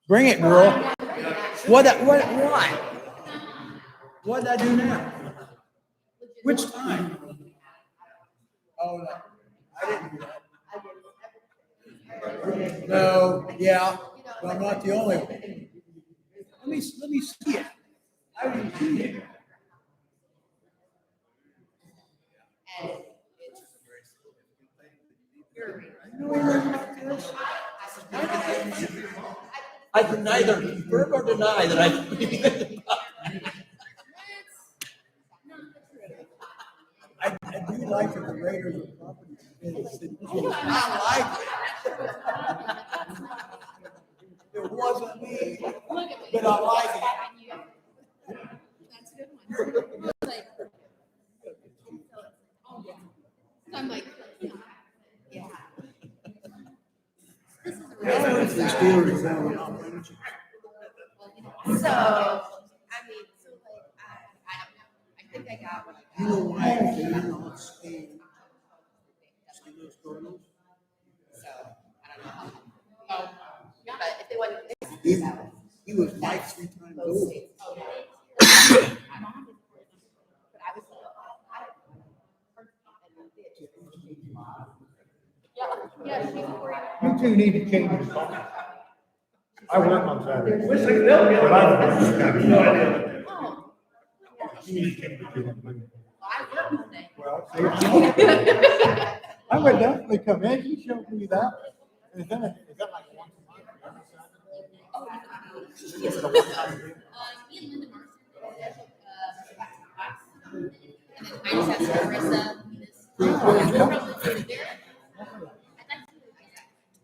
Bring it, girl. What did I do now? Which time? Oh, no. I didn't do that. No, yeah, but I'm not the only one. Let me see it. I didn't see it. I can neither confirm or deny that I believe in the I do like it, the greater the property is. I like it. It wasn't me, but I like it. That's a good one. I'm like, yeah. This is a so, I mean, so like, I don't know. I think I got what I got. You know why I cannot stand those turtles? So, I don't know how. Oh, but if they wasn't. He was like 3 times over. Oh, yeah. But I was You two need to change your phone. I work on Saturday. But I have no idea. You need to change your phone. Well, I would definitely come in. You showed me that. Is that like once a month? Is it a one-time thing? Me and Linda Marston. I just have Marissa.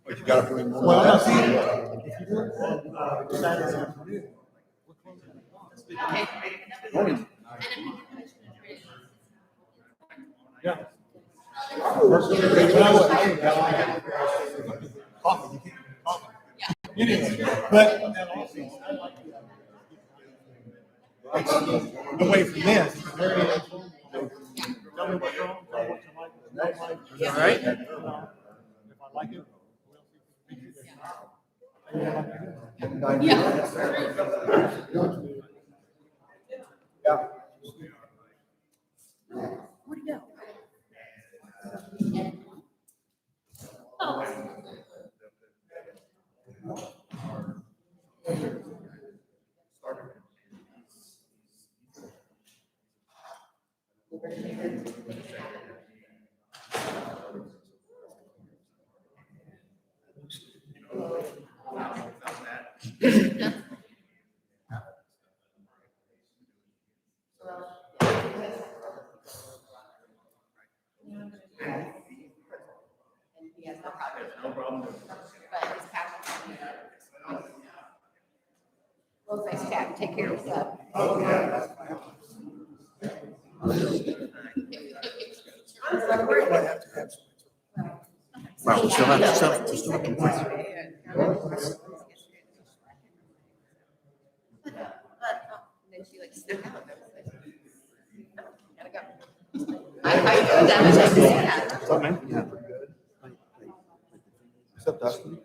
But you gotta put in more. Well, I'm not saying, if you do it Saturday afternoon. Yeah. Coffee. Anyway, but away from this, very tell me what's wrong, tell me what you like, what you don't like. All right. If I like it, Yeah. Where'd he go? He has no problem. But his passion. Well, nice chat. Take care of yourself. Well, we still have to sell it. Then she like snuck out. Gotta go. I know that was like, yeah. What's up, man? Yeah, pretty good. What's up, Dustin?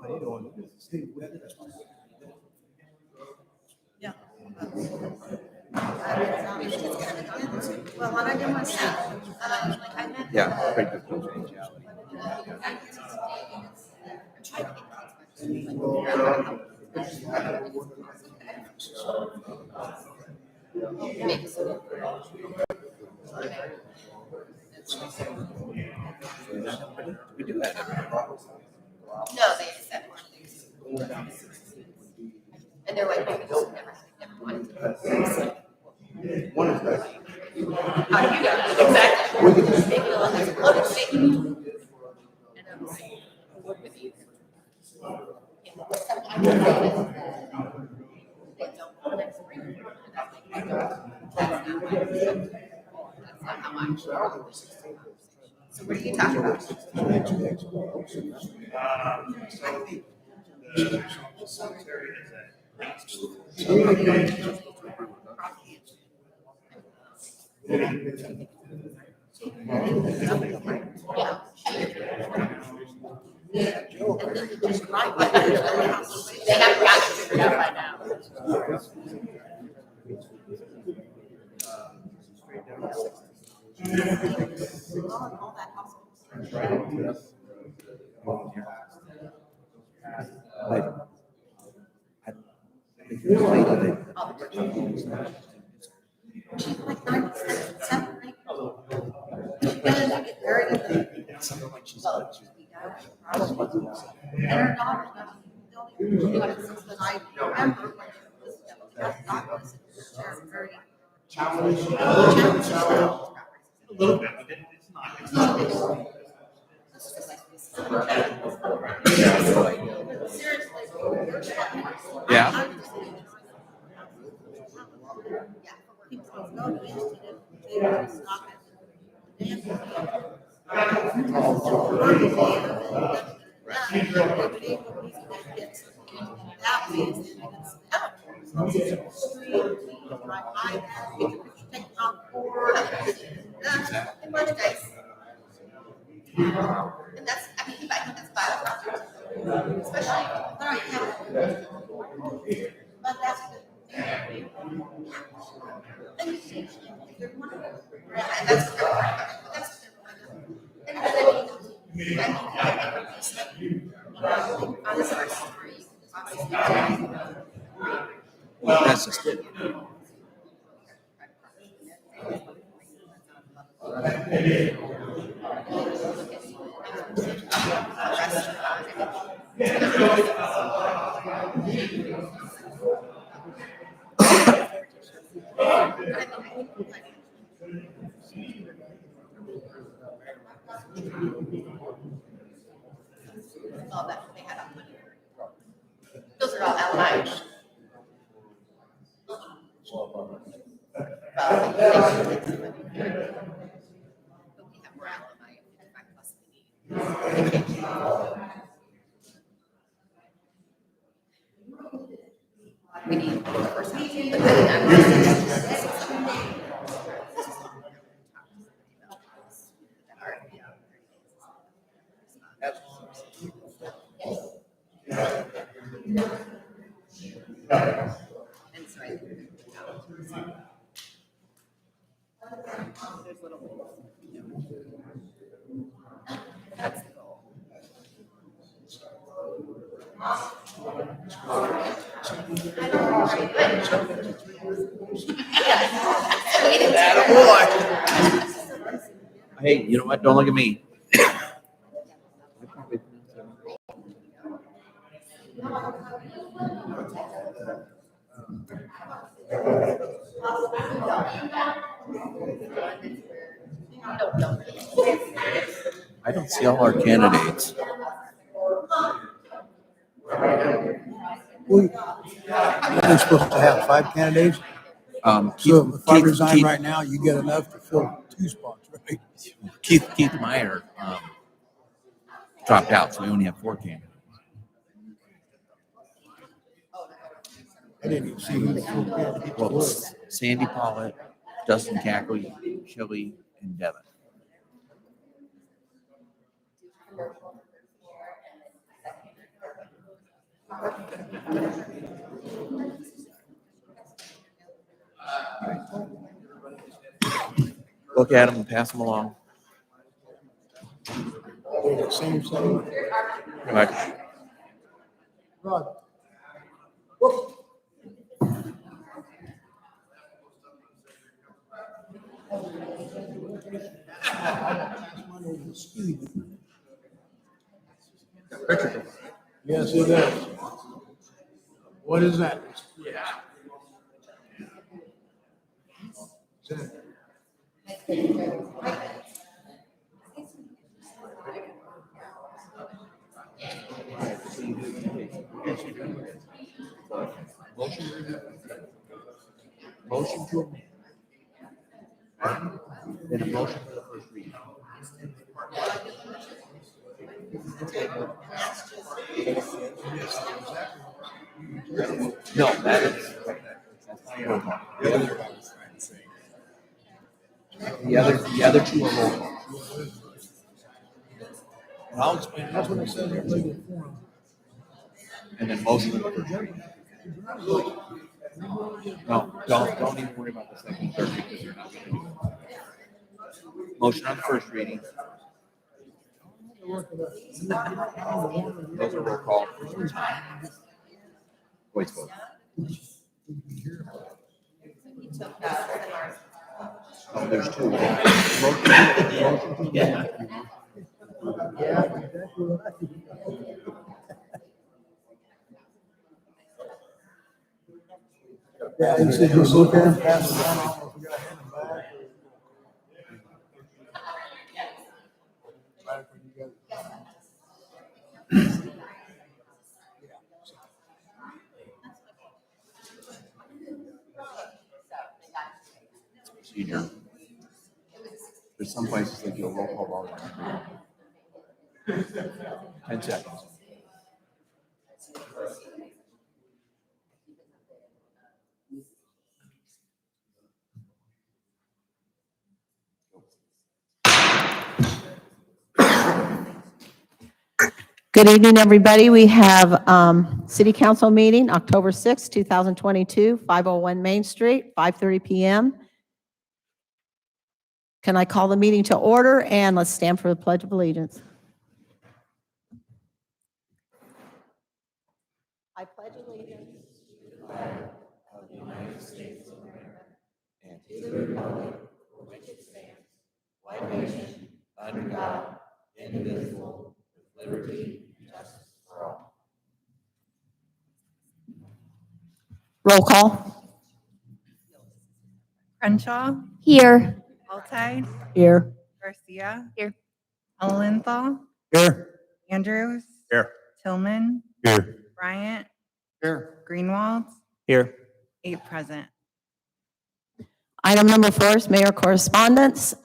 How you doing? Yeah. Well, when I do my stuff, I met. Yeah, pretty good confidentiality. We do that. No, they accept one. And they're like, never mind. One is that. How do you know? Exactly. Maybe they'll have some loaded steak. And I'm like, what with you? Yeah. I don't know. They don't want to bring it. That's not how I'm sure. So what are you talking about? Yeah. And then you just drive by their house. They haven't got it figured out by now. All that house. She's like 97, right? And I get very good. And her daughter's not the only one that I remember when she was doctors. They're very challenging. A little bit, but it's not. Yeah. And that's, I mean, I think that's fine, especially, but that's good. And that's That's just it. All that they had on money. Those are all outlined. But we have more outlined, 55 plus we need. We need one person, but and so there's little ways. That's the goal. Hey, you know what? Don't look at me. I don't see all our candidates. We're supposed to have 5 candidates. So if I resign right now, you get enough to fill 2 spots, right? Keith Meyer dropped out, so we only have 4 candidates. I didn't even see who the 4 candidates Well, were. Sandy Pollitt, Justin Cackley, Shelly, and Devin. Look at them and pass them along. They're the same thing. Pretty much. Rod. Yes, it is. What is that? Motion to amend. Then a motion for the first reading. No, that is. That's not roll call. The other 2 are roll call. And I'll explain. That's what I said in the legal forum. And then motion on the first reading. No, don't even worry about the second and third because you're not gonna do it. Motion on the first reading. Those are roll call. Voice vote. Oh, there's two. Yeah. Yeah, you said just look at them, pass them down, I don't know if we gotta hand them back or. Back when you got- Procedure. There's some places they do a roll call vote. 10 seconds. Good evening, everybody. We have City Council meeting, October 6, 2022, 501 Main Street, 5:30 p.m. Can I call the meeting to order? And let's stand for the Pledge of Allegiance. I pledge allegiance to the flag of the United States of America and to the republic for which it stands, one nation, under God, indivisible, with liberty and justice for all. Roll call. Crenshaw, Here. Altai, Here. Garcia. Here. Lowenthal, Here. Andrews. Here. Tillman, Here. Bryant, Here. Greenwald, Here. 8 present. Item number 4 is mayor correspondence.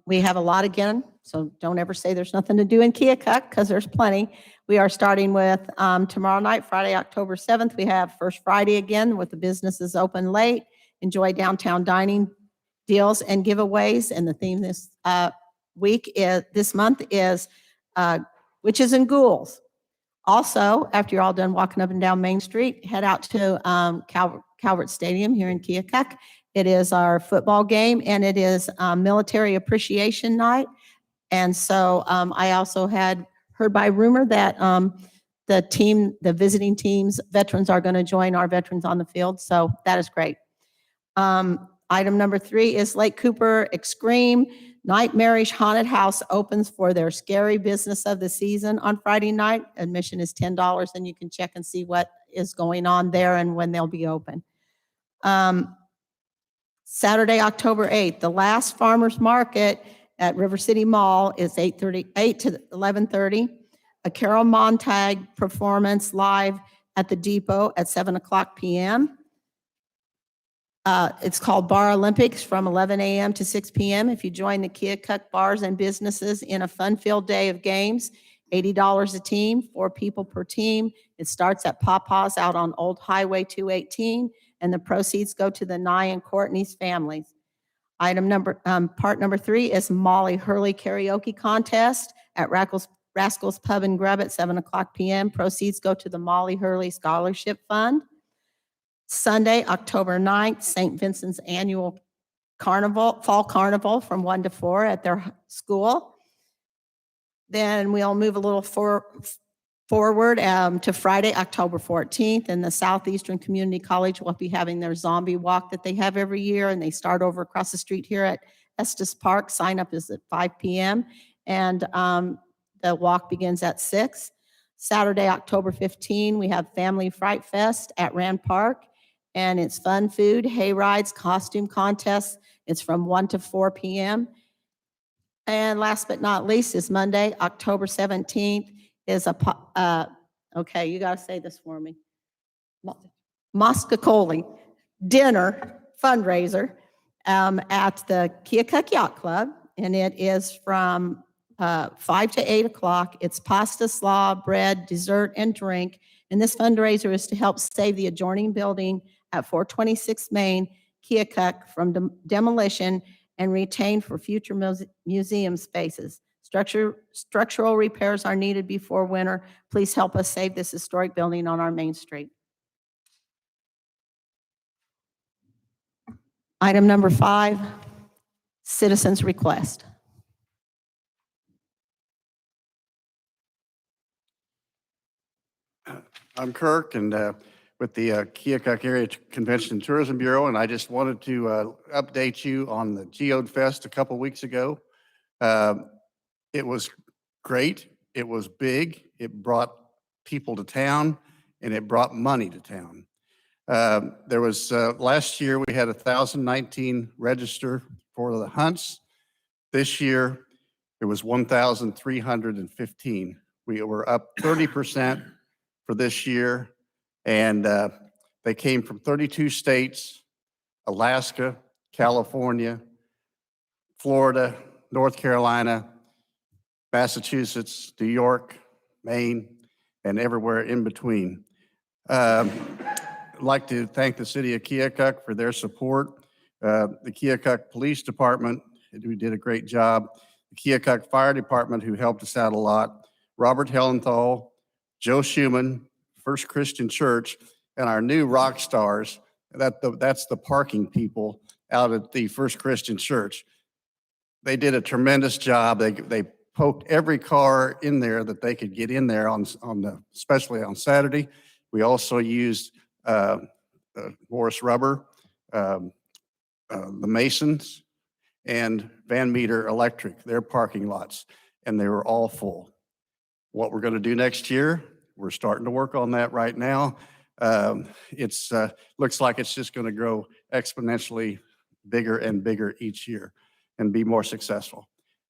We have a lot again, so don't ever say there's nothing to do in Keokuk, because there's plenty. We are starting with tomorrow night, Friday, October 7th. We have First Friday again with the businesses open late. Enjoy downtown dining deals and giveaways. And the theme this month is Witches and Ghouls. Also, after you're all done walking up and down Main Street, head out to Calvert Stadium here in Keokuk. It is our football game, and it is Military Appreciation Night. And so I also had heard by rumor that the visiting teams, veterans are going to join our veterans on the field. So that is great. Item number 3 is Lake Cooper Excream Nightmarish Haunted House opens for their scary business of the season on Friday night. Admission is $10, and you can check and see what is going on there and when they'll be open. Saturday, October 8th, the last farmers market at River City Mall is 8 to 11:30. A Carol Montag performance live at the Depot at 7:00 p.m. It's called Bar Olympics from 11 a.m. to 6 p.m. If you join the Keokuk bars and businesses in a fun-filled day of games, $80 a team, 4 people per team. It starts at Papa's out on Old Highway 218, and the proceeds go to the Nye and Courtney's families. Part number 3 is Molly Hurley Karaoke Contest at Rascals Pub and Grub at 7:00 p.m. Proceeds go to the Molly Hurley Scholarship Fund. Sunday, October 9th, St. Vincent's annual fall carnival from 1 to 4 at their school. Then we'll move a little forward to Friday, October 14th, and the Southeastern Community College will be having their zombie walk that they have every year, and they start over across the street here at Estes Park. Sign up is at 5 p.m., and the walk begins at 6. Saturday, October 15, we have Family Fright Fest at Rand Park, and it's fun food, hay rides, costume contests. It's from 1 to 4 p.m. And last but not least is Monday, October 17th, is okay, you got to say this for me. Moscacoli dinner fundraiser at the Keokuk Yacht Club, and it is from 5 to 8 o'clock. It's pasta, slaw, bread, dessert, and drink. And this fundraiser is to help save the adjoining building at 426 Main, Keokuk, from demolition and retain for future museum spaces. Structural repairs are needed before winter. Please help us save this historic building on our main street. Item number 5, citizens' request. I'm Kirk, and with the Keokuk Area Convention and Tourism Bureau, and I just wanted to update you on the Geode Fest a couple weeks ago. It was great. It was big. It brought people to town, and it brought money to town. There was last year we had 1,019 register for the hunts. This year it was 1,315. We were up 30% for this year, and they came from 32 states: Alaska, California, Florida, North Carolina, Massachusetts, New York, Maine, and everywhere in between. I'd like to thank the city of Keokuk for their support. The Keokuk Police Department, who did a great job. The Keokuk Fire Department, who helped us out a lot. Robert Hellenthal, Joe Schumann, First Christian Church, and our new rock stars. That's the parking people out at the First Christian Church. They did a tremendous job. They poked every car in there that they could get in there especially on Saturday. We also used Morris Rubber, the Masons, and Van Meter Electric, their parking lots, and they were all full. What we're going to do next year, we're starting to work on that right now. It's looks like it's just going to grow exponentially bigger and bigger each year and be more successful.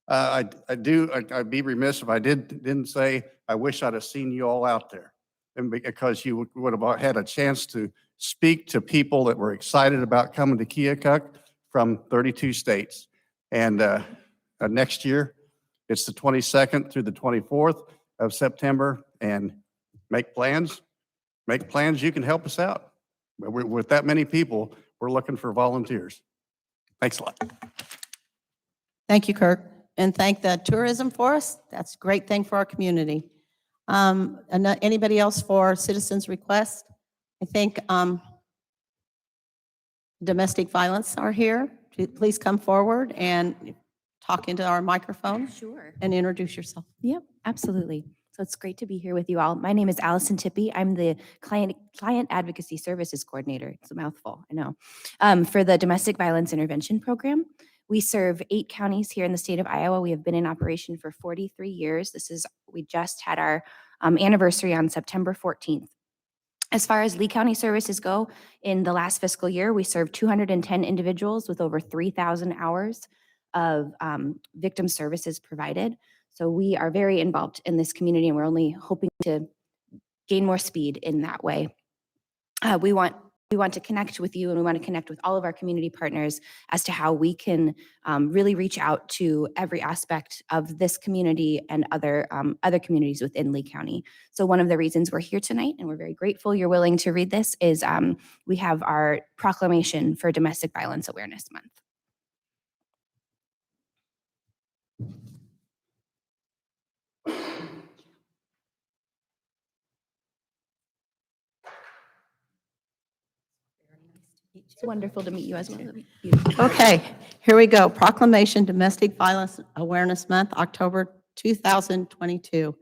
I'd be remiss if I didn't say I wish I'd have seen you all out there, and because you would have had a chance to speak to people that were excited about coming to Keokuk from 32 states. And next year, it's the 22nd through the 24th of September, and make plans. You can help us out. With that many people, we're looking for volunteers. Thanks a lot. Thank you, Kirk. And thank the tourism for us. That's a great thing for our community. Anybody else for citizens' request? I think domestic violence are here. Please come forward and talk into our microphone Sure. and introduce yourself. Yep, absolutely. So it's great to be here with you all. My name is Allison Tippy. I'm the Client Advocacy Services Coordinator. It's a mouthful, I know. For the Domestic Violence Intervention Program, we serve 8 counties here in the state of Iowa. We have been in operation for 43 years. We just had our anniversary on September 14th. As far as Lee County services go, in the last fiscal year, we served 210 individuals with over 3,000 hours of victim services provided. So we are very involved in this community, and we're only hoping to gain more speed in that way. We want to connect with you, and we want to connect with all of our community partners as to how we can really reach out to every aspect of this community and other communities within Lee County. So one of the reasons we're here tonight, and we're very grateful you're willing to read this, is we have our proclamation for Domestic Violence Awareness Month. It's wonderful to meet you as well. Okay, here we go. Proclamation Domestic Violence Awareness Month, October 2022.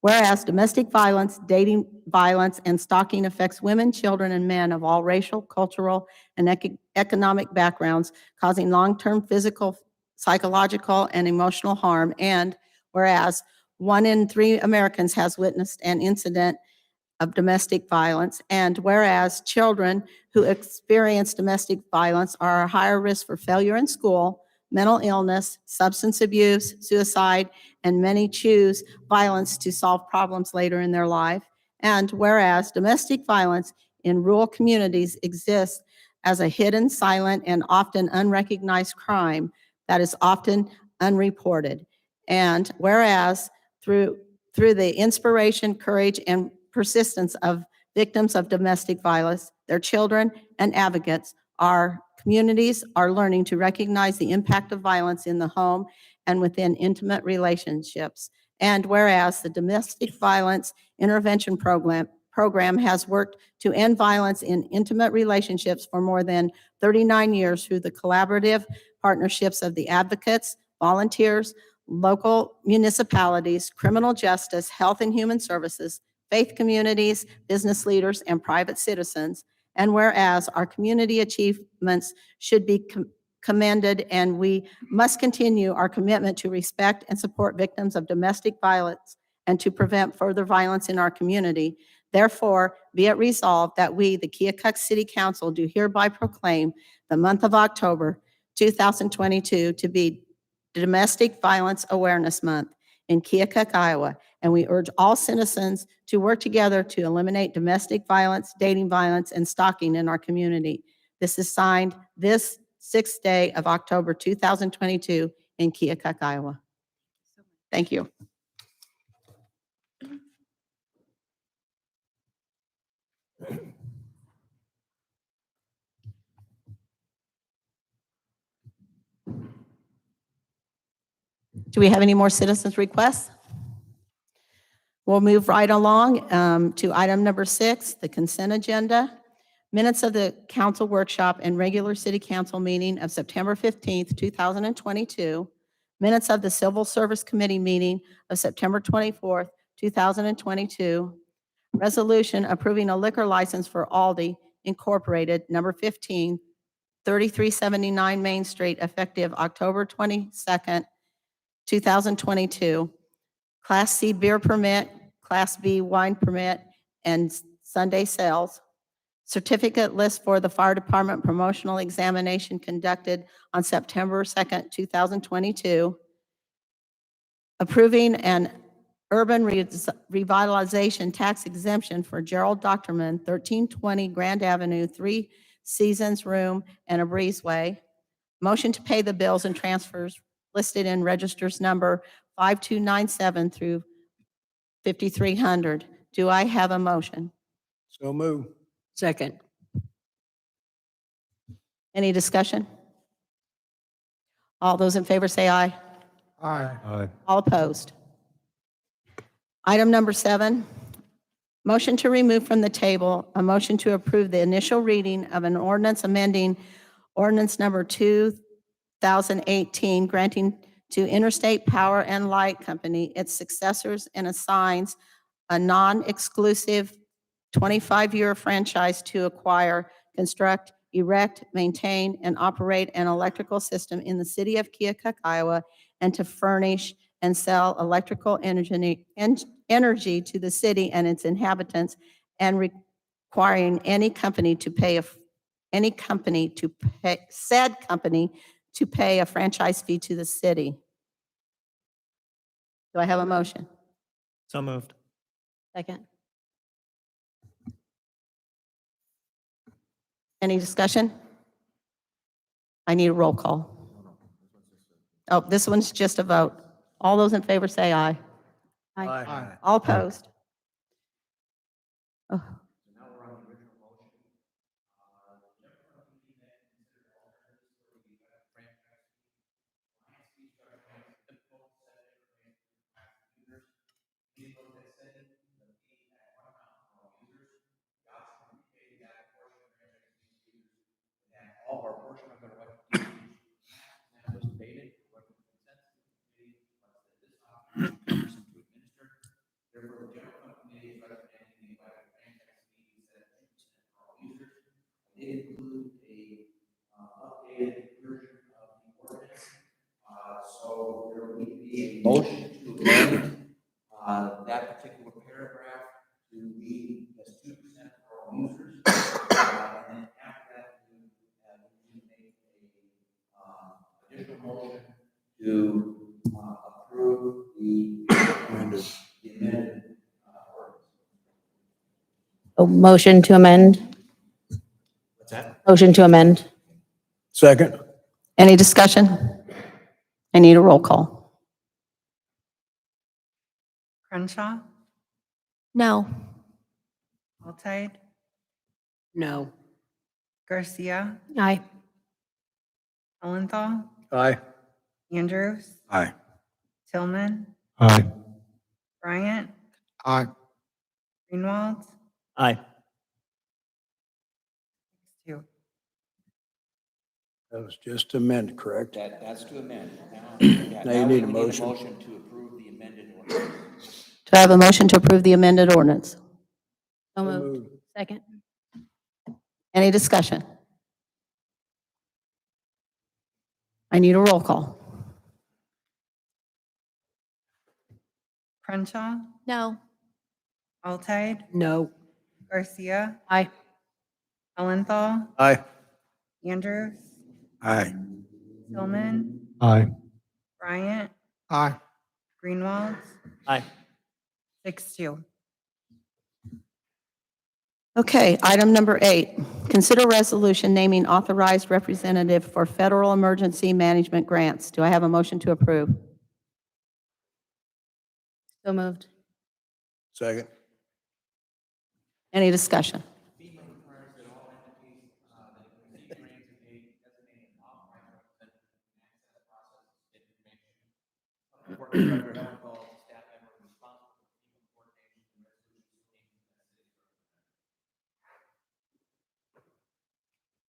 Whereas domestic violence, dating violence, and stalking affects women, children, and men of all racial, cultural, and economic backgrounds, causing long-term physical, psychological, and emotional harm. And whereas 1 in 3 Americans has witnessed an incident of domestic violence, and whereas children who experience domestic violence are a higher risk for failure in school, mental illness, substance abuse, suicide, and many choose violence to solve problems later in their life. And whereas domestic violence in rural communities exists as a hidden, silent, and often unrecognized crime that is often unreported. And whereas through the inspiration, courage, and persistence of victims of domestic violence, their children, and advocates, our communities are learning to recognize the impact of violence in the home and within intimate relationships. And whereas the Domestic Violence Intervention Program has worked to end violence in intimate relationships for more than 39 years through the collaborative partnerships of the advocates, volunteers, local municipalities, criminal justice, health and human services, faith communities, business leaders, and private citizens. And whereas our community achievements should be commended, and we must continue our commitment to respect and support victims of domestic violence and to prevent further violence in our community. Therefore, be it resolved that we, the Keokuk City Council, do hereby proclaim the month of October 2022 to be Domestic Violence Awareness Month in Keokuk, Iowa, and we urge all citizens to work together to eliminate domestic violence, dating violence, and stalking in our community. This is signed this 6th day of October 2022 in Keokuk, Iowa. Thank you. Do we have any more citizens' requests? We'll move right along to item number 6, the consent agenda. Minutes of the council workshop and regular city council meeting of September 15th, 2022. Minutes of the Civil Service Committee meeting of September 24th, 2022. Resolution approving a liquor license for Aldi Incorporated, number 15, 3379 Main Street, effective October 22nd, 2022. Class C beer permit, Class B wine permit, and Sunday sales. Certificate list for the fire department promotional examination conducted on September 2nd, 2022. Approving an urban revitalization tax exemption for Gerald Doctorman, 1320 Grand Avenue, 3 Seasons Room and a breezeway. Motion to pay the bills and transfers listed in registers number 5297 through 5300. Do I have a motion? So move. Second. Any discussion? All those in favor say aye. Aye. All opposed? Item number 7, motion to remove from the table a motion to approve the initial reading of an ordinance amending ordinance number 2018, granting to Interstate Power and Light Company, its successors, and assigns a non-exclusive 25-year franchise to acquire, construct, erect, maintain, and operate an electrical system in the city of Keokuk, Iowa, and to furnish and sell electrical energy to the city and its inhabitants, and requiring any company to pay said company to pay a franchise fee to the city. Do I have a motion? So moved. Second. Any discussion? I need a roll call. Oh, this one's just a vote. All those in favor say aye. Aye. All opposed? Oh. All or portion of the right was debated. Therefore, the general fund committee is recommending the invited franchise fees that users. They include a updated version of the ordinance. So there will be a motion to amend that particular paragraph to be as 2% for all users. And then after that, we make a additional motion to approve the amended ordinance. Oh, motion to amend. What's that? Motion to amend. Second. Any discussion? I need a roll call. Crenshaw, No. Altair, No. Garcia, Aye. Allenthal, Aye. Andrews, Aye. Tillman, Aye. Bryant, Aye. Greenwald, Aye. 6-2. That was just amended, correct? That's to amend. Now you need a motion. Motion to approve the amended ordinance. Do I have a motion to approve the amended ordinance? So moved. Second. Any discussion? I need a roll call. Crenshaw, No. Altair, No. Garcia, Aye. Ellenthal, Aye. Andrews, Aye. Tillman, Aye. Bryant, Aye. Greenwald, Aye. 6-2. Okay, item number 8, consider resolution naming authorized representative for federal emergency management grants. Do I have a motion to approve? So moved. Second. Any discussion?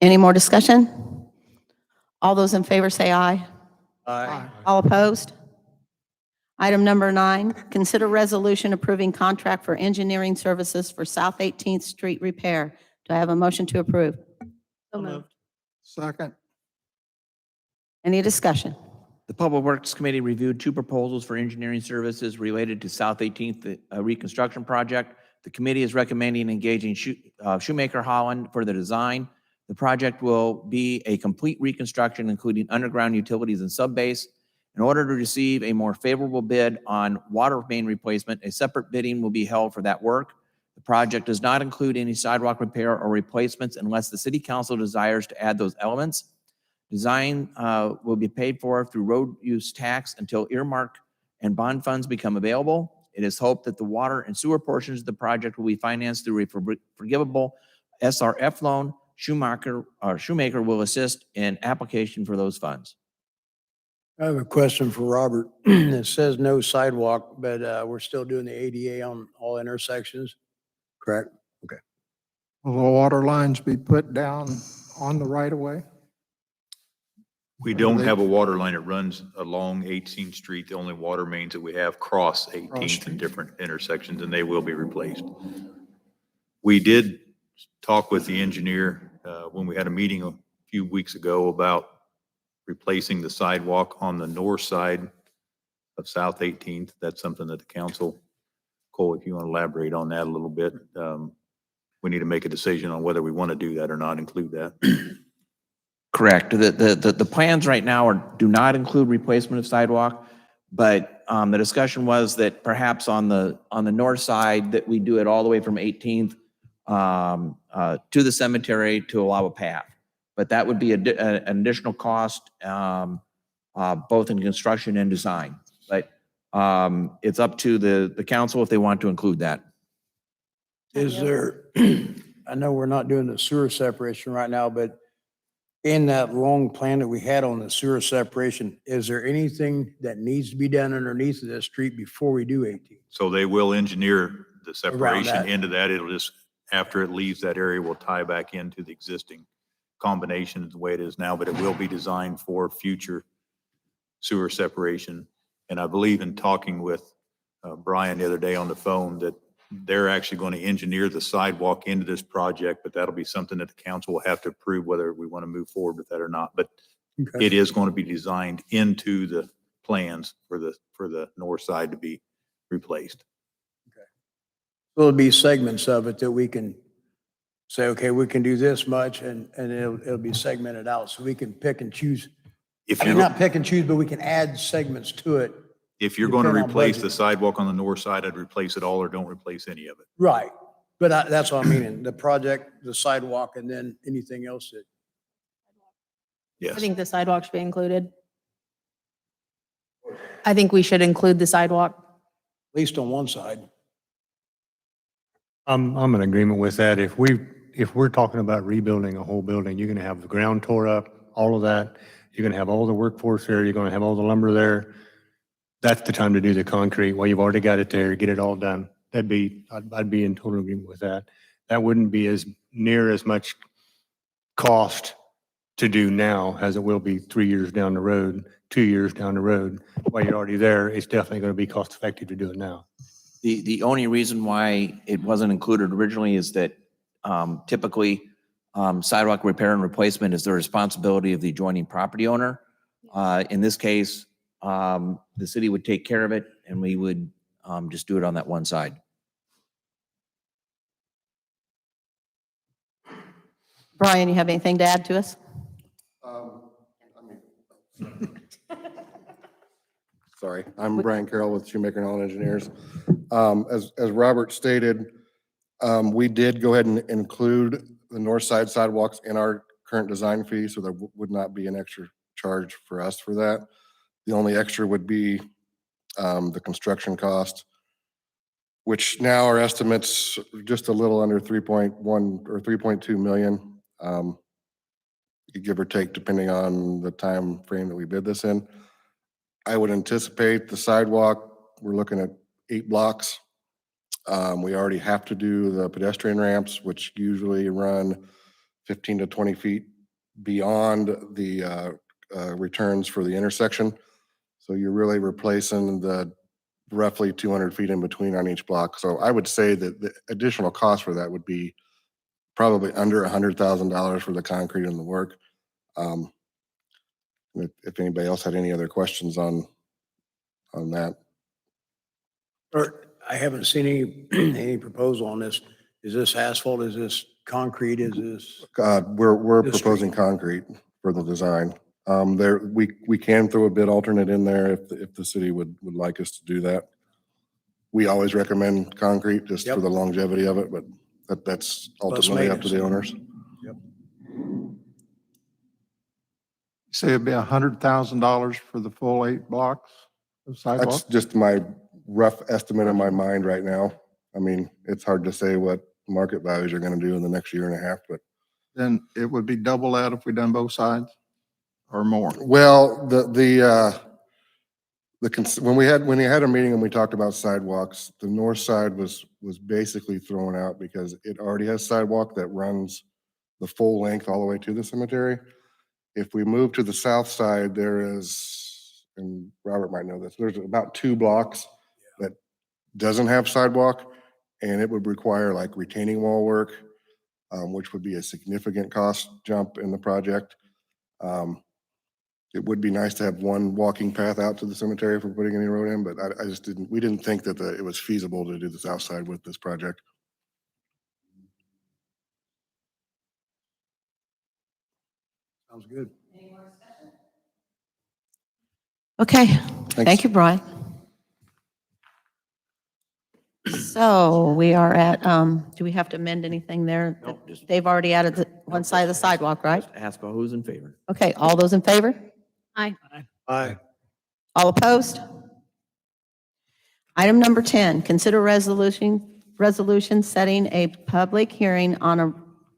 Any more discussion? All those in favor say aye. Aye. All opposed? Item number 9, consider resolution approving contract for engineering services for South 18th Street repair. Do I have a motion to approve? So moved. Second. Any discussion? The Public Works Committee reviewed 2 proposals for engineering services related to South 18th reconstruction project. The committee is recommending engaging Shoemaker Holland for the design. The project will be a complete reconstruction, including underground utilities and subbase. In order to receive a more favorable bid on water main replacement, a separate bidding will be held for that work. The project does not include any sidewalk repair or replacements unless the city council desires to add those elements. Design will be paid for through road use tax until earmark and bond funds become available. It is hoped that the water and sewer portions of the project will be financed through a forgivable SRF loan. Shoemaker will assist in application for those funds. I have a question for Robert. It says no sidewalk, but we're still doing the ADA on all intersections, correct? Okay. Will the water lines be put down on the right of way? We don't have a water line that runs along 18th Street. The only water mains that we have cross 18th in different intersections, and they will be replaced. We did talk with the engineer when we had a meeting a few weeks ago about replacing the sidewalk on the north side of South 18th. That's something that the council, Cole, if you want to elaborate on that a little bit, we need to make a decision on whether we want to do that or not include that. Correct. The plans right now do not include replacement of sidewalk, but the discussion was that perhaps on the north side that we do it all the way from 18th to the cemetery to allow a path. But that would be an additional cost, both in construction and design. But it's up to the council if they want to include that. Is there, I know we're not doing the sewer separation right now, but in that long plan that we had on the sewer separation, is there anything that needs to be done underneath of that street before we do 18? So they will engineer the Around separation that. into that. It'll just, after it leaves that area, will tie back into the existing combination the way it is now, but it will be designed for future sewer separation. And I believe in talking with Brian the other day on the phone that they're actually going to engineer the sidewalk into this project, but that'll be something that the council will have to approve whether we want to move forward with that or not. But Okay. it is going to be designed into the plans for the north side to be replaced. There'll be segments of it that we can say, okay, we can do this much, and it'll be segmented out, so we can pick and choose. If I mean, you're, not pick and choose, but we can add segments to it. if you're going to depending on replace the budget. sidewalk on the north side, I'd replace it all or don't replace any of it. Right. But that's what I mean, the project, the sidewalk, and then anything else that, Yes. I think the sidewalk should be included. I think we should include the sidewalk. at least on one side. I'm in agreement with that. If we're talking about rebuilding a whole building, you're gonna have the ground tore up, all of that. You're gonna have all the workforce there, you're gonna have all the lumber there. That's the time to do the concrete. Well, you've already got it there, get it all done. I'd be in total agreement with that. That wouldn't be as near as much cost to do now as it will be 3 years down the road, 2 years down the road. While you're already there, it's definitely going to be cost effective to do it now. The only reason why it wasn't included originally is that typically sidewalk repair and replacement is the responsibility of the adjoining property owner. In this case, the city would take care of it and we would just do it on that one side. Brian, you have anything to add to us? Sorry, I'm Brian Carroll with Shoemaker and Allen Engineers. As Robert stated, we did go ahead and include the north side sidewalks in our current design fee, so there would not be an extra charge for us for that. The only extra would be the construction cost, which now our estimates just a little under 3.1 or 3.2 million. Give or take, depending on the time frame that we bid this in. I would anticipate the sidewalk, we're looking at 8 blocks. We already have to do the pedestrian ramps, which usually run 15 to 20 feet beyond the returns for the intersection. So you're really replacing the roughly 200 feet in between on each block. So I would say that the additional cost for that would be probably under $100,000 for the concrete and the work. If anybody else had any other questions on that. Or I haven't seen any proposal on this. Is this asphalt? Is this concrete? Is this? We're This proposing concrete for the design. We can throw a bid alternate in there if the city would like us to do that. We always recommend concrete just for the longevity of it, but that's ultimately up to the owners. Say it'd be $100,000 for the full 8 blocks of sidewalk? That's just my rough estimate in my mind right now. I mean, it's hard to say what market values are going to do in the next year and a half, but. Then it would be double that if we done both sides or more? Well, when we had a meeting and we talked about sidewalks, the north side was basically thrown out because it already has sidewalk that runs the full length all the way to the cemetery. If we move to the south side, there is, and Robert might know this, there's about 2 blocks that doesn't have sidewalk, and it would require like retaining wall work, which would be a significant cost jump in the project. It would be nice to have one walking path out to the cemetery if we're putting any road in, but we didn't think that it was feasible to do the south side with this project. Sounds good. Okay, thank you, Brian. So we are at, do we have to amend anything there? No, just- They've already added the one side of the sidewalk, right? Just ask who's in favor. Okay, all those in favor? Aye. Aye. All opposed? Item number 10, consider resolution setting a public hearing on a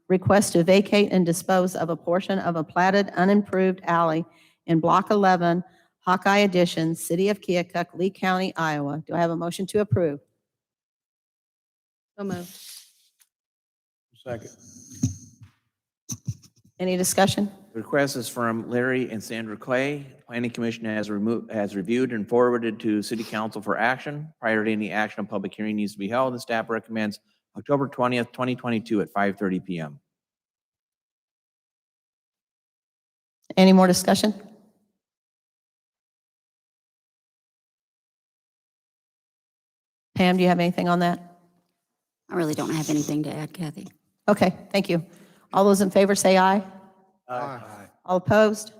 request to vacate and dispose of a portion of a platted unimproved alley in Block 11, Hawkeye Edition, City of Keokuk, Lee County, Iowa. Do I have a motion to approve? So moved. Second. Any discussion? The request is from Larry and Sandra Clay. Planning Commission has reviewed and forwarded to City Council for action. Prior to any action, a public hearing needs to be held, and staff recommends October 20th, 2022 at 5:30 p.m. Any more discussion? Pam, do you have anything on that? I really don't have anything to add, Kathy. Okay, thank you. All those in favor say aye. Aye. All opposed?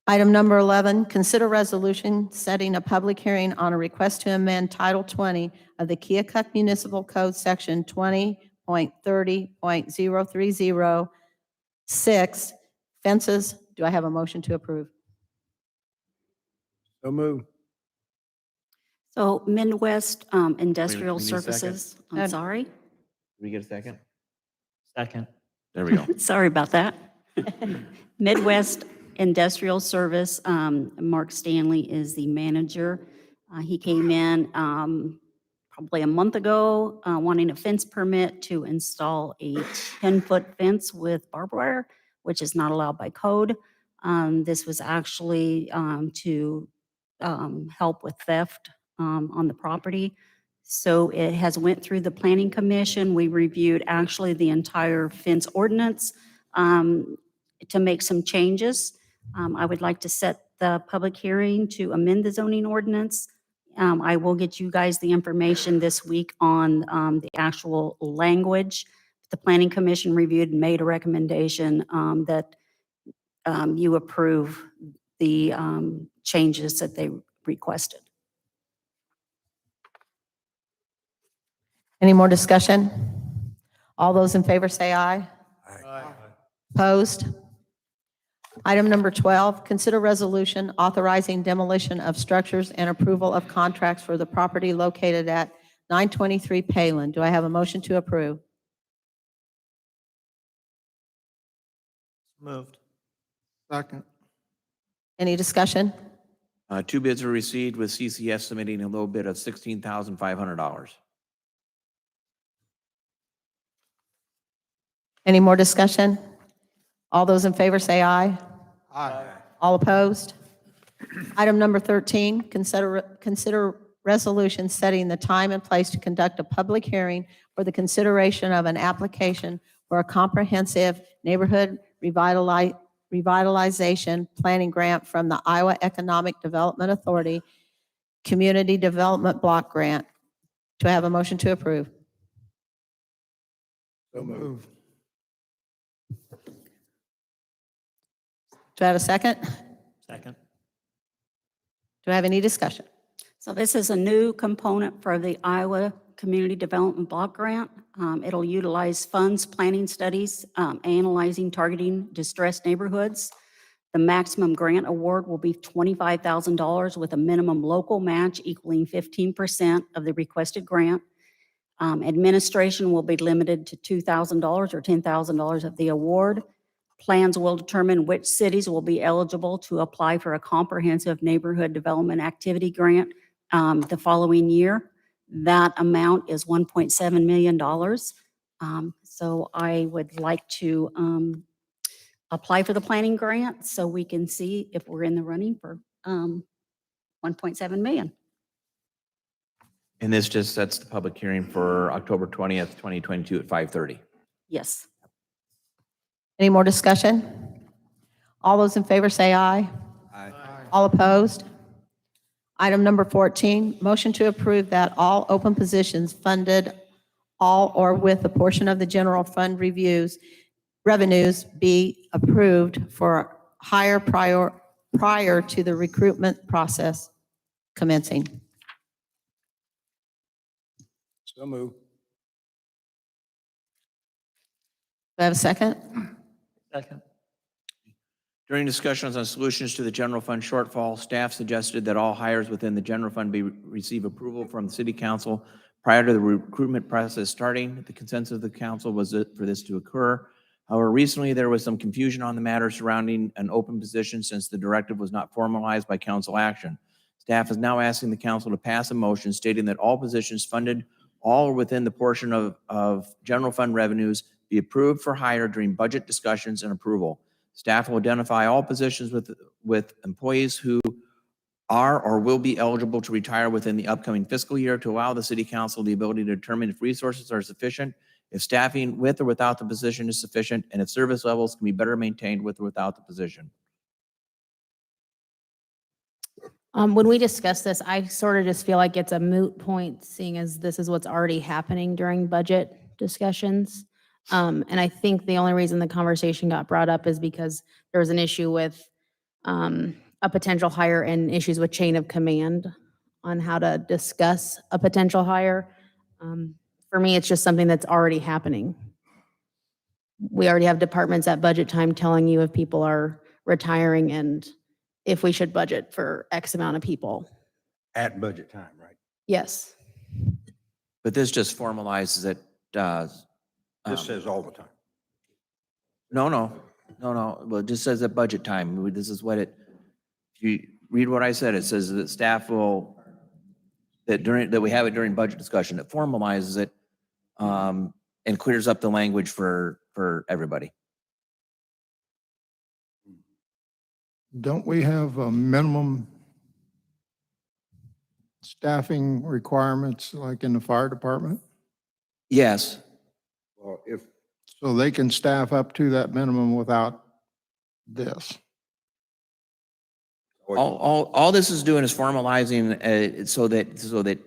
Item number 11, consider resolution setting a public hearing on a request to amend Title 20 of the Keokuk Municipal Code, Section 20.30.0306, fences. Do I have a motion to approve? So move. So Midwest Industrial we need a second. Services, I'm sorry. Did we get a second? Second. There we go. Sorry about that. Midwest Industrial Service, Mark Stanley is the manager. He came in probably a month ago wanting a fence permit to install a 10-foot fence with barbed wire, which is not allowed by code. This was actually to help with theft on the property. So it has went through the Planning Commission. We reviewed actually the entire fence ordinance to make some changes. I would like to set the public hearing to amend the zoning ordinance. I will get you guys the information this week on the actual language. The Planning Commission reviewed and made a recommendation that you approve the changes that they requested. Any more discussion? All those in favor say aye. Opposed? Item number 12, consider resolution authorizing demolition of structures and approval of contracts for the property located at 923 Palin. Do I have a motion to approve? Moved. Second. Any discussion? 2 bids were received with CCS submitting a low bid of $16,500. Any more discussion? All those in favor say aye. Aye. All opposed? Item number 13, consider resolution setting the time and place to conduct a public hearing for the consideration of an application for a comprehensive neighborhood revitalization planning grant from the Iowa Economic Development Authority Community Development Block Grant. Do I have a motion to approve? So moved. Do I have a second? Second. Do I have any discussion? So this is a new component for the Iowa Community Development Block Grant. It'll utilize funds, planning studies, analyzing, targeting distressed neighborhoods. The maximum grant award will be $25,000 with a minimum local match equaling 15% of the requested grant. Administration will be limited to $2,000 or $10,000 of the award. Plans will determine which cities will be eligible to apply for a comprehensive neighborhood development activity grant the following year. That amount is $1.7 million. So I would like to apply for the planning grant so we can see if we're in the running for 1.7 million. And this just sets the public hearing for October 20th, 2022 at 5:30. Yes. Any more discussion? All those in favor say aye. Aye. All opposed? Item number 14, motion to approve that all open positions funded all or with a portion of the general fund revenues be approved for hire prior to the recruitment process commencing. So moved. Do I have a second? Second. During discussions on solutions to the general fund shortfall, staff suggested that all hires within the general fund receive approval from the city council prior to the recruitment process starting. The consensus of the council was for this to occur. However, recently there was some confusion on the matter surrounding an open position since the directive was not formalized by council action. Staff is now asking the council to pass a motion stating that all positions funded all or within the portion of general fund revenues be approved for hire during budget discussions and approval. Staff will identify all positions with employees who are or will be eligible to retire within the upcoming fiscal year to allow the city council the ability to determine if resources are sufficient, if staffing with or without the position is sufficient, and if service levels can be better maintained with or without the position. When we discuss this, I sort of just feel like it's a moot point, seeing as this is what's already happening during budget discussions. And I think the only reason the conversation got brought up is because there was an issue with a potential hire and issues with chain of command on how to discuss a potential hire. For me, it's just something that's already happening. We already have departments at budget time telling you if people are retiring and if we should budget for X amount of people. At budget time, right? Yes. But this just formalizes it. This says all the time. No. No, well, it just says at budget time. This is what it, if you read what I said, it says that staff will, that we have it during budget discussion. It formalizes it and clears up the language for everybody. Don't we have a minimum staffing requirements like in the fire department? Yes. Well, if, So they can staff up to that minimum without this. All this is doing is formalizing so that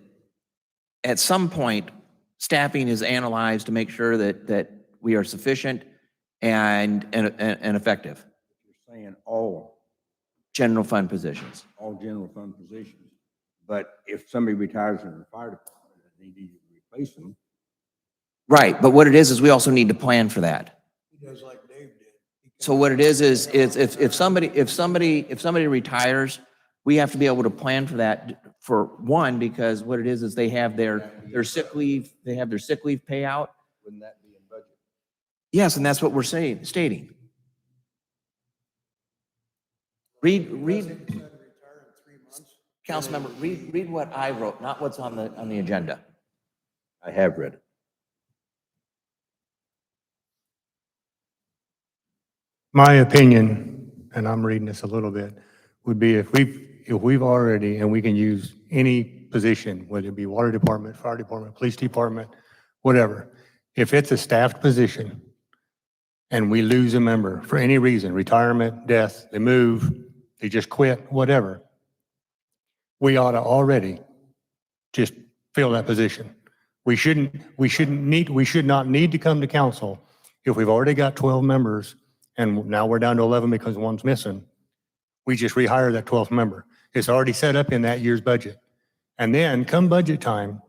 at some point, staffing is analyzed to make sure that we are sufficient and effective. you're saying all General fund positions. general fund positions, but if somebody retires in the fire department, they need to replace them. Right, but what it is we also need to plan for that. He does like Dave did. So what it is if somebody retires, we have to be able to plan for that, for one, because what it is they have their sick leave, they have their sick leave payout. Wouldn't that be in budget? Yes, and that's what we're stating. Read, Councilmember, read what I wrote, not what's on the agenda. I have read it. My opinion, and I'm reading this a little bit, would be if we've already, and we can use any position, whether it be water department, fire department, police department, whatever. If it's a staffed position and we lose a member for any reason, retirement, death, they move, they just quit, whatever, we ought to already just fill that position. We should not need to come to council if we've already got 12 members and now we're down to 11 because one's missing. We just rehire that 12th member. It's already set up in that year's budget. And then come budget time,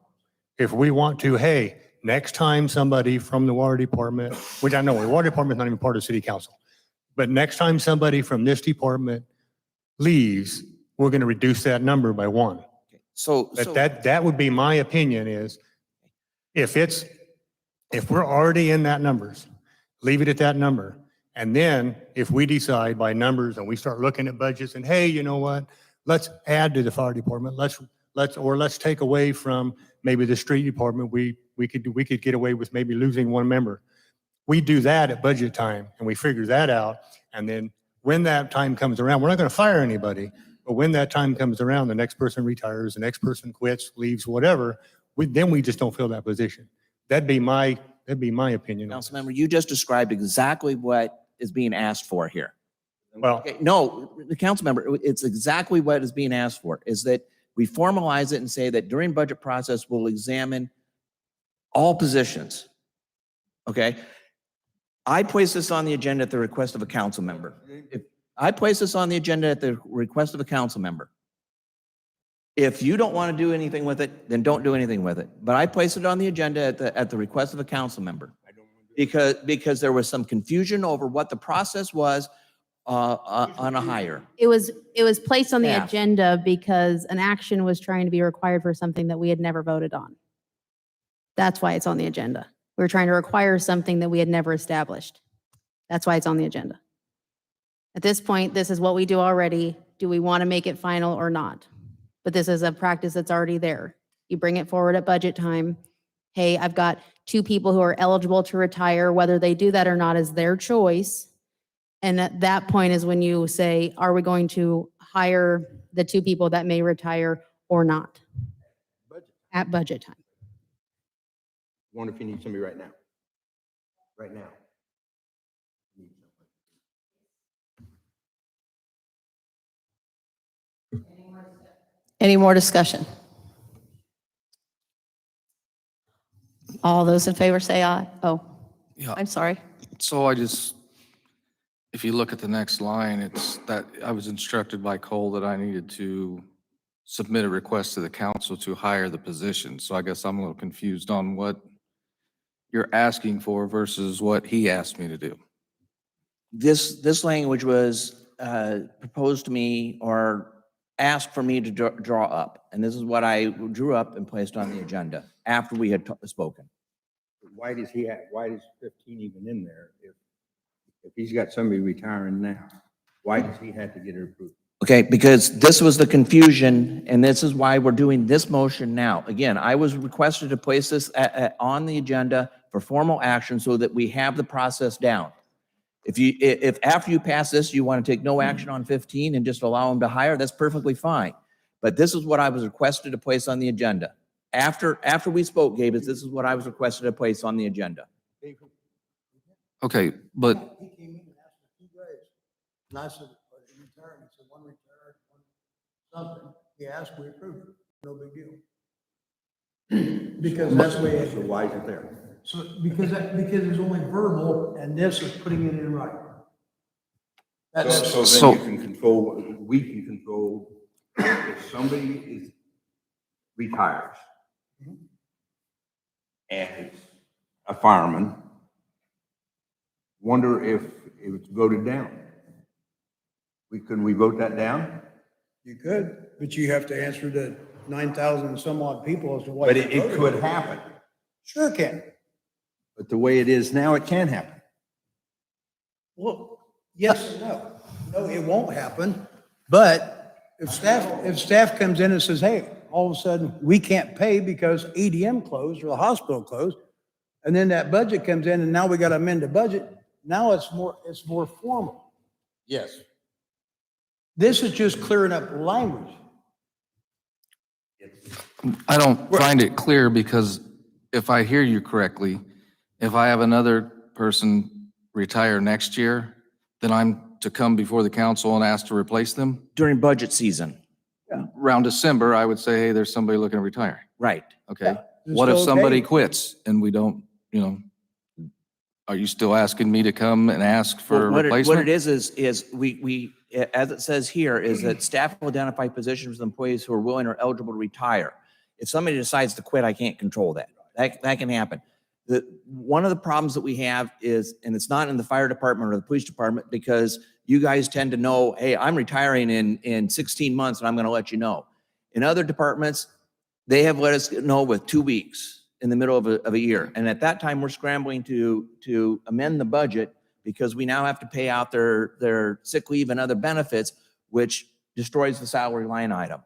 if we want to, hey, next time somebody from the water department, which I know the water department's not even part of city council, but next time somebody from this department leaves, we're going to reduce that number by 1. But that would be my opinion is if we're already in that numbers, leave it at that number. And then if we decide by numbers and we start looking at budgets and, hey, you know what, let's add to the fire department. Let's take away from maybe the street department. We could get away with maybe losing 1 member. We do that at budget time and we figure that out. And then when that time comes around, we're not going to fire anybody, but when that time comes around, the next person retires, the next person quits, leaves, whatever, then we just don't fill that position. That'd be my opinion. Councilmember, you just described exactly what is being asked for here. Well, okay, no, the council member, it's exactly what is being asked for, is that we formalize it and say that during budget process, we'll examine all positions. Okay? I place this on the agenda at the request of a council member. If I place this on the agenda at the request of a council member, if you don't want to do anything with it, then don't do anything with it. But I place it on the agenda at the request of a council member because there was some confusion over what the process was on a hire. It was placed on the Yeah. agenda because an action was trying to be required for something that we had never voted on. That's why it's on the agenda. We were trying to require something that we had never established. That's why it's on the agenda. At this point, this is what we do already. Do we want to make it final or not? But this is a practice that's already there. You bring it forward at budget time. Hey, I've got 2 people who are eligible to retire. Whether they do that or not is their choice. And at that point is when you say, are we going to hire the 2 people that may retire or not? At budget time. Wonder if you need somebody right now. Right now. Any more discussion? All those in favor say aye. Oh, Yeah, I'm sorry. so if you look at the next line, it's that I was instructed by Cole that I needed to submit a request to the council to hire the position. So I guess I'm a little confused on what you're asking for versus what he asked me to do. This language was proposed to me or asked for me to draw up. And this is what I drew up and placed on the agenda after we had spoken. Why does 15 even in there If he's got somebody retiring now, why does he have to get it approved? Okay, because this was the confusion, and this is why we're doing this motion now. Again, I was requested to place this on the agenda for formal action so that we have the process down. If after you pass this, you want to take no action on 15 and just allow them to hire, that's perfectly fine. But this is what I was requested to place on the agenda. After we spoke, Gabe, this is what I was requested to place on the agenda. Okay, but He came in and asked for 2 guys. And I said, retired. He said, one retired, one something. He asked, we approved it. No big deal. Because that's the way. So why is it there? So, because it's only verbal, and this is putting it in writing. So then you can control, we can control if somebody retires and it's a fireman, wonder if it's voted down. Can we vote that down? You could, but you have to answer to 9,000 and some odd people as to why. But you it voted. could happen. Sure can. But the way it is now, it can happen. Well, yes and no. No, it won't happen. But if staff comes in and says, hey, all of a sudden, we can't pay because ADM closed or the hospital closed, and then that budget comes in and now we got to amend the budget, now it's more formal. Yes. This is just clearing up language. I don't find it clear because if I hear you correctly, if I have another person retire next year, then I'm to come before the council and ask to replace them? During budget season. Around December, I would say, hey, there's somebody looking to retire. Right. Okay. Yeah. What if So, somebody okay. quits and we don't, are you still asking me to come and ask for a What replacement? it is we, as it says here, is that staff will identify positions with employees who are willing or eligible to retire. If somebody decides to quit, I can't control that. That can happen. One of the problems that we have is, and it's not in the fire department or the police department, because you guys tend to know, hey, I'm retiring in 16 months and I'm going to let you know. In other departments, they have let us know with 2 weeks in the middle of a year. And at that time, we're scrambling to amend the budget because we now have to pay out their sick leave and other benefits, which destroys the salary line item.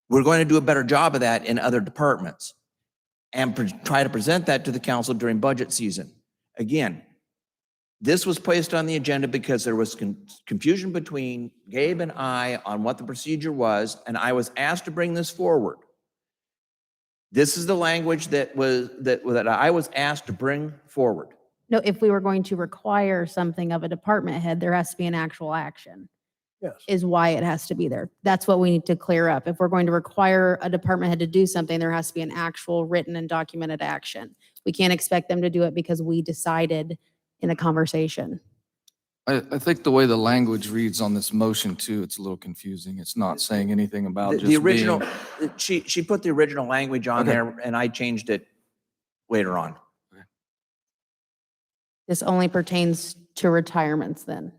We're going to do a better job of that in other departments and try to present that to the council during budget season. Again, this was placed on the agenda because there was confusion between Gabe and I on what the procedure was, and I was asked to bring this forward. This is the language that I was asked to bring forward. No, if we were going to require something of a department head, there has to be an actual action. Yes. Is why it has to be there. That's what we need to clear up. If we're going to require a department head to do something, there has to be an actual written and documented action. We can't expect them to do it because we decided in a conversation. I think the way the language reads on this motion too, it's a little confusing. It's not saying anything about just The original, being. she put the original language on Okay. there and I changed it later on. This only pertains to retirements then.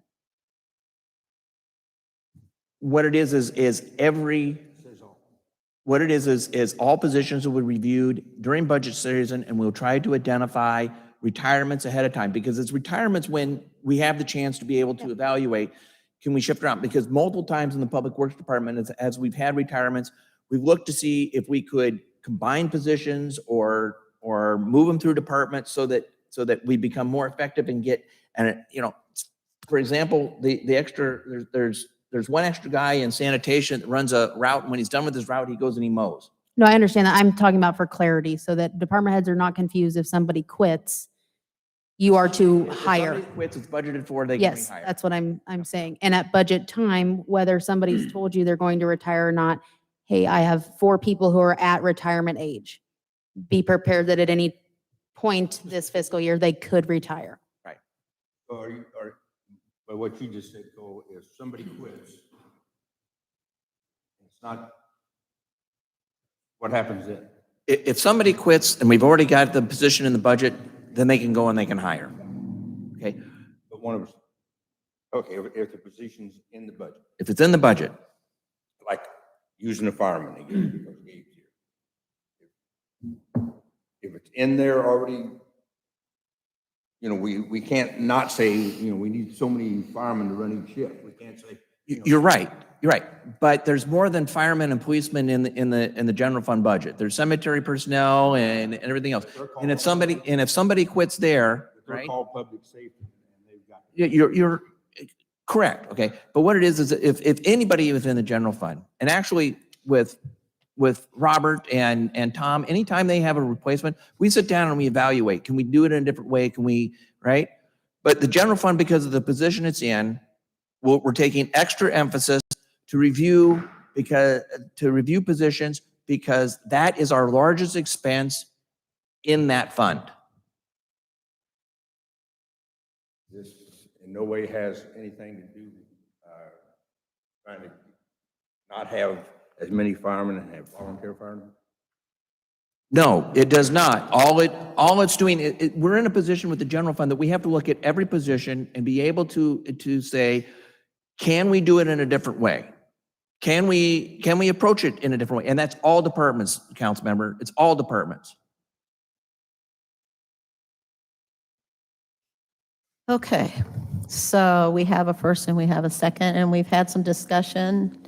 What it is all positions will be reviewed during budget season, and we'll try to identify retirements ahead of time, because it's retirements when we have the chance to be able to evaluate, can we shift around? Because multiple times in the Public Works Department, as we've had retirements, we've looked to see if we could combine positions or move them through departments so that we become more effective and get, and for example, the extra, there's one extra guy in sanitation that runs a route, and when he's done with his route, he goes and he mows. No, I understand that. I'm talking about for clarity so that department heads are not confused. If somebody quits, you are to If hire. somebody quits, it's budgeted for, they can Yes, rehire. that's what I'm saying. And at budget time, whether somebody's told you they're going to retire or not, hey, I have 4 people who are at retirement age. Be prepared that at any point this fiscal year, they could retire. Right. But what you just said, Cole, if somebody quits, it's not, what happens then? If somebody quits and we've already got the position in the budget, then they can go and they can hire. Okay? But one of us, okay, if the position's in the budget, If it's in the budget, like using a fireman again, because Gabe's here. If it's in there already, you know, we can't not say, you know, we need so many firemen to run each shift. We can't say. You're right. You're right. But there's more than firemen and policemen in the general fund budget. There's cemetery personnel and everything else. And if somebody quits there, They're right? called public safety. And they've got. You're correct. Okay. But what it is if anybody within the general fund, and actually with Robert and Tom, anytime they have a replacement, we sit down and we evaluate. Can we do it in a different way? Can we, right? But the general fund, because of the position it's in, we're taking extra emphasis to review positions because that is our largest expense in that fund. This in no way has anything to do trying to not have as many firemen and have volunteer firemen. No, it does not. All it's doing, we're in a position with the general fund that we have to look at every position and be able to say, can we do it in a different way? Can we approach it in a different way? And that's all departments, council member. It's all departments. Okay, so we have a first and we have a second, and we've had some discussion.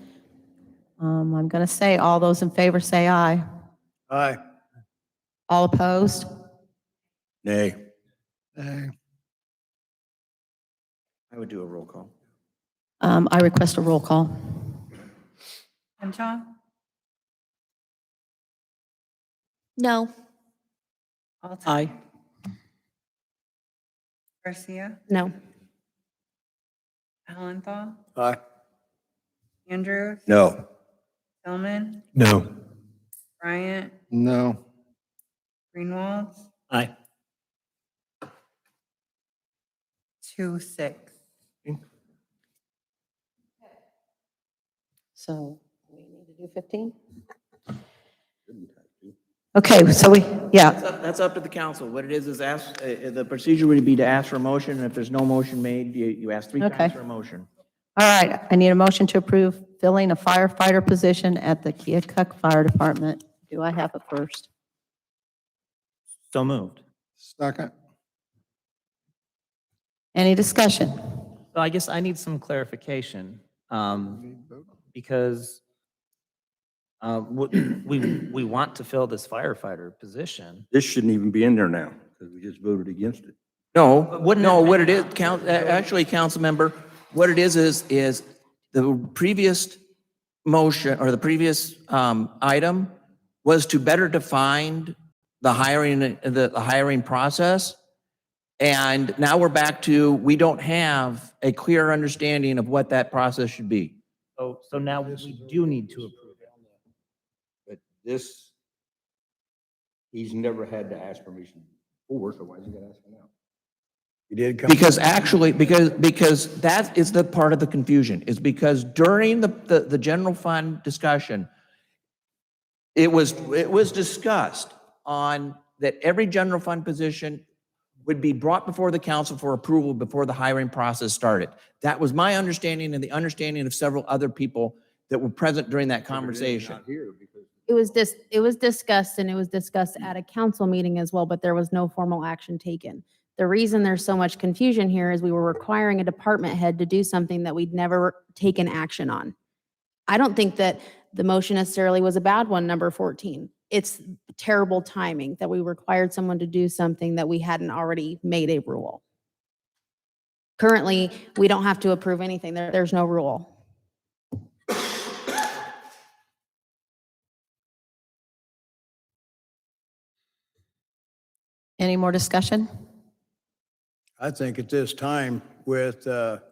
I'm going to say all those in favor say aye. Aye. All opposed? Nay. Nay. I would do a roll call. I request a roll call. Henshaw, No. Alton. Aye. Garcia, No. Allenthal, Aye. Andrews, No. Tillman, No. Bryant, No. Greenwald, Aye. 2-6. So we need to do 15? Okay, so yeah. That's up to the council. What it is ask, the procedure would be to ask for a motion, and if there's no motion made, you ask three Okay. times for a motion. All right, I need a motion to approve filling a firefighter position at the Keokuk Fire Department. Do I have it first? So moved. Second. Any discussion? So I guess I need some clarification, because we want to fill this firefighter position. This shouldn't even be in there now because we just voted against it. No, what it is, actually, council member, what it is the previous motion or the previous item was to better define the hiring process. And now we're back to, we don't have a clear understanding of what that process should be. So now we do need to approve it. But this, he's never had to ask permission before, so why is he gonna ask now? You did come. Because actually, because that is the part of the confusion, is because during the general fund discussion, it was discussed on that every general fund position would be brought before the council for approval before the hiring process started. That was my understanding and the understanding of several other people that were present during that conversation. Not here because It was discussed, and it was discussed at a council meeting as well, but there was no formal action taken. The reason there's so much confusion here is we were requiring a department head to do something that we'd never taken action on. I don't think that the motion necessarily was a bad one, number 14. It's terrible timing that we required someone to do something that we hadn't already made a rule. Currently, we don't have to approve anything. There's no rule. Any more discussion? I think at this time, with the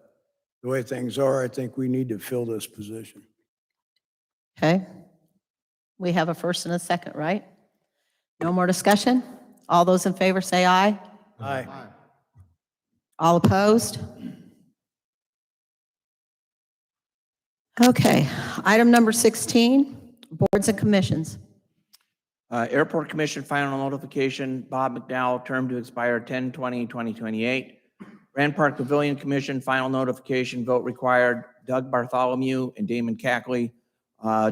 way things are, I think we need to fill this position. Okay. We have a first and a second, right? No more discussion? All those in favor say aye. Aye. All opposed? Okay, item number 16, boards and commissions. Airport Commission final notification, Bob McDowell, term to expire 10/20/2028. Grand Park Pavilion Commission final notification, vote required, Doug Bartholomew and Damon Cackley,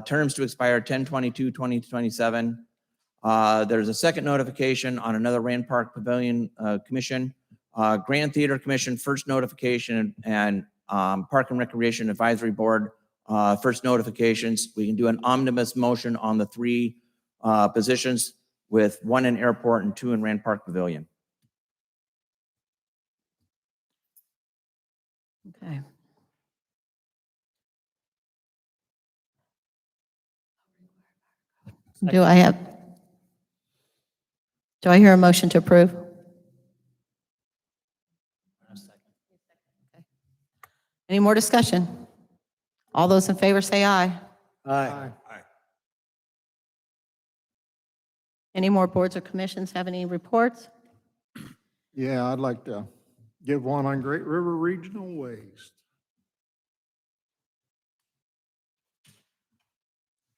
terms to expire 10/22/2027. There's a second notification on another Rand Park Pavilion Commission, Grand Theater Commission, first notification, and Park and Recreation Advisory Board, first notifications. We can do an omnibus motion on the 3 positions with 1 in Airport and 2 in Rand Park Pavilion. Okay. Do I hear a motion to approve? Any more discussion? All those in favor say aye. Aye. Any more boards or commissions have any reports? Yeah, I'd like to give one on Great River Regional Waste.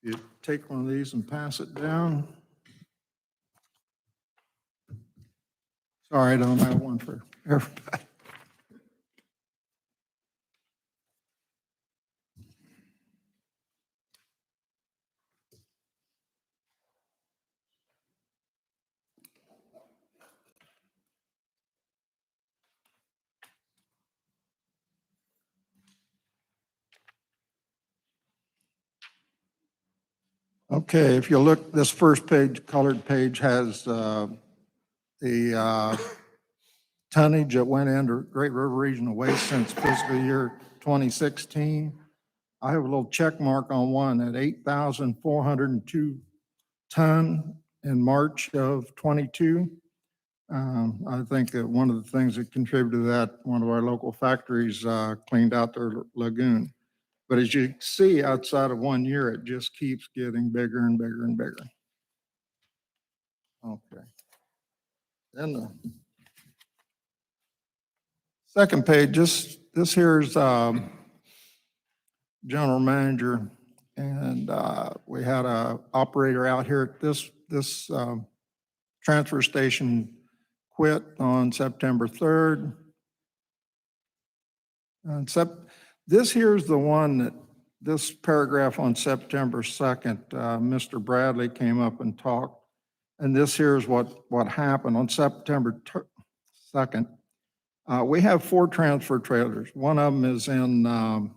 You take one of these and pass it down. Sorry, I don't have one for everybody. Okay, if you look, this first page, colored page, has the tonnage that went into Great River Regional Waste since fiscal year 2016. I have a little check mark on one at 8,402 ton in March of 22. I think that one of the things that contributed to that, one of our local factories cleaned out their lagoon. But as you see, outside of 1 year, it just keeps getting bigger and bigger and bigger. Okay. Then the second page, this here's general manager, and we had a operator out here at this transfer station quit on September 3rd. And this here's the one that, this paragraph on September 2nd, Mr. Bradley came up and talked. And this here's what happened on September 2nd. We have 4 transfer trailers. One of them is in the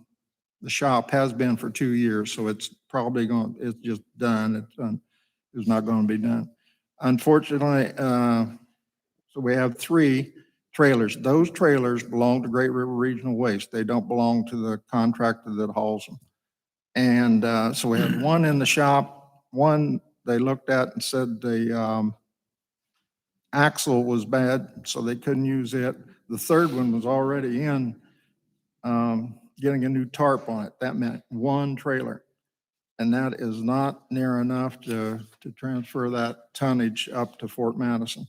shop, has been for 2 years, so it's probably it's just done. It's not going to be done. Unfortunately, so we have 3 trailers. Those trailers belong to Great River Regional Waste. They don't belong to the contractor that hauls them. And so we had one in the shop. One they looked at and said the axle was bad, so they couldn't use it. The third one was already in getting a new tarp on it. That meant 1 trailer. And that is not near enough to transfer that tonnage up to Fort Madison.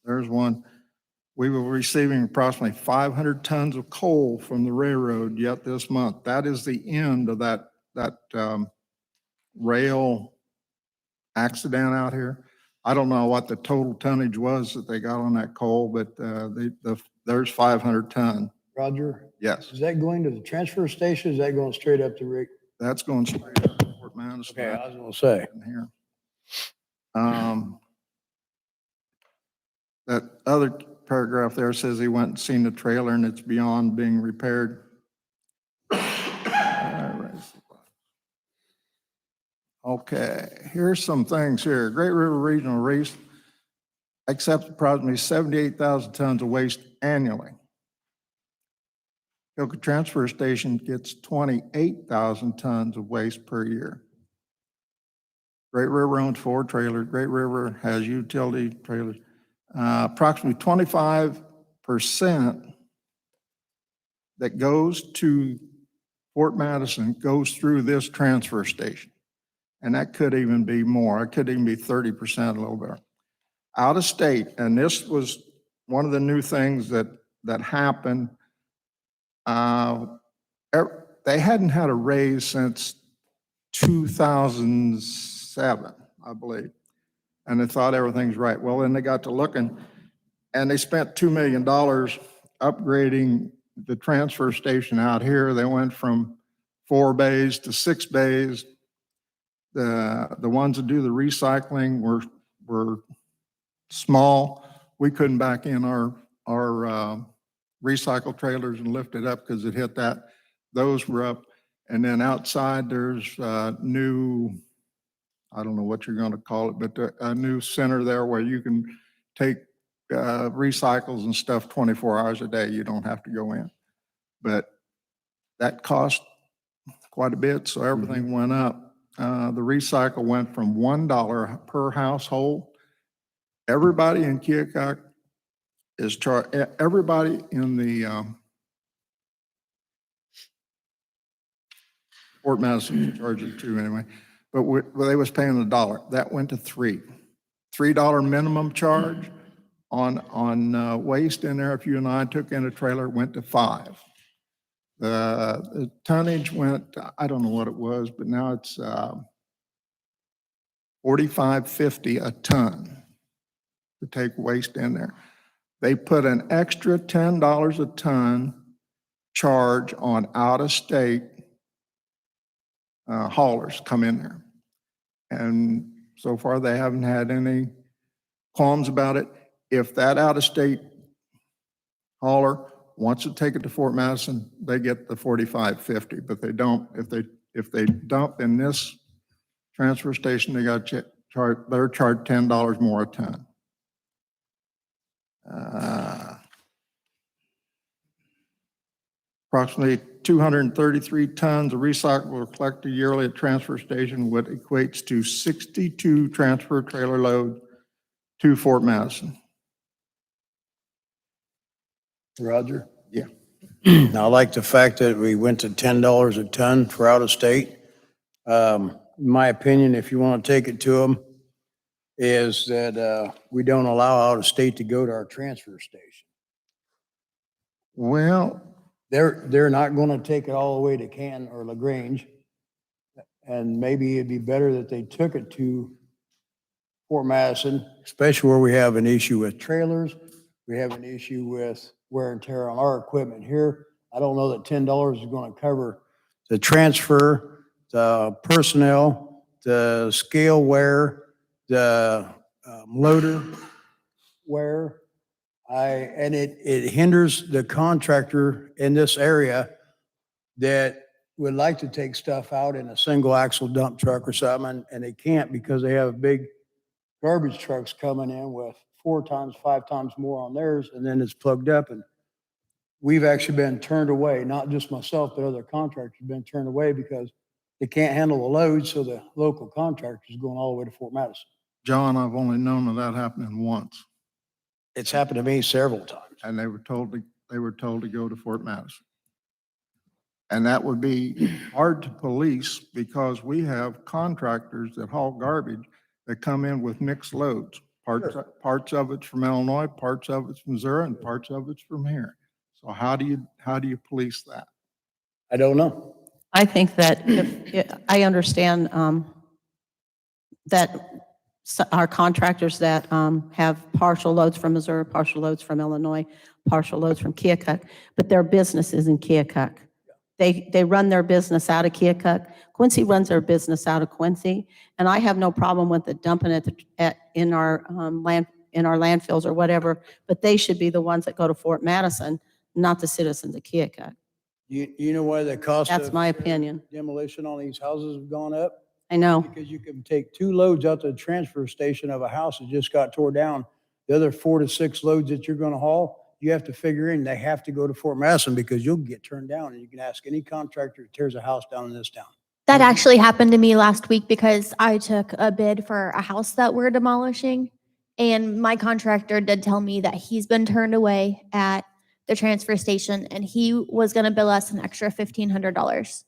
There's one. We were receiving approximately 500 tons of coal from the railroad yet this month. That is the end of that rail accident out here. I don't know what the total tonnage was that they got on that coal, but there's 500 ton. Roger? Yes. Is that going to the transfer station? Is that going straight up to Rick? That's going straight up to Fort Madison. Okay, I was going to say. In here. That other paragraph there says he went and seen the trailer and it's beyond being repaired. Okay, here's some things here. Great River Regional Waste accepts approximately 78,000 tons of waste annually. Keokuk Transfer Station gets 28,000 tons of waste per year. Great River owns 4 trailers. Great River has utility trailers. Approximately 25% that goes to Fort Madison goes through this transfer station. And that could even be more. It could even be 30%, a little bit. Out of state, and this was one of the new things that happened. They hadn't had a raise since 2007, I believe. And they thought everything's right. Well, then they got to looking, and they spent $2 million upgrading the transfer station out here. They went from 4 bays to 6 bays. The ones that do the recycling were small. We couldn't back in our recycle trailers and lift it up because it hit that. Those were up. And then outside, there's new, I don't know what you're going to call it, but a new center there where you can take recycles and stuff 24 hours a day. You don't have to go in. But that cost quite a bit, so everything went up. The recycle went from $1 per household. Everybody in Keokuk is charged, everybody in the Fort Madison charged it too anyway, but they was paying $1. That went to $3 minimum charge on waste in there. If you and I took in a trailer, it went to $5. The tonnage went, I don't know what it was, but now it's $45.50 a ton to take waste in there. They put an extra $10 a ton charge on out-of-state haulers come in there. And so far, they haven't had any qualms about it. If that out-of-state hauler wants to take it to Fort Madison, they get the $45.50, but they don't, if they dump in this transfer station, they got they're charged $10 more a ton. Approximately 233 tons of recyclable were collected yearly at transfer station, what equates to 62 transfer trailer loads to Fort Madison. Roger? Yeah. I like the fact that we went to $10 a ton for out of state. In my opinion, if you want to take it to them, is that we don't allow out of state to go to our transfer station. Well, they're not going to take it all the way to Canton or LaGrange. And maybe it'd be better that they took it to Fort Madison, especially where we have an issue with trailers. We have an issue with wear and tear on our equipment here. I don't know that $10 is going to cover the transfer, the personnel, the scale wear, the loader wear. And it hinders the contractor in this area that would like to take stuff out in a single axle dump truck or something, and they can't because they have big garbage trucks coming in with 4 times, 5 times more on theirs, and then it's plugged up. And we've actually been turned away, not just myself, but other contractors have been turned away because they can't handle the load, so the local contractor's going all the way to Fort Madison. John, I've only known of that happening once. It's happened to me several times. And they were told to go to Fort Madison. And that would be hard to police because we have contractors that haul garbage that come in with mixed loads. Parts of it's from Illinois, parts of it's from Missouri, and parts of it's from here. So how do you police that? I don't know. I think that I understand that our contractors that have partial loads from Missouri, partial loads from Illinois, partial loads from Keokuk, but their business is in Keokuk. They run their business out of Keokuk. Quincy runs their business out of Quincy, and I have no problem with it dumping it in our landfills or whatever, but they should be the ones that go to Fort Madison, not the citizens of Keokuk. You know why the cost That's of my opinion. demolition on these houses have gone up? I know. Because you can take 2 loads out to the transfer station of a house that just got tore down. The other 4 to 6 loads that you're going to haul, you have to figure in, they have to go to Fort Madison because you'll get turned down. And you can ask any contractor that tears a house down in this town. That actually happened to me last week because I took a bid for a house that we're demolishing. And my contractor did tell me that he's been turned away at the transfer station and he was going to bill us an extra $1,500.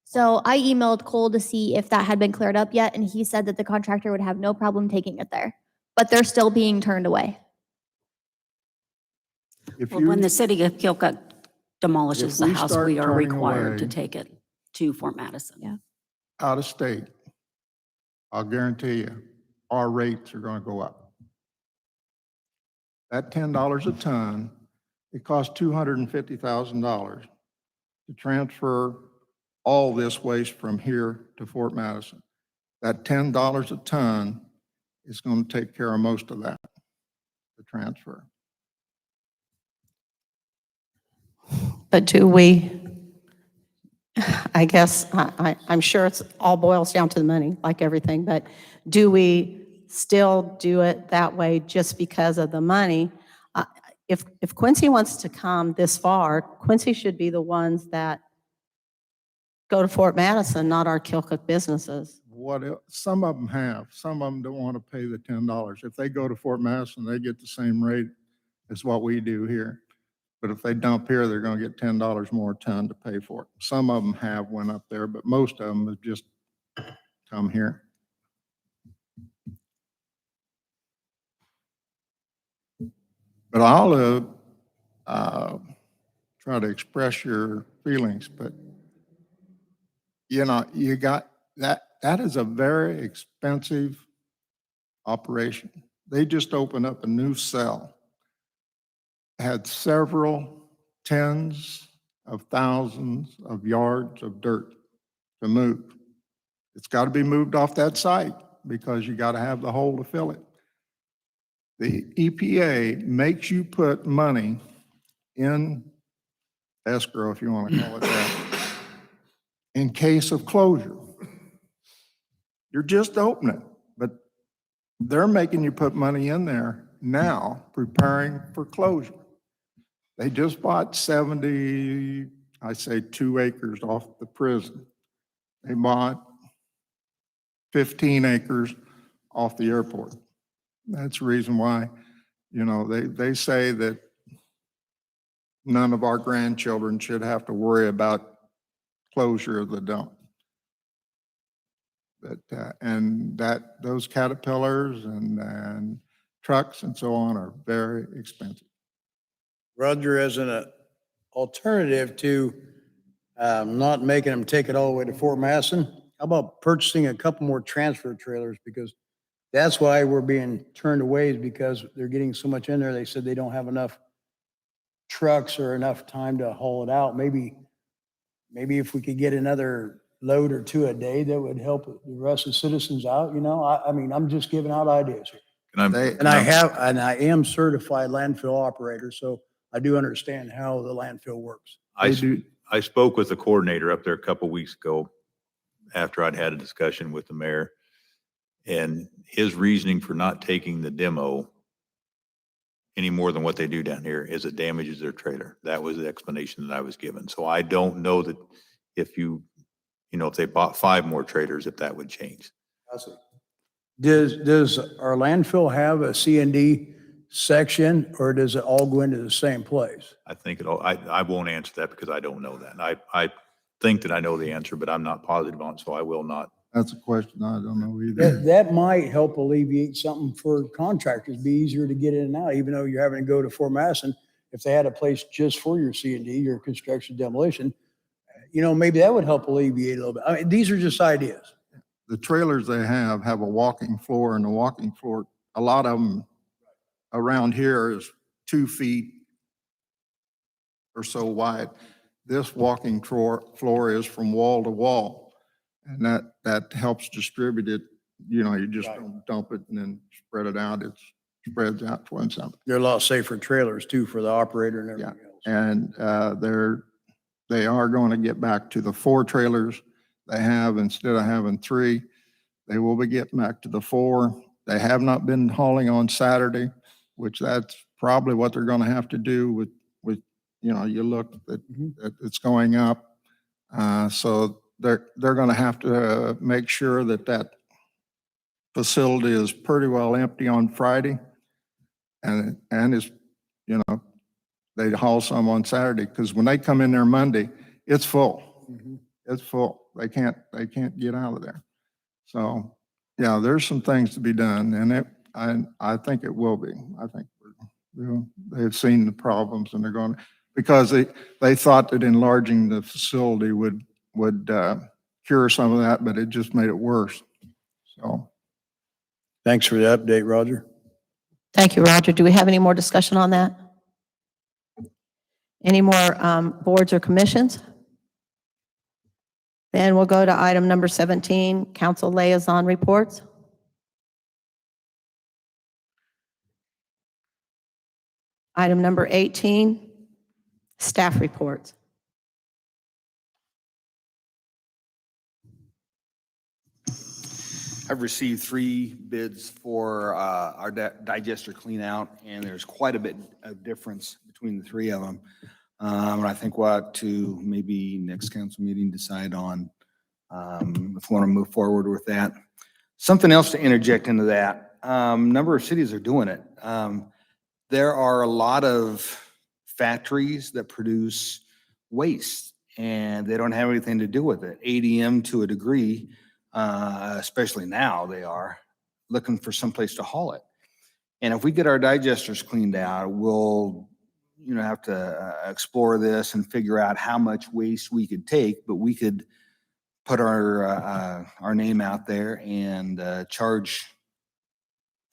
So I emailed Cole to see if that had been cleared up yet. And he said that the contractor would have no problem taking it there, but they're still being turned away. When the city of Keokuk demolishes the we house, start we are turning required to away- take it to Fort Madison. Yeah. Out of state, I'll guarantee you, our rates are going to go up. That $10 a ton, it costs $250,000 to transfer all this waste from here to Fort Madison. That $10 a ton is going to take care of most of that. transfer. But do we, I guess, I'm sure it's all boils down to the money, like everything, but do we still do it that way just because of the money? If Quincy wants to come this far, Quincy should be the ones that go to Fort Madison, not our Keokuk businesses. Some of them have, some of them don't want to pay the $10. If they go to Fort Madison, they get the same rate as what we do here. But if they dump here, they're going to get $10 more a ton to pay for it. Some of them have went up there, but most of them have just come here. But I'll try to express your feelings, but you know, you got that is a very expensive operation. They just opened up a new cell, had several tens of thousands of yards of dirt to move. It's got to be moved off that site because you got to have the hole to fill it. The EPA makes you put money in escrow, if you want to call it that, in case of closure. You're just opening, but they're making you put money in there now, preparing for closure. They just bought 2 acres off the prison. They bought 15 acres off the airport. That's the reason why, you know, they say that none of our grandchildren should have to worry about closure of the dump. But, those caterpillars and trucks and so on are very expensive. Roger, as an alternative to not making them take it all the way to Fort Madison, how about purchasing a couple more transfer trailers? Because that's why we're being turned away, is because they're getting so much in there. They said they don't have enough trucks or enough time to haul it out. Maybe if we could get another load or two a day, that would help the rest of the citizens out. You know, I mean, I'm just giving out ideas here. And I am certified landfill operator, so I do understand how the landfill works. I spoke with the coordinator up there a couple weeks ago after I'd had a discussion with the mayor, and his reasoning for not taking the demo any more than what they do down here is it damages their trailer. That was the explanation that I was given. So I don't know that if if they bought 5 more trailers, if that would change. I see. Does our landfill have a C&D section, or does it all go into the same place? I think I won't answer that because I don't know that. And I think that I know the answer, but I'm not positive on it, so I will not. That's a question I don't know either. That might help alleviate something for contractors, be easier to get in and out, even though you're having to go to Fort Madison. If they had a place just for your C&D, your construction demolition, you know, maybe that would help alleviate a little bit. I mean, these are just ideas. The trailers they have a walking floor, and the walking floor, a lot of them around here is 2 feet or so wide. This walking floor is from wall to wall, and that helps distribute it. You know, you just don't dump it and then spread it out. It spreads out to one side. They're a lot safer trailers too for the operator and everything else. And they are going to get back to the 4 trailers they have instead of having 3. They will be getting back to the 4. They have not been hauling on Saturday, which that's probably what they're going to have to do with you know, you look that it's going up. So they're going to have to make sure that facility is pretty well empty on Friday, and is, you know, they haul some on Saturday, because when they come in there Monday, it's full. It's full. They can't get out of there. So yeah, there's some things to be done, and I think it will be. I think they've seen the problems, and they're going, because they thought that enlarging the facility would cure some of that, but it just made it worse. So thanks for the update, Roger. Thank you, Roger. Do we have any more discussion on that? Any more boards or commissions? Then we'll go to item number 17, council liaison reports. Item number 18, staff reports. I've received 3 bids for our digester clean out, and there's quite a bit of difference between the 3 of them. And I think we'll have to maybe next council meeting decide on if we want to move forward with that. Something else to interject into that, number of cities are doing it. There are a lot of factories that produce waste, and they don't have anything to do with it. ADM to a degree, especially now, they are looking for someplace to haul it. And if we get our digesters cleaned out, we'll, have to explore this and figure out how much waste we could take, but we could put our name out there and charge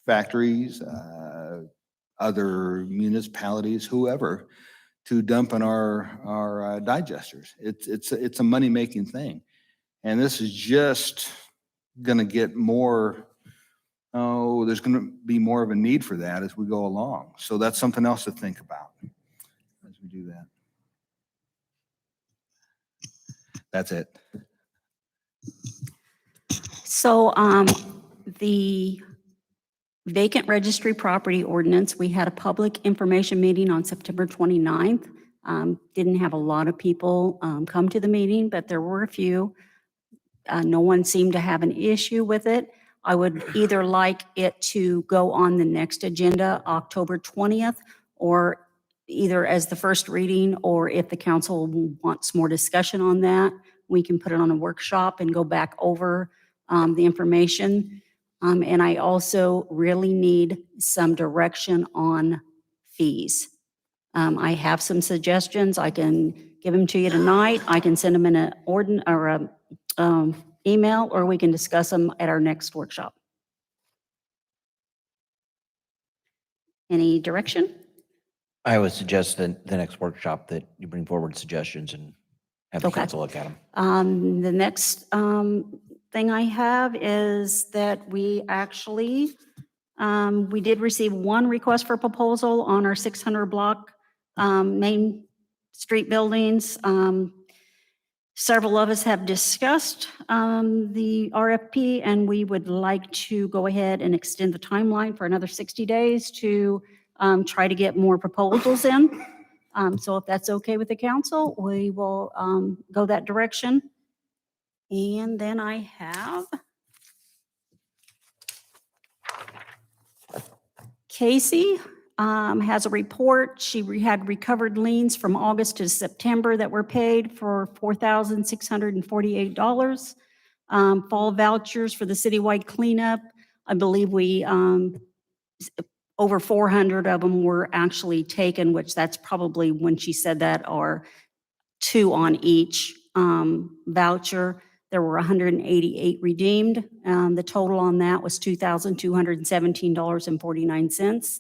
factories, other municipalities, whoever, to dump in our digesters. It's a money-making thing. And this is just going to get more, there's going to be more of a need for that as we go along. So that's something else to think about as we do that. That's it. So the vacant registry property ordinance, we had a public information meeting on September 29th. Didn't have a lot of people come to the meeting, but there were a few. No one seemed to have an issue with it. I would either like it to go on the next agenda, October 20th, or either as the first reading, or if the council wants more discussion on that, we can put it on a workshop and go back over the information. And I also really need some direction on fees. I have some suggestions. I can give them to you tonight. I can send them in an email, or we can discuss them at our next workshop. Any direction? I would suggest that the next workshop that you bring forward suggestions and have the Okay. council look at them. The next thing I have is that we actually, we did receive 1 request for proposal on our 600 block Main Street buildings. Several of us have discussed the RFP, and we would like to go ahead and extend the timeline for another 60 days to try to get more proposals in. So if that's okay with the council, we will go that direction. And then I have Casey has a report. She had recovered liens from August to September that were paid for $4,648. Fall vouchers for the citywide cleanup. I believe we over 400 of them were actually taken, which that's probably, when she said that, are 2 on each voucher. There were 188 redeemed. The total on that was $2,217.49.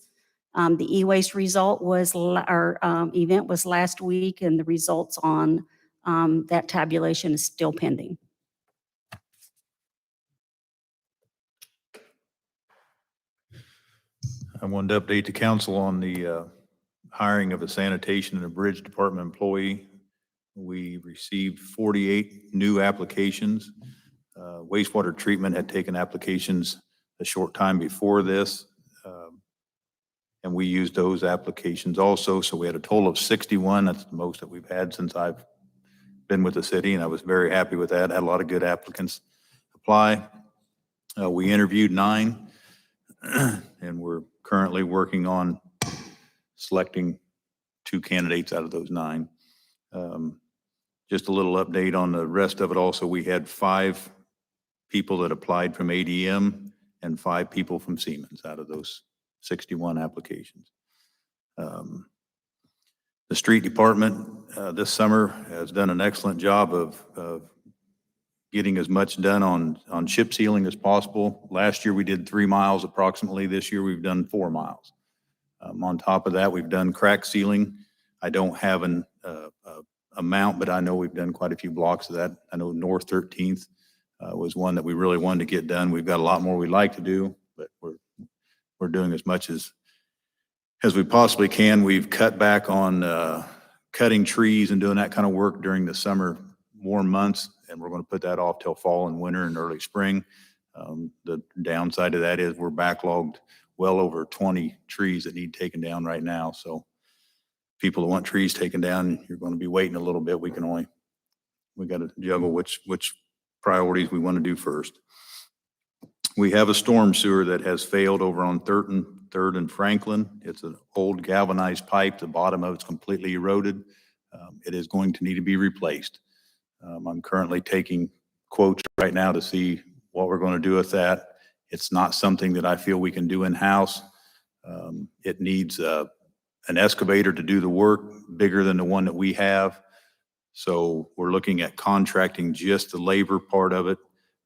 The e-waste result was, our event was last week, and the results on that tabulation is still pending. I wanted to update the council on the hiring of a sanitation and a bridge department employee. We received 48 new applications. Wastewater treatment had taken applications a short time before this, and we used those applications also. So we had a total of 61. That's the most that we've had since I've been with the city, and I was very happy with that. Had a lot of good applicants apply. We interviewed 9, and we're currently working on selecting 2 candidates out of those 9. Just a little update on the rest of it also. We had 5 people that applied from ADM and 5 people from Siemens out of those 61 applications. The street department this summer has done an excellent job of getting as much done on chip sealing as possible. Last year we did 3 miles approximately. This year we've done 4 miles. On top of that, we've done crack sealing. I don't have an amount, but I know we've done quite a few blocks of that. I know North 13th was one that we really wanted to get done. We've got a lot more we'd like to do, but we're doing as much as as we possibly can. We've cut back on cutting trees and doing that kind of work during the summer warm months, and we're going to put that off till fall and winter and early spring. The downside of that is we're backlogged well over 20 trees that need taken down right now. So people that want trees taken down, you're going to be waiting a little bit. We got to juggle which priorities we want to do first. We have a storm sewer that has failed over on Third and Franklin. It's an old galvanized pipe. The bottom of it's completely eroded. It is going to need to be replaced. I'm currently taking quotes right now to see what we're going to do with that. It's not something that I feel we can do in-house. It needs an excavator to do the work, bigger than the one that we have. So we're looking at contracting just the labor part of it,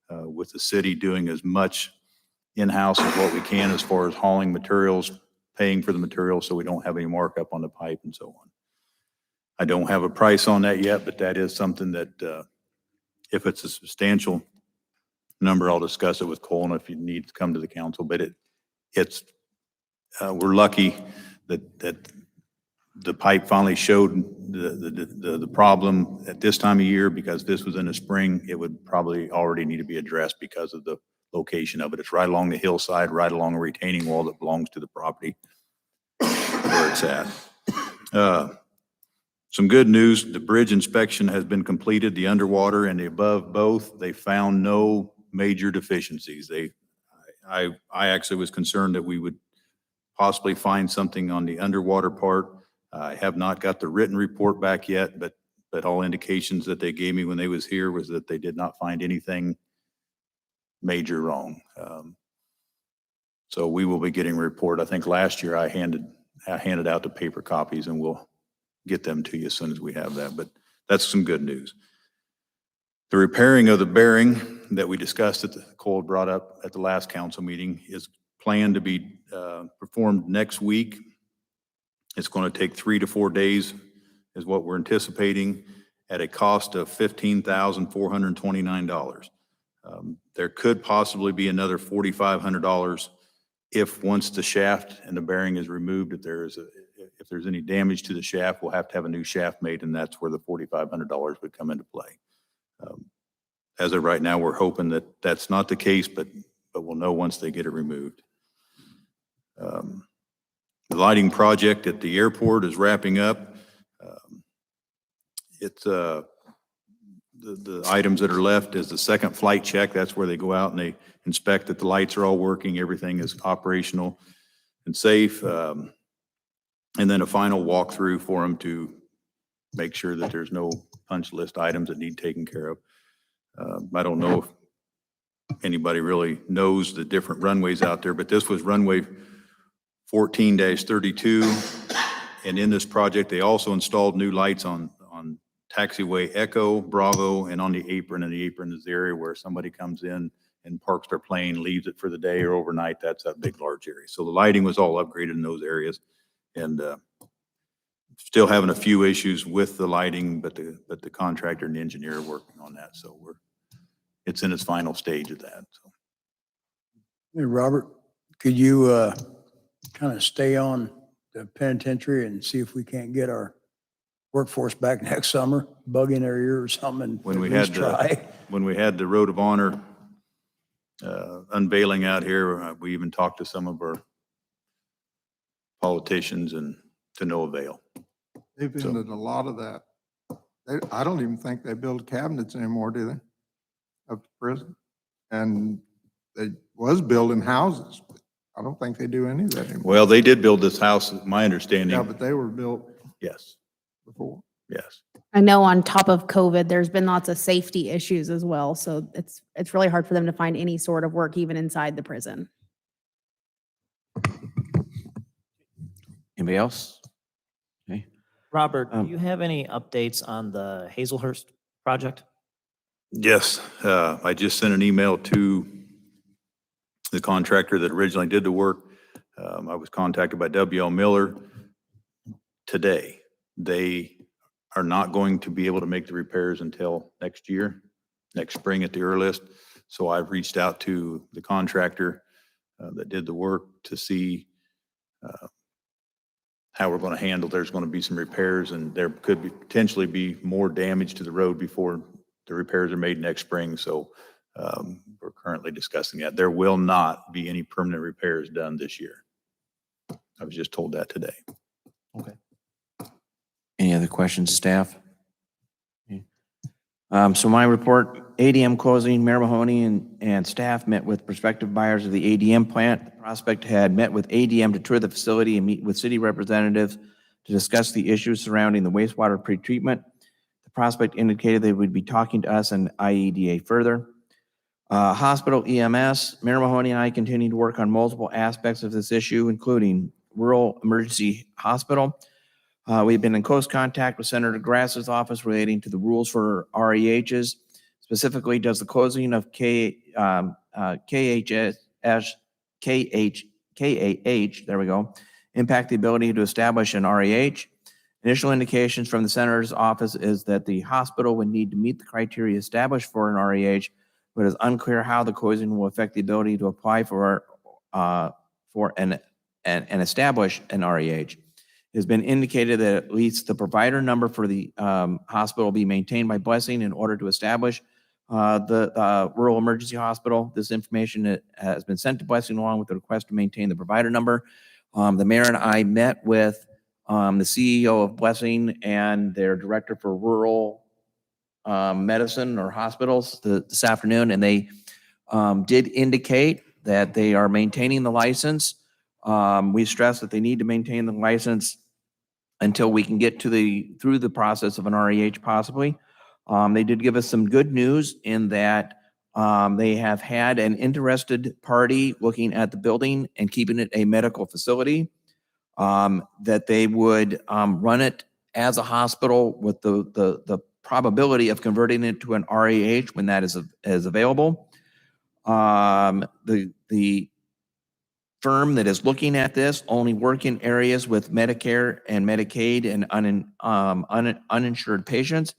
with the city doing as much in-house as what we can as far as hauling materials, paying for the materials so we don't have any markup on the pipe and so on. I don't have a price on that yet, but that is something that if it's a substantial number, I'll discuss it with Cole and if you need to come to the council. But we're lucky that the pipe finally showed the problem at this time of year, because this was in the spring. It would probably already need to be addressed because of the location of it. It's right along the hillside, right along a retaining wall that belongs to the property where it's at. Some good news, the bridge inspection has been completed, the underwater and the above both. They found no major deficiencies. I actually was concerned that we would possibly find something on the underwater part. I have not got the written report back yet, but all indications that they gave me when they was here was that they did not find anything major wrong. So we will be getting a report. I think last year I handed out the paper copies, and we'll get them to you as soon as we have that. But that's some good news. The repairing of the bearing that we discussed Cole brought up at the last council meeting is planned to be performed next week. It's going to take 3 to 4 days is what we're anticipating, at a cost of $15,429. There could possibly be another $4,500 if once the shaft and the bearing is removed, if there's any damage to the shaft, we'll have to have a new shaft made, and that's where the $4,500 would come into play. As of right now, we're hoping that that's not the case, but we'll know once they get it removed. The lighting project at the airport is wrapping up. It's the items that are left is the second flight check. That's where they go out and they inspect that the lights are all working, everything is operational and safe. And then a final walkthrough for them to make sure that there's no punch list items that need taken care of. I don't know if anybody really knows the different runways out there, but this was runway 14-32. And in this project, they also installed new lights on taxiway Echo, Bravo, and on the apron. And the apron is the area where somebody comes in and parks their plane, leaves it for the day or overnight. That's that big, large area. So the lighting was all upgraded in those areas. And still having a few issues with the lighting, but the contractor and the engineer are working on that. So it's in its final stage of that. So. Hey, Robert, could you kind of stay on the penitentiary and see if we can't get our workforce back next summer, bug in their ear or something, and When we at least had try? When we had the Road of Honor unveiling out here, we even talked to some of our politicians, and to no avail. They've ended a lot of that. I don't even think they build cabinets anymore, do they? Of the prison. And they was building houses, but I don't think they do any of that anymore. Well, they did build this house, my understanding. Yeah, but they were built. Yes. Before. Yes. I know on top of COVID, there's been lots of safety issues as well. So it's really hard for them to find any sort of work even inside the prison. Anybody else? Okay. Robert, do you have any updates on the Hazelhurst project? Yes. I just sent an email to the contractor that originally did the work. I was contacted by W.L. Miller today. They are not going to be able to make the repairs until next year, next spring at the earliest. So I've reached out to the contractor that did the work to see how we're going to handle, there's going to be some repairs and there could be potentially be more damage to the road before the repairs are made next spring. So we're currently discussing that. There will not be any permanent repairs done this year. I was just told that today. Okay. Any other questions, staff? So my report, ADM closing, Mayor Mahoney and staff met with prospective buyers of the ADM plant. The prospect had met with ADM to tour the facility and meet with city representatives to discuss the issues surrounding the wastewater pretreatment. The prospect indicated they would be talking to us and IEDA further. Hospital EMS, Mayor Mahoney and I continue to work on multiple aspects of this issue, including rural emergency hospital. We've been in close contact with Senator Grass's office relating to the rules for REHs. Specifically, does the closing of KAH, there we go, impact the ability to establish an REH? Initial indications from the Senator's office is that the hospital would need to meet the criteria established for an REH, but it's unclear how the closing will affect the ability to apply for and establish an REH. It has been indicated that at least the provider number for the hospital be maintained by Blessing in order to establish the rural emergency hospital. This information has been sent to Blessing along with the request to maintain the provider number. The mayor and I met with the CEO of Blessing and their director for rural medicine or hospitals this afternoon, and they did indicate that they are maintaining the license. We stress that they need to maintain the license until we can get through the process of an REH possibly. They did give us some good news in that they have had an interested party looking at the building and keeping it a medical facility, that they would run it as a hospital with the probability of converting it to an REH when that is available. The firm that is looking at this only work in areas with Medicare and Medicaid and uninsured patients.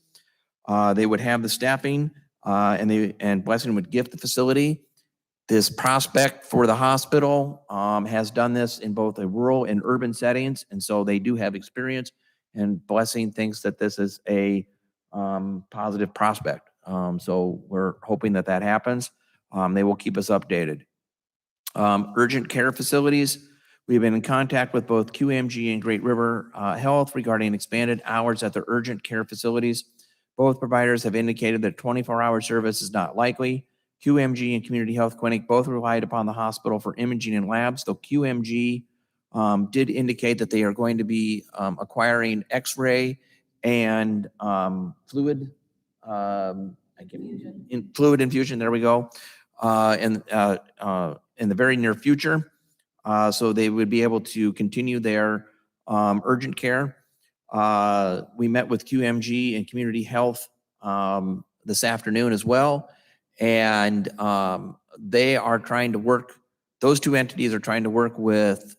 They would have the staffing and Blessing would gift the facility. This prospect for the hospital has done this in both a rural and urban settings, and so they do have experience, and Blessing thinks that this is a positive prospect. So we're hoping that that happens. They will keep us updated. Urgent care facilities. We've been in contact with both QMG and Great River Health regarding expanded hours at their urgent care facilities. Both providers have indicated that 24-hour service is not likely. QMG and Community Health Clinic both relied upon the hospital for imaging and labs, though QMG did indicate that they are going to be acquiring X-ray and fluid infusion, there we go, in the very near future. So they would be able to continue their urgent care. We met with QMG and Community Health this afternoon as well. And they are trying to work, those two entities are trying to work with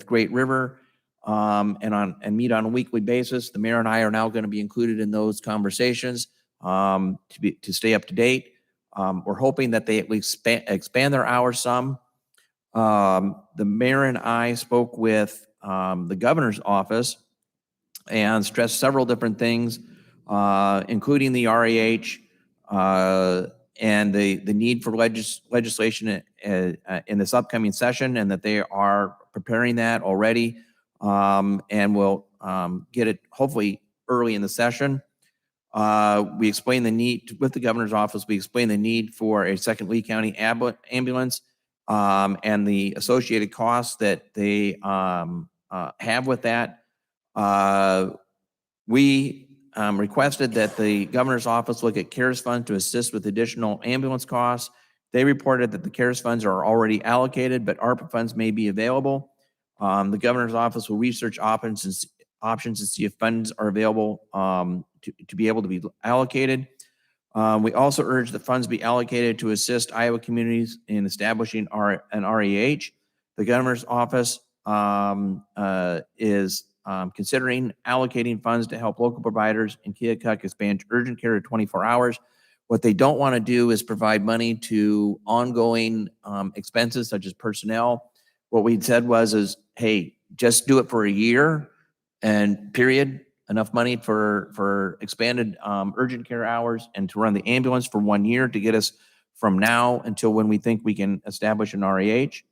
Great River and meet on a weekly basis. The mayor and I are now going to be included in those conversations to stay up to date. We're hoping that they at least expand their hours some. The mayor and I spoke with the governor's office and stressed several different things, including the REH and the need for legislation in this upcoming session, and that they are preparing that already, and will get it hopefully early in the session. We explained the need with the governor's office. We explained the need for a second Lee County ambulance and the associated costs that they have with that. We requested that the governor's office look at CARES funds to assist with additional ambulance costs. They reported that the CARES funds are already allocated, but ARPA funds may be available. The governor's office will research options and see if funds are available to be able to be allocated. We also urge that funds be allocated to assist Iowa communities in establishing an REH. The governor's office is considering allocating funds to help local providers in Keokuk expand urgent care to 24 hours. What they don't want to do is provide money to ongoing expenses such as personnel. What we said was, hey, just do it for a year and period. Enough money for expanded urgent care hours and to run the ambulance for 1 year to get us from now until when we think we can establish an RAH.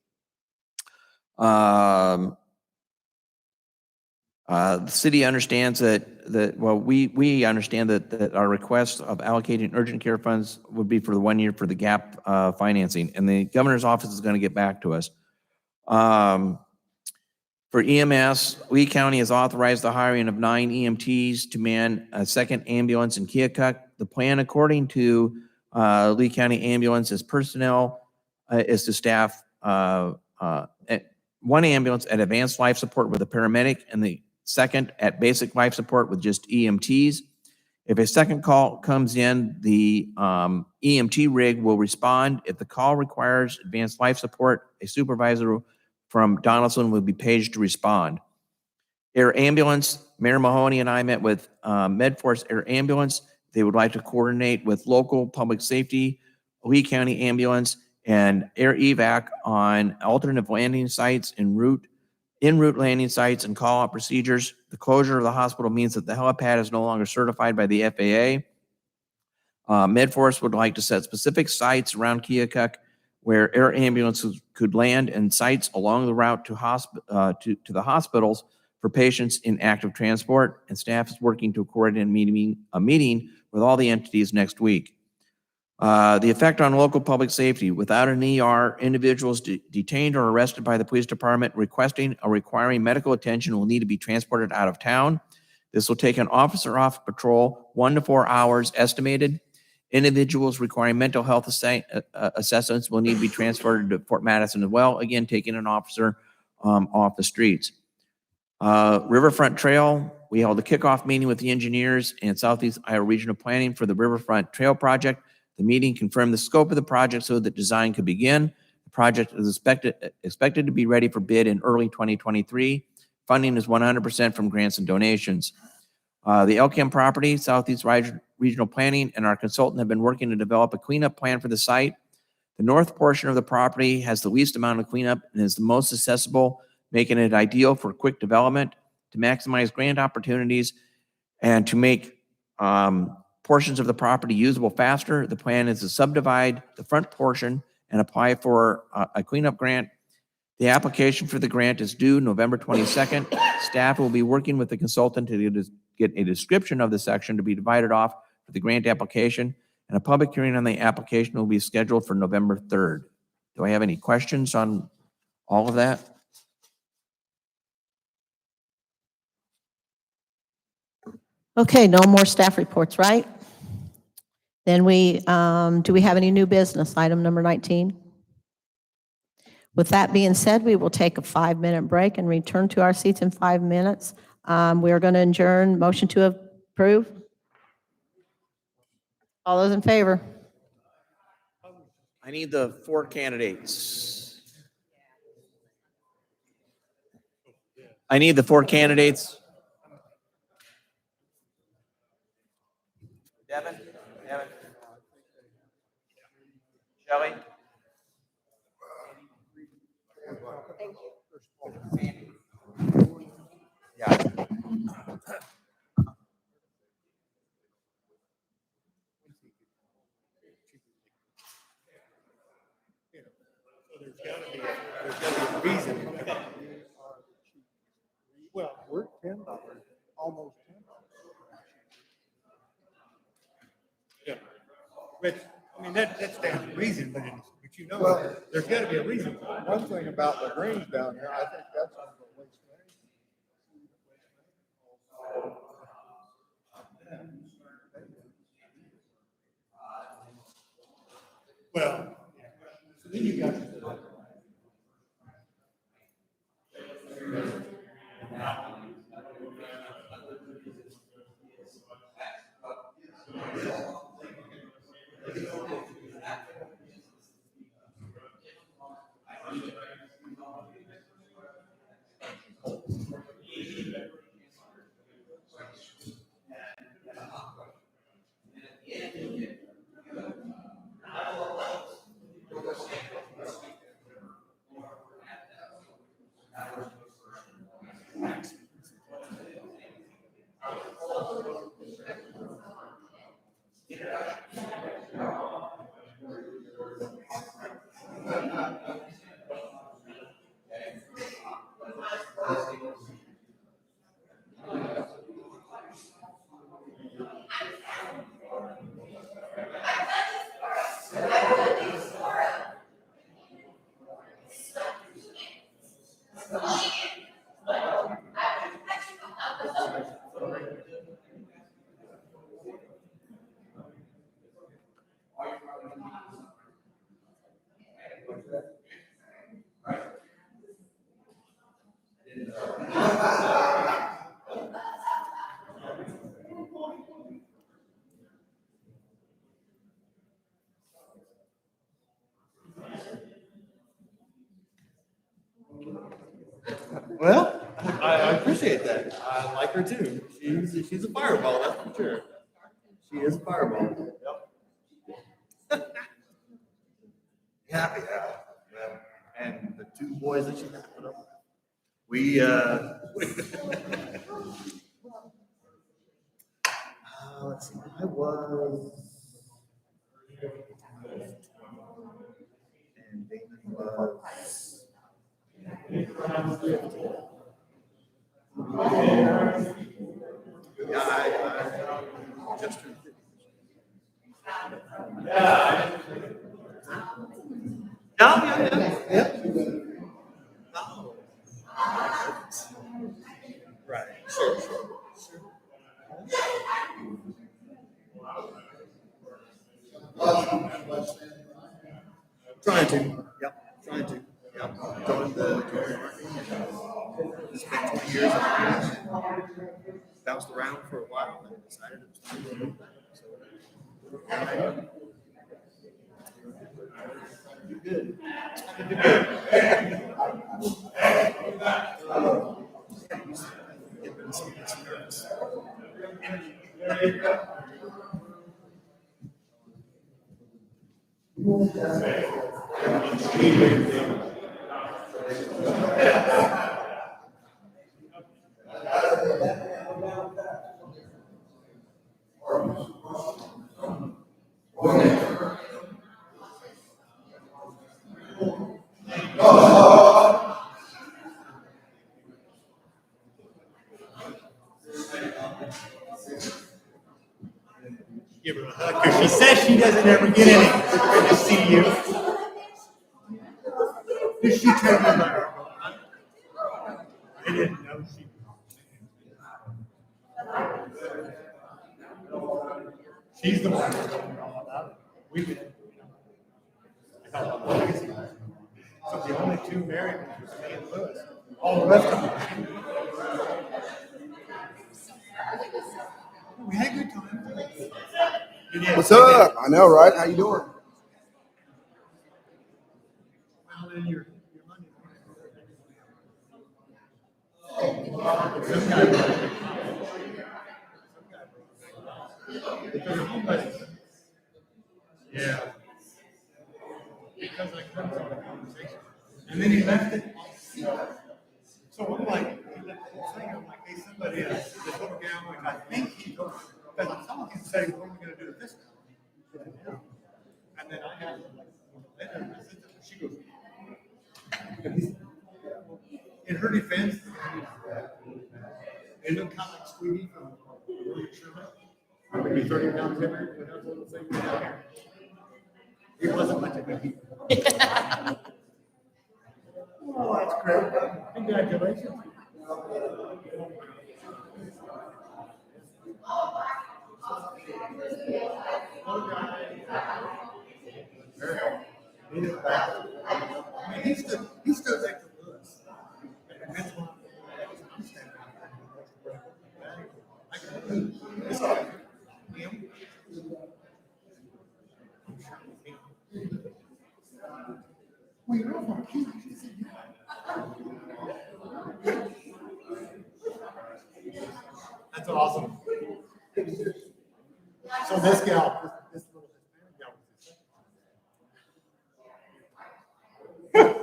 The city understands we understand that our request of allocating urgent care funds would be for the 1 year for the gap financing, and the governor's office is going to get back to us. For EMS, Lee County has authorized the hiring of 9 EMTs to man a second ambulance in Keokuk. The plan, according to Lee County Ambulance's personnel, is to staff 1 ambulance at advanced life support with a paramedic and the second at basic life support with just EMTs. If a second call comes in, the EMT rig will respond. If the call requires advanced life support, a supervisor from Donaldson will be paged to respond. Air Ambulance, Mayor Mahoney and I met with MedForce Air Ambulance. They would like to coordinate with local public safety, Lee County Ambulance, and Air Evac on alternative landing sites en route landing sites and call-out procedures. The closure of the hospital means that the helipad is no longer certified by the FAA. MedForce would like to set specific sites around Keokuk where air ambulances could land and sites along the route to the hospitals for patients in active transport, and staff is working to coordinate a meeting with all the entities next week. The effect on local public safety: without an ER, individuals detained or arrested by the police department requesting or requiring medical attention will need to be transported out of town. This will take an officer off patrol 1 to 4 hours estimated. Individuals requiring mental health assessments will need to be transferred to Fort Madison as well, again, taking an officer off the streets. Riverfront Trail, we held a kickoff meeting with the engineers and Southeast Iowa Regional Planning for the Riverfront Trail project. The meeting confirmed the scope of the project so that design could begin. The project is expected to be ready for bid in early 2023. Funding is 100% from grants and donations. The LCAM property, Southeast Regional Planning, and our consultant have been working to develop a cleanup plan for the site. The north portion of the property has the least amount of cleanup and is the most accessible, making it ideal for quick development. To maximize grant opportunities and to make portions of the property usable faster, the plan is to subdivide the front portion and apply for a cleanup grant. The application for the grant is due November 22nd. Staff will be working with the consultant to get a description of the section to be divided off for the grant application, and a public hearing on the application will be scheduled for November 3rd. Do I have any questions on all of that? Okay, no more staff reports, right? Then do we have any new business, item number 19? With that being said, we will take a 5-minute break and return to our seats in 5 minutes. We are going to adjourn. Motion to approve. All those in favor? I need the 4 candidates. I need the 4 candidates. Devin? Shelly? Yeah. There's gotta be a reason. Well, we're $10, almost $10. Yeah. Which, I mean, that's down to reason, but you know, well, there's gotta be a reason. One thing about the greens down here, I think that's on the waste management. Well, so then you got Well, I appreciate that. I like her too. She's a fireball, that's for sure. She is a fireball. Yep. Yeah. Well, and the two boys that she has put up with. Let's see, I was. And Damon was. Yeah, I just turned 50. Yeah. Yeah. Oh. Right. Sure. Trying to. Yep. Trying to. Yep. Joined the marketing. Spent 20 years in marketing. Bounced around for a while and decided it was time to move back. So, you good. Give her a hug because she says she doesn't ever get any. Good to see you. Did she tell you about her? I didn't know she. She's the one who's talking all about it. We've been. So the only two married ones was me and Lewis. All the rest of them. We had a good time. What's up? I know, right? How you doing? Well, then your money. Yeah. Because I couldn't have a conversation. And then he left it. So I'm like, he left the whole thing. I'm like, hey, somebody, this little gal, which I think he told me, because I saw him say, what are we going to do with this guy? And then I had, like, letter, and I sent it, she goes, in her defense, it looked kind of like Squeaky from Sherman. Maybe 30 pounds heavier, but that little thing down here. It wasn't much of a heat. Oh, that's great. Congratulations. He stood next to Lewis. And that's one of the I'm standing out there. Him. We were from Keokuk. That's awesome. So this gal, this little Hispanic gal was his second.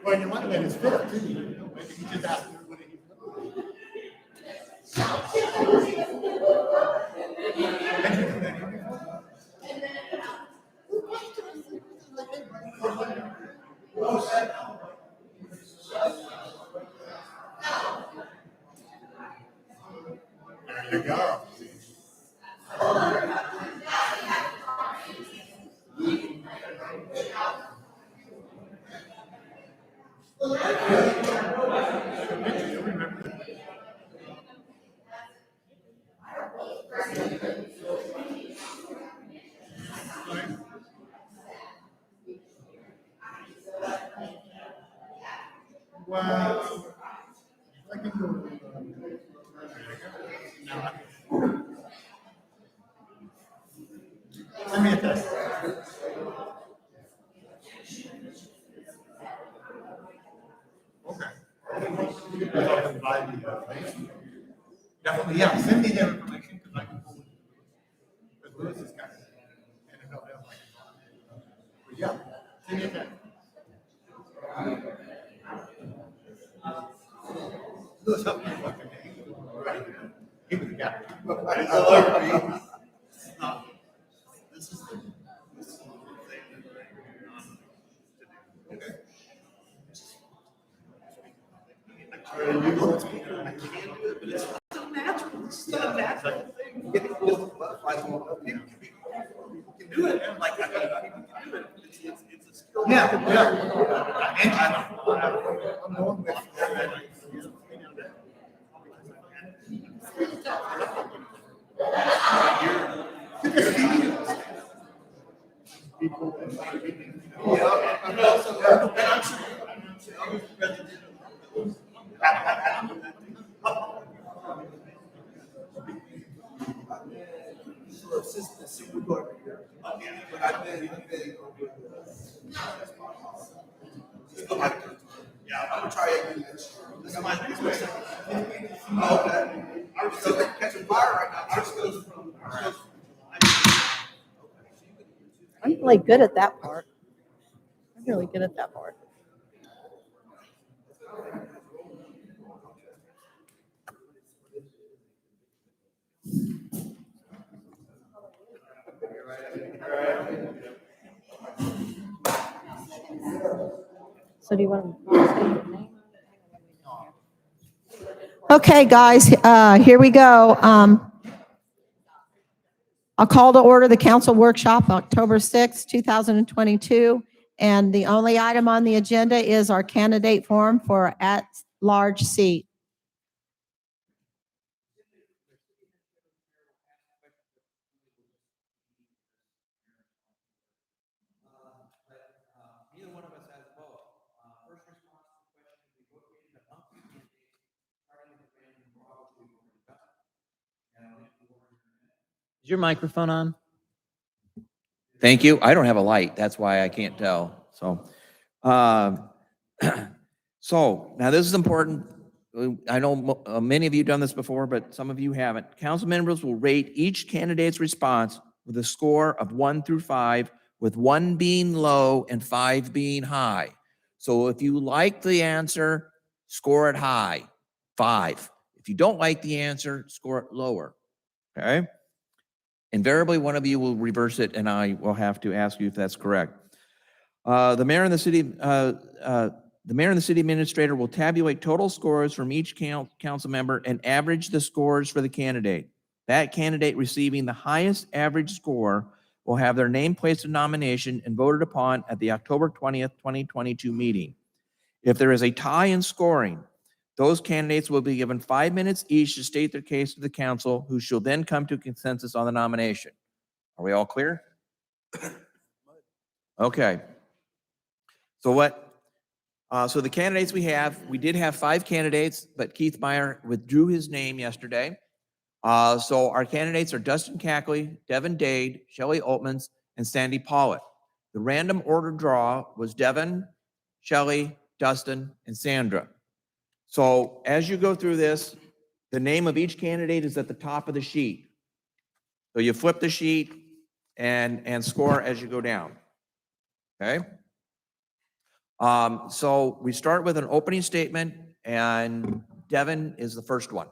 Well, you might have been his fifth too. Maybe he just asked everybody he's There you go. Definitely, yeah, send me their information, because I can pull it. Because Lewis is kind of, and if nobody else like it. But yeah, send me a text. Lewis, help me with your name. He was the guy. This is the. This is the thing that we're on to do. Okay. I can do it, but it's not natural. It's not a natural thing. Getting butterflies all over people can do it. Like, I mean, people can do it. It's a skill. Yeah, yeah. I'm going with. Yeah, I'm gonna try it. This is my next question. Oh, okay. I'm still catching fire right now. Ours goes from. I'm really good at that part. I'm really good at that part. So do you want to? Okay, guys, here we go. I'll call to order the council workshop, October 6th, 2022. And the only item on the agenda is our candidate forum for at-large seat. Neither one of us has a vote. First response to the question, we voted a month candidates, starting with the random draw, which we've already done. Is your microphone on? Thank you. I don't have a light. That's why I can't tell. So, so now this is important. I know many of you have done this before, but some of you haven't. Council members will rate each candidate's response with a score of 1 through 5, with 1 being low and 5 being high. So if you like the answer, score it high, 5. If you don't like the answer, score it lower. Okay? Invariably, one of you will reverse it, and I will have to ask you if that's correct. The mayor and the city administrator will tabulate total scores from each council member and average the scores for the candidate. That candidate receiving the highest average score will have their name placed in nomination and voted upon at the October 20th, 2022 meeting. If there is a tie in scoring, those candidates will be given 5 minutes each to state their case to the council, who shall then come to a consensus on the nomination. Are we all clear? Okay. So the candidates we did have 5 candidates, but Keith Meyer withdrew his name yesterday. So our candidates are Dustin Cackley, Devin Dade, Shelly Oldmans, and Sandy Pollitt. The random order draw was Devin, Shelly, Dustin, and Sandra. So as you go through this, the name of each candidate is at the top of the sheet. So you flip the sheet and score as you go down. Okay? So we start with an opening statement, and Devin is the first one.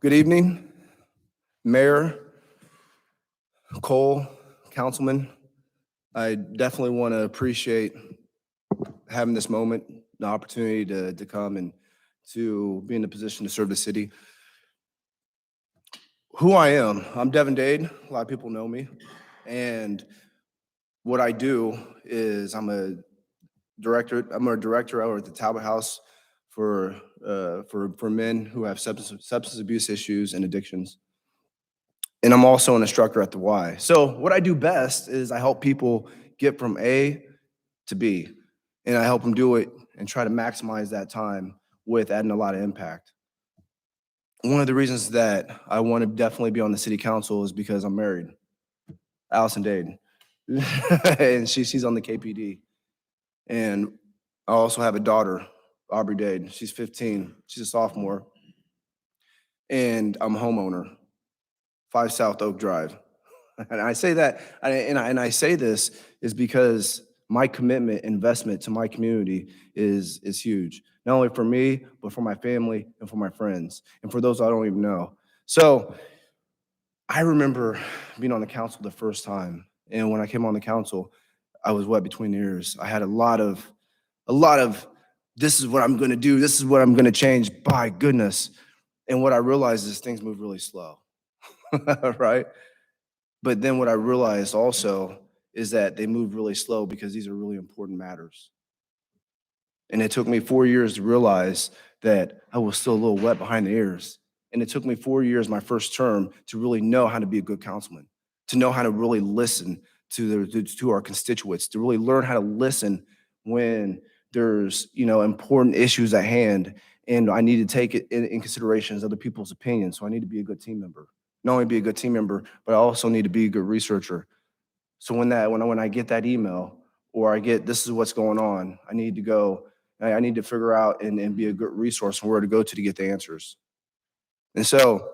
Good evening, Mayor, Cole, Councilman. I definitely want to appreciate having this moment, the opportunity to come and to be in the position to serve the city. Who I am, I'm Devin Dade. A lot of people know me. And what I do is I'm a director over at the Talbot House for men who have substance abuse issues and addictions. And I'm also an instructor at the Y. So what I do best is I help people get from A to B, and I help them do it and try to maximize that time with adding a lot of impact. One of the reasons that I want to definitely be on the city council is because I'm married, Allison Dade, and she's on the KPD. And I also have a daughter, Aubrey Dade. She's 15. She's a sophomore. And I'm a homeowner, 5 South Oak Drive. And I say that, and I say this is because my commitment, investment to my community is huge. Not only for me, but for my family and for my friends, and for those I don't even know. So I remember being on the council the first time. And when I came on the council, I was wet between the ears. I had a lot of, this is what I'm gonna do, this is what I'm gonna change, by goodness. And what I realized is things move really slow, right? But then what I realized also is that they move really slow because these are really important matters. And it took me 4 years to realize that I was still a little wet behind the ears. And it took me 4 years, my first term, to really know how to be a good councilman, to know how to really listen to our constituents, to really learn how to listen when there's, important issues at hand. And I need to take it in consideration as other people's opinions. So I need to be a good team member. Not only be a good team member, but I also need to be a good researcher. So when I get that email, or I get, this is what's going on, I need to figure out and be a good resource and where to go to get the answers. And so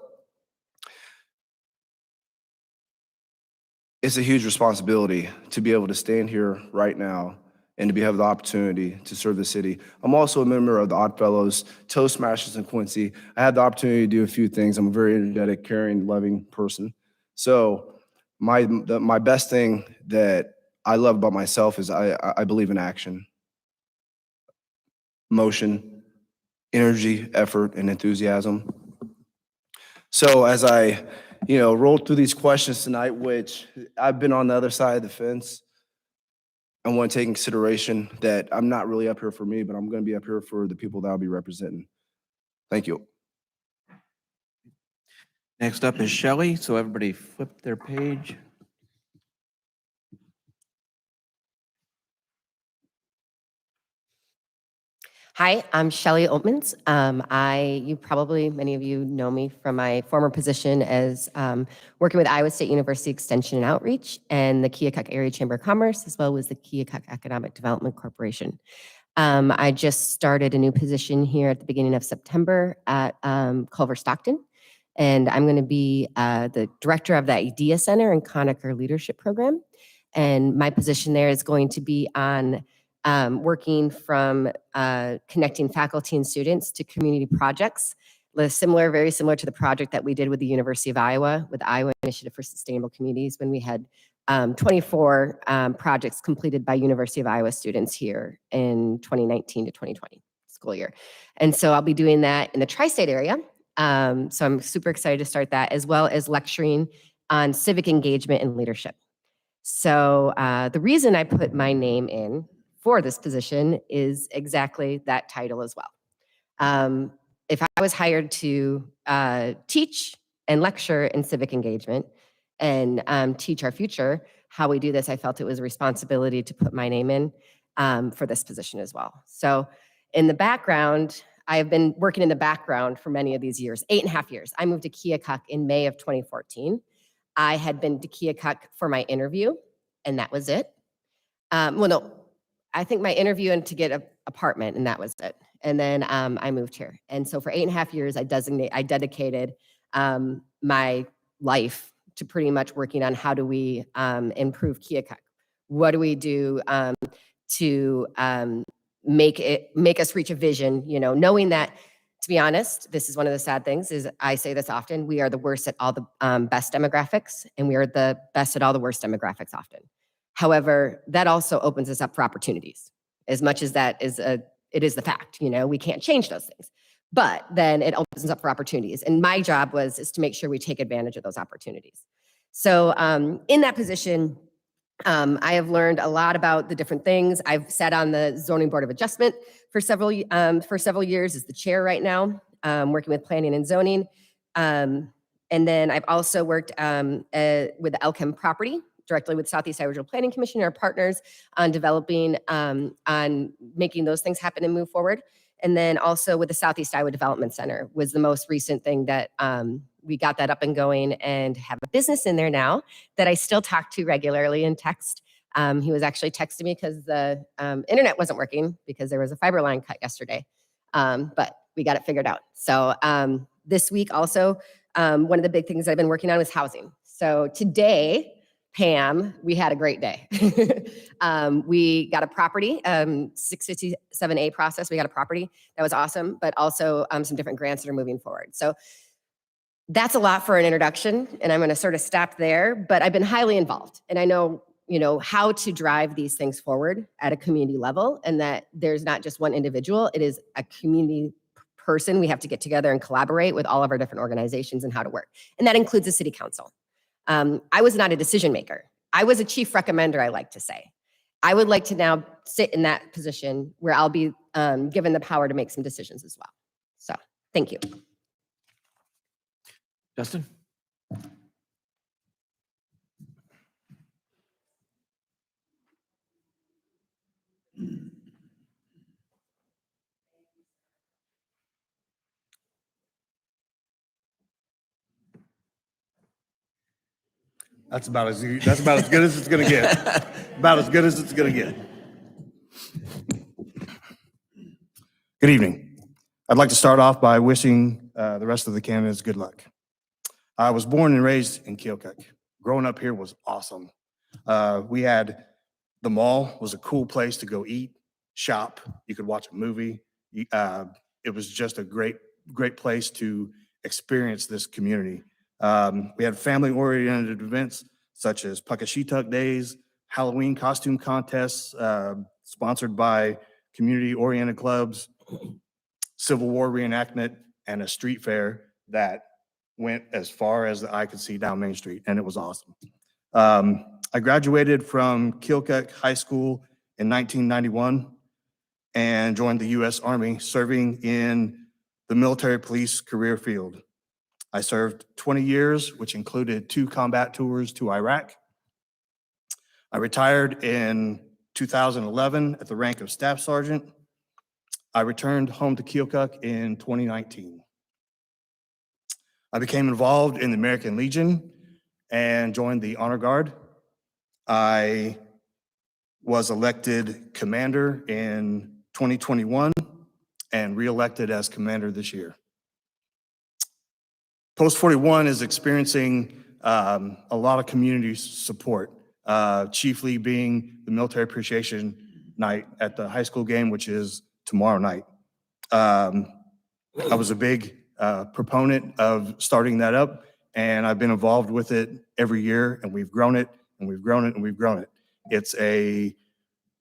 it's a huge responsibility to be able to stand here right now and to have the opportunity to serve the city. I'm also a member of the Odd Fellows, Toastmasters in Quincy. I had the opportunity to do a few things. I'm a very energetic, caring, loving person. So my best thing that I love about myself is I believe in action, motion, energy, effort, and enthusiasm. So as I, rolled through these questions tonight, which I've been on the other side of the fence, I want to take in consideration that I'm not really up here for me, but I'm going to be up here for the people that I'll be representing. Thank you. Next up is Shelly. So everybody flip their page. Hi, I'm Shelly Oldmans. Many of you know me from my former position as working with Iowa State University Extension and Outreach and the Keokuk Area Chamber of Commerce, as well as the Keokuk Economic Development Corporation. I just started a new position here at the beginning of September at Culver Stockton, and I'm going to be the director of the IDEA Center and Conacher Leadership Program. And my position there is going to be on working from connecting faculty and students to community projects, very similar to the project that we did with the University of Iowa, with the Iowa Initiative for Sustainable Communities, when we had 24 projects completed by University of Iowa students here in 2019 to 2020 school year. And so I'll be doing that in the tri-state area. So I'm super excited to start that, as well as lecturing on civic engagement and leadership. So the reason I put my name in for this position is exactly that title as well. If I was hired to teach and lecture in civic engagement and teach our future how we do this, I felt it was a responsibility to put my name in for this position as well. So in the background, I have been working in the background for many of these years, 8.5 years. I moved to Keokuk in May of 2014. I had been to Keokuk for my interview, and that was it. I think my interview and to get an apartment, and that was it. And then I moved here. And so for 8.5 years, I dedicated my life to pretty much working on how do we improve Keokuk? What do we do to make us reach a vision, knowing that, to be honest, this is one of the sad things, is I say this often, we are the worst at all the best demographics, and we are the best at all the worst demographics often. However, that also opens us up for opportunities. As much as it is the fact, we can't change those things. But then it opens us up for opportunities. And my job is to make sure we take advantage of those opportunities. So in that position, I have learned a lot about the different things. I've sat on the Zoning Board of Adjustment for several years as the chair right now, working with planning and zoning. And then I've also worked with the LChem property, directly with Southeast Iowa Regional Planning Commission, our partners, on developing, on making those things happen and move forward. And then also with the Southeast Iowa Development Center was the most recent thing that we got that up and going and have a business in there now that I still talk to regularly and text. He was actually texting me because the internet wasn't working because there was a fiber line cut yesterday. But we got it figured out. So this week also, one of the big things I've been working on is housing. So today, Pam, we had a great day. We got a property, 657A process. We got a property that was awesome, but also some different grants that are moving forward. So that's a lot for an introduction, and I'm going to sort of stop there. But I've been highly involved, and I know, how to drive these things forward at a community level, and that there's not just one individual. It is a community person. We have to get together and collaborate with all of our different organizations and how to work, and that includes the city council. I was not a decision maker. I was a chief recommender, I like to say. I would like to now sit in that position where I'll be given the power to make some decisions as well. So, thank you. Justin? That's about as good as it's gonna get. About as good as it's gonna get. Good evening. I'd like to start off by wishing the rest of the candidates good luck. I was born and raised in Keokuk. Growing up here was awesome. We had the mall was a cool place to go eat, shop. You could watch a movie. It was just a great place to experience this community. We had family-oriented events such as Puckashetuck Days, Halloween costume contests sponsored by community-oriented clubs, Civil War reenactment, and a street fair that went as far as the eye could see down Main Street, and it was awesome. I graduated from Keokuk High School in 1991 and joined the U.S. Army, serving in the military police career field. I served 20 years, which included 2 combat tours to Iraq. I retired in 2011 at the rank of Staff Sergeant. I returned home to Keokuk in 2019. I became involved in the American Legion and joined the Honor Guard. I was elected commander in 2021 and reelected as commander this year. Post 41 is experiencing a lot of community support, chiefly being the Military Appreciation Night at the high school game, which is tomorrow night. I was a big proponent of starting that up, and I've been involved with it every year, and we've grown it, and we've grown it, and we've grown it. It's a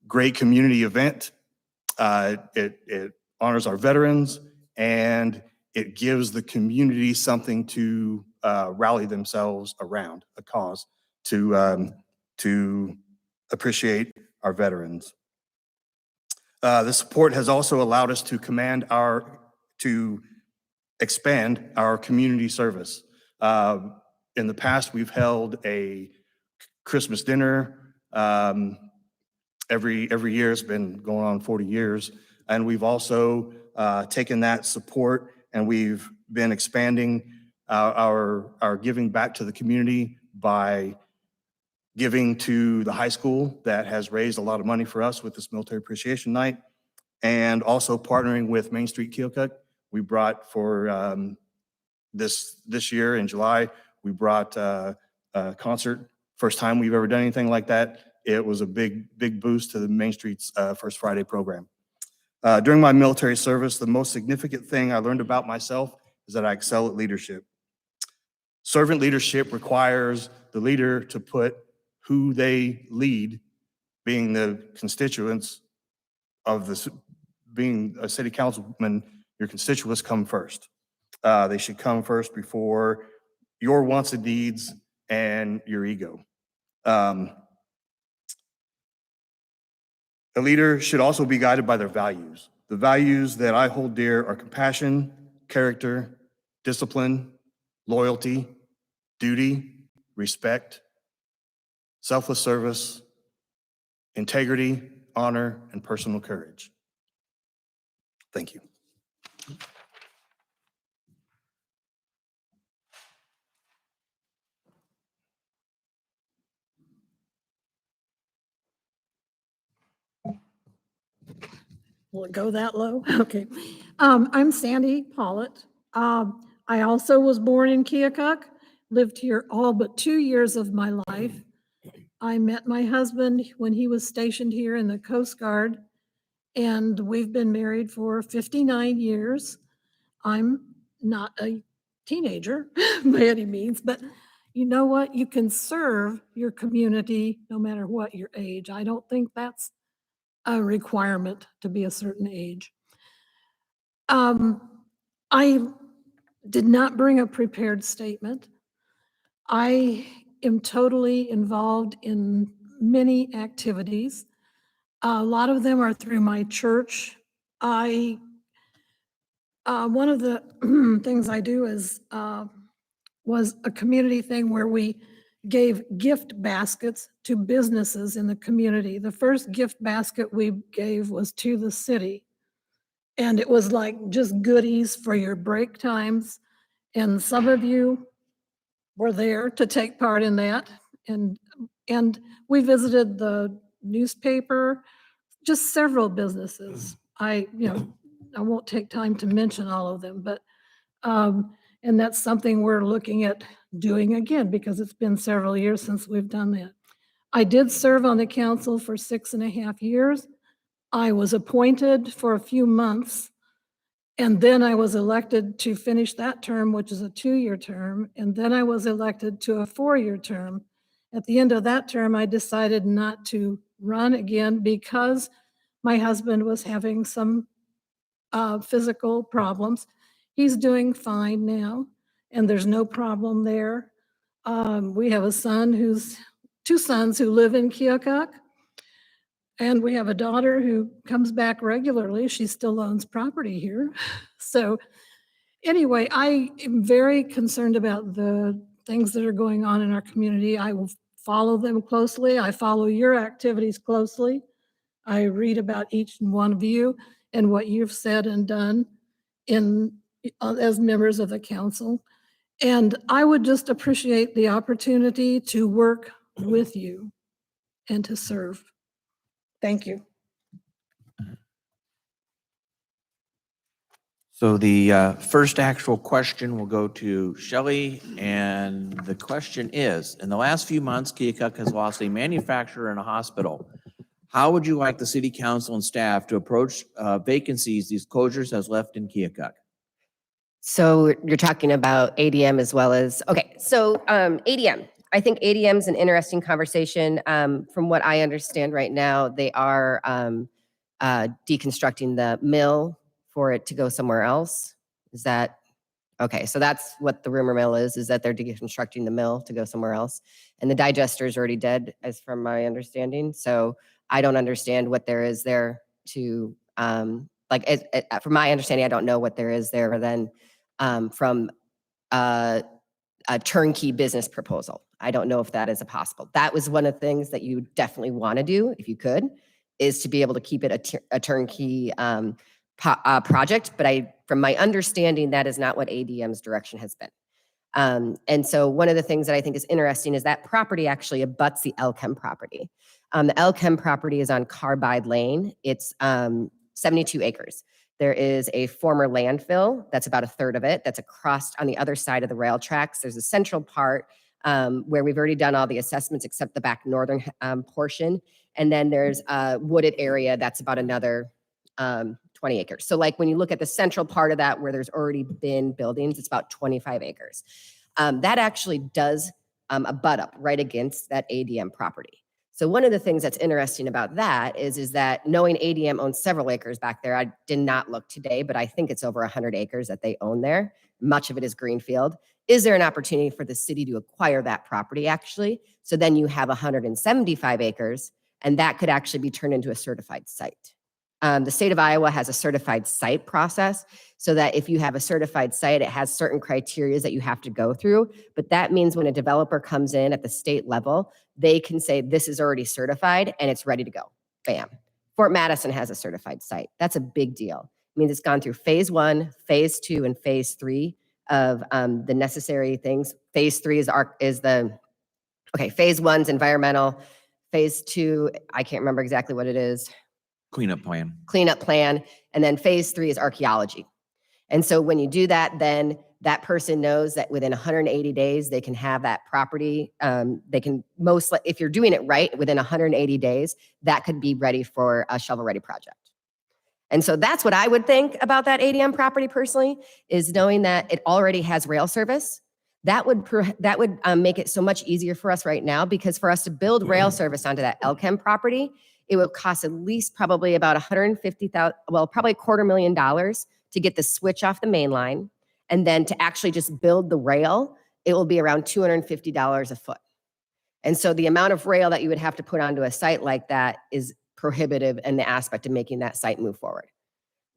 great community event. It honors our veterans, and it gives the community something to rally themselves around, a cause to appreciate our veterans. The support has also allowed us to expand our community service. In the past, we've held a Christmas dinner every year. It's been going on 40 years. And we've also taken that support and we've been expanding our giving back to the community by giving to the high school that has raised a lot of money for us with this Military Appreciation Night, and also partnering with Main Street Keokuk. We brought for this year in July, we brought a concert. First time we've ever done anything like that. It was a big boost to the Main Street's First Friday program. During my military service, the most significant thing I learned about myself is that I excel at leadership. Servant leadership requires the leader to put who they lead, being the constituents of this, being a city councilman, your constituents come first. They should come first before your wants and needs and your ego. A leader should also be guided by their values. The values that I hold dear are compassion, character, discipline, loyalty, duty, respect, selfless service, integrity, honor, and personal courage. Thank you. Will it go that low? Okay. I'm Sandy Pollitt. I also was born in Keokuk, lived here all but 2 years of my life. I met my husband when he was stationed here in the Coast Guard, and we've been married for 59 years. I'm not a teenager by any means, but you know what? You can serve your community no matter what your age. I don't think that's a requirement to be a certain age. I did not bring a prepared statement. I am totally involved in many activities. A lot of them are through my church. One of the things I do is was a community thing where we gave gift baskets to businesses in the community. The first gift basket we gave was to the city. And it was like just goodies for your break times. And some of you were there to take part in that. And we visited the newspaper, just several businesses. I won't take time to mention all of them, but and that's something we're looking at doing again because it's been several years since we've done that. I did serve on the council for 6.5 years. I was appointed for a few months, and then I was elected to finish that term, which is a 2-year term, and then I was elected to a 4-year term. At the end of that term, I decided not to run again because my husband was having some physical problems. He's doing fine now, and there's no problem there. We have two sons who live in Keokuk, and we have a daughter who comes back regularly. She still owns property here. So anyway, I am very concerned about the things that are going on in our community. I will follow them closely. I follow your activities closely. I read about each one of you and what you've said and done as members of the council. And I would just appreciate the opportunity to work with you and to serve. Thank you. So the first actual question will go to Shelly, and the question is, in the last few months, Keokuk has lost a manufacturer and a hospital. How would you like the city council and staff to approach vacancies these closures has left in Keokuk? So you're talking about ADM as well as, okay, so ADM. I think ADM is an interesting conversation. From what I understand right now, they are deconstructing the mill for it to go somewhere else. Is that, okay, so that's what the rumor mill is that they're deconstructing the mill to go somewhere else. And the digester is already dead, as from my understanding. So I don't understand what there is there to, from my understanding, I don't know what there is there than from a turnkey business proposal. I don't know if that is possible. That was one of the things that you definitely want to do, if you could, is to be able to keep it a turnkey project. But from my understanding, that is not what ADM's direction has been. And so one of the things that I think is interesting is that property actually abuts the Elchem property. The Elchem property is on Carbide Lane. It's 72 acres. There is a former landfill, that's about a third of it, that's across on the other side of the rail tracks. There's a central part where we've already done all the assessments except the back northern portion. And then there's a wooded area that's about another 20 acres. So like when you look at the central part of that where there's already been buildings, it's about 25 acres. That actually does abut up right against that ADM property. So one of the things that's interesting about that is that knowing ADM owns several acres back there, I did not look today, but I think it's over 100 acres that they own there. Much of it is greenfield. Is there an opportunity for the city to acquire that property actually? So then you have 175 acres and that could actually be turned into a certified site. The state of Iowa has a certified site process, so that if you have a certified site, it has certain criteria that you have to go through. But that means when a developer comes in at the state level, they can say, this is already certified and it's ready to go. Bam. Fort Madison has a certified site. That's a big deal. It means it's gone through phase 1, phase 2, and phase 3 of the necessary things. Phase 3 phase 1's environmental. Phase 2, I can't remember exactly what it is. Cleanup plan. Cleanup plan. And then phase 3 is archaeology. And so when you do that, then that person knows that within 180 days, they can have that property. They can if you're doing it right, within 180 days, that could be ready for a shovel-ready project. And so that's what I would think about that ADM property personally, is knowing that it already has rail service. That would make it so much easier for us right now, because for us to build rail service onto that LChem property, it would cost at least probably about $150,000, well, probably $250,000 to get the switch off the main line. And then to actually just build the rail, it will be around $250 a foot. And so the amount of rail that you would have to put onto a site like that is prohibitive in the aspect of making that site move forward.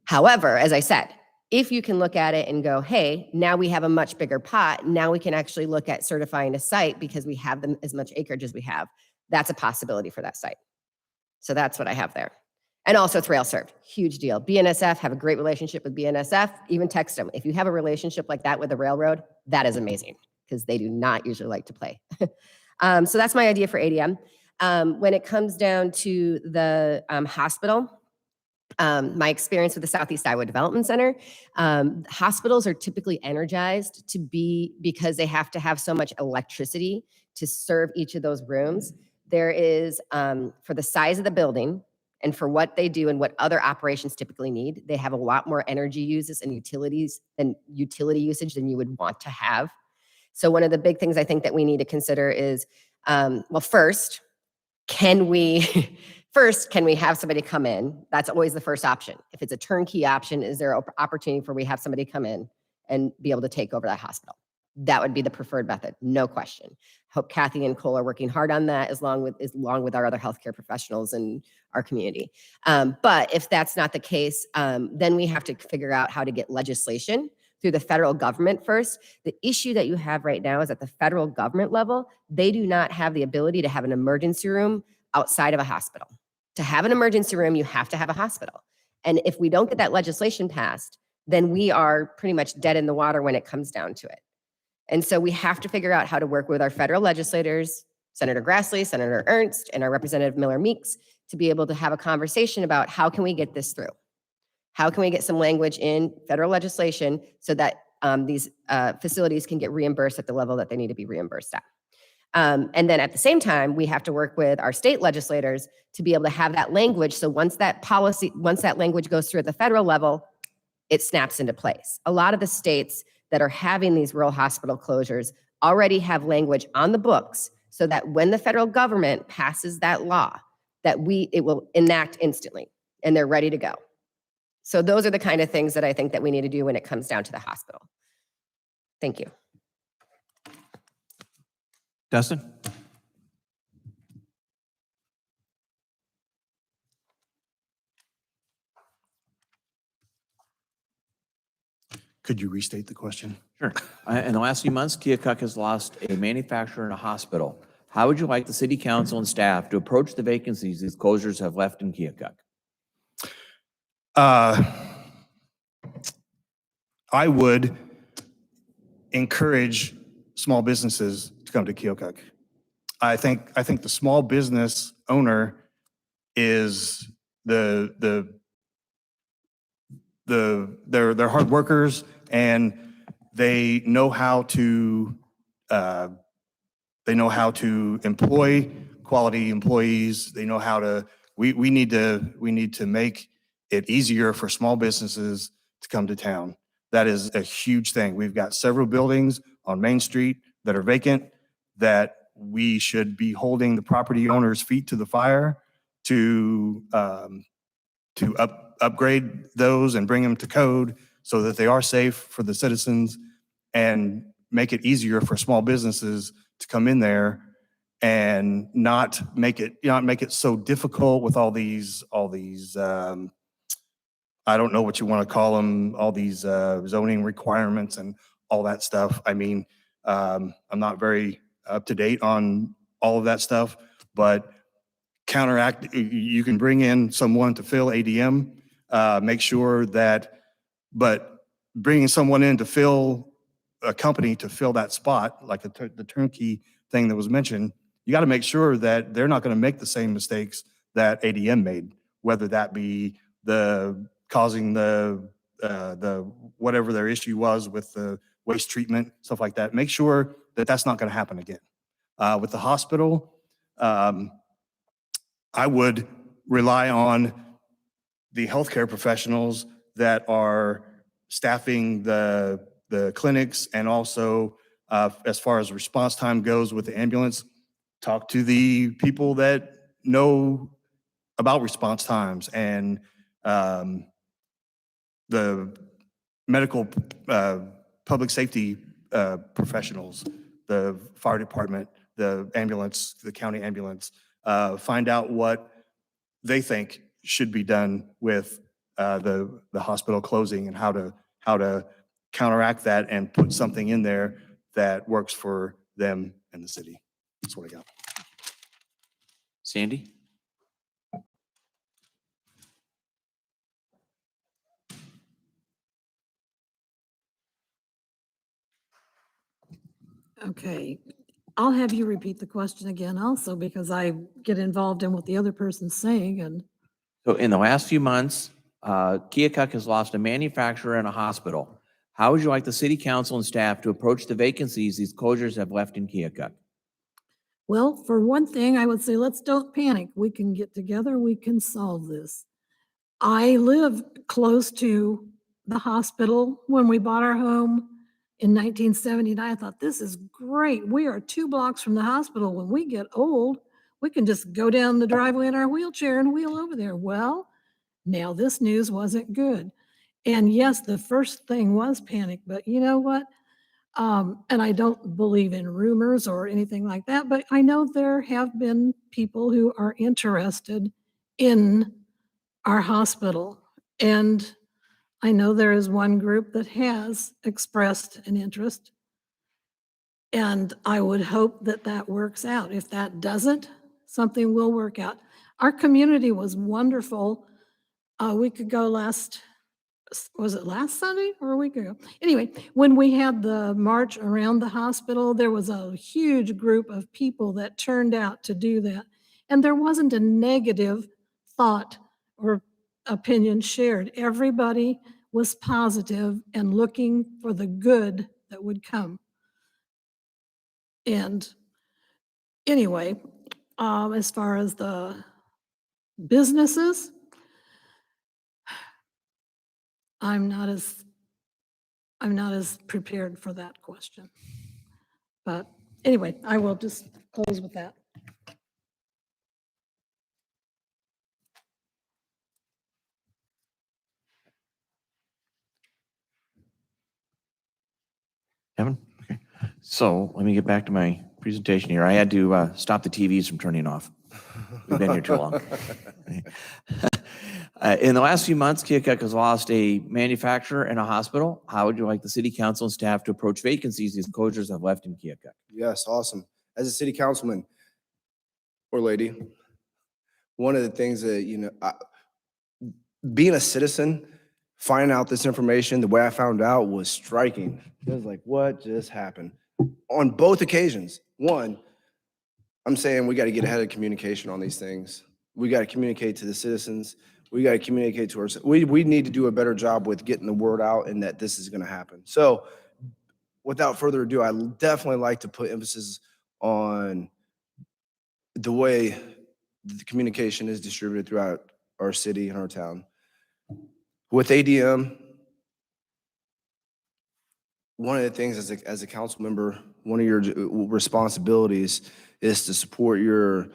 However, as I said, if you can look at it and go, hey, now we have a much bigger pot, now we can actually look at certifying a site because we have them as much acreage as we have, that's a possibility for that site. So that's what I have there. And also it's rail served, huge deal. BNSF, have a great relationship with BNSF, even text them. If you have a relationship like that with the railroad, that is amazing, because they do not usually like to play. So that's my idea for ADM. When it comes down to the hospital, my experience with the Southeast Iowa Development Center, hospitals are typically energized because they have to have so much electricity to serve each of those rooms. There is, for the size of the building and for what they do and what other operations typically need, they have a lot more energy uses and utility usage than you would want to have. So one of the big things I think that we need to consider is, first, can we have somebody come in? That's always the first option. If it's a turnkey option, is there an opportunity for we have somebody come in and be able to take over that hospital? That would be the preferred method, no question. Hope Kathy and Cole are working hard on that, along with our other healthcare professionals in our community. But if that's not the case, then we have to figure out how to get legislation through the federal government first. The issue that you have right now is at the federal government level, they do not have the ability to have an emergency room outside of a hospital. To have an emergency room, you have to have a hospital. And if we don't get that legislation passed, then we are pretty much dead in the water when it comes down to it. And so we have to figure out how to work with our federal legislators, Senator Grassley, Senator Ernst, and our Representative Miller Meeks, to be able to have a conversation about how can we get this through? How can we get some language in federal legislation so that these facilities can get reimbursed at the level that they need to be reimbursed at? And then at the same time, we have to work with our state legislators to be able to have that language. So once that language goes through at the federal level, it snaps into place. A lot of the states that are having these rural hospital closures already have language on the books so that when the federal government passes that law, that it will enact instantly and they're ready to go. So those are the kind of things that I think that we need to do when it comes down to the hospital. Thank you. Dustin? Could you restate the question? Sure. In the last few months, Keokuk has lost a manufacturer and a hospital. How would you like the city council and staff to approach the vacancies these closures have left in Keokuk? I would encourage small businesses to come to Keokuk. I think the small business owner is they're hard workers, and they know how to employ quality employees. They know how to. We need to make it easier for small businesses to come to town. That is a huge thing. We've got several buildings on Main Street that are vacant that we should be holding the property owners' feet to the fire to upgrade those and bring them to code so that they are safe for the citizens, and make it easier for small businesses to come in there and not make it so difficult with all these, I don't know what you want to call them, all these zoning requirements and all that stuff. I mean, I'm not very up to date on all of that stuff, but counteract, you can bring in someone to fill ADM, make sure that, but bringing someone in to fill a company to fill that spot, like the turnkey thing that was mentioned, you got to make sure that they're not going to make the same mistakes that ADM made, whether that be causing the whatever their issue was with the waste treatment, stuff like that. Make sure that that's not going to happen again. With the hospital, I would rely on the healthcare professionals that are staffing the clinics, and also as far as response time goes with the ambulance, talk to the people that know about response times and the medical public safety professionals, the fire department, the ambulance, the county ambulance, find out what they think should be done with the hospital closing and how to counteract that and put something in there that works for them and the city. That's what I got. Sandy? Okay, I'll have you repeat the question again also, because I get involved in what the other person's saying, and So in the last few months, Keokuk has lost a manufacturer and a hospital. How would you like the city council and staff to approach the vacancies these closures have left in Keokuk? well, for one thing, I would say, let's don't panic. We can get together, we can solve this. I live close to the hospital. When we bought our home in 1979, I thought, this is great. We are 2 blocks from the hospital. When we get old, we can just go down the driveway in our wheelchair and wheel over there. Well, now this news wasn't good. And yes, the first thing was panic, but you know what? And I don't believe in rumors or anything like that, but I know there have been people who are interested in our hospital. And I know there is one group that has expressed an interest. And I would hope that that works out. If that doesn't, something will work out. Our community was wonderful. A week ago was it last Sunday or a week ago? Anyway, when we had the march around the hospital, there was a huge group of people that turned out to do that. And there wasn't a negative thought or opinion shared. Everybody was positive and looking for the good that would come. And anyway, as far as the businesses, I'm not as prepared for that question. But anyway, I will just close with that. Kevin? Okay. So let me get back to my presentation here. I had to stop the TVs from turning off. We've been here too long. In the last few months, Keokuk has lost a manufacturer and a hospital. How would you like the city council and staff to approach vacancies these closures have left in Keokuk? Yes, awesome. As a city councilman or lady, one of the things that, being a citizen, finding out this information, the way I found out was striking. It was like, what just happened? On both occasions. One, I'm saying we got to get ahead of communication on these things. We got to communicate to the citizens. We got to communicate to ourselves. We need to do a better job with getting the word out and that this is going to happen. So without further ado, I definitely like to put emphasis on the way the communication is distributed throughout our city and our town. With ADM, one of the things as a council member, one of your responsibilities is to support your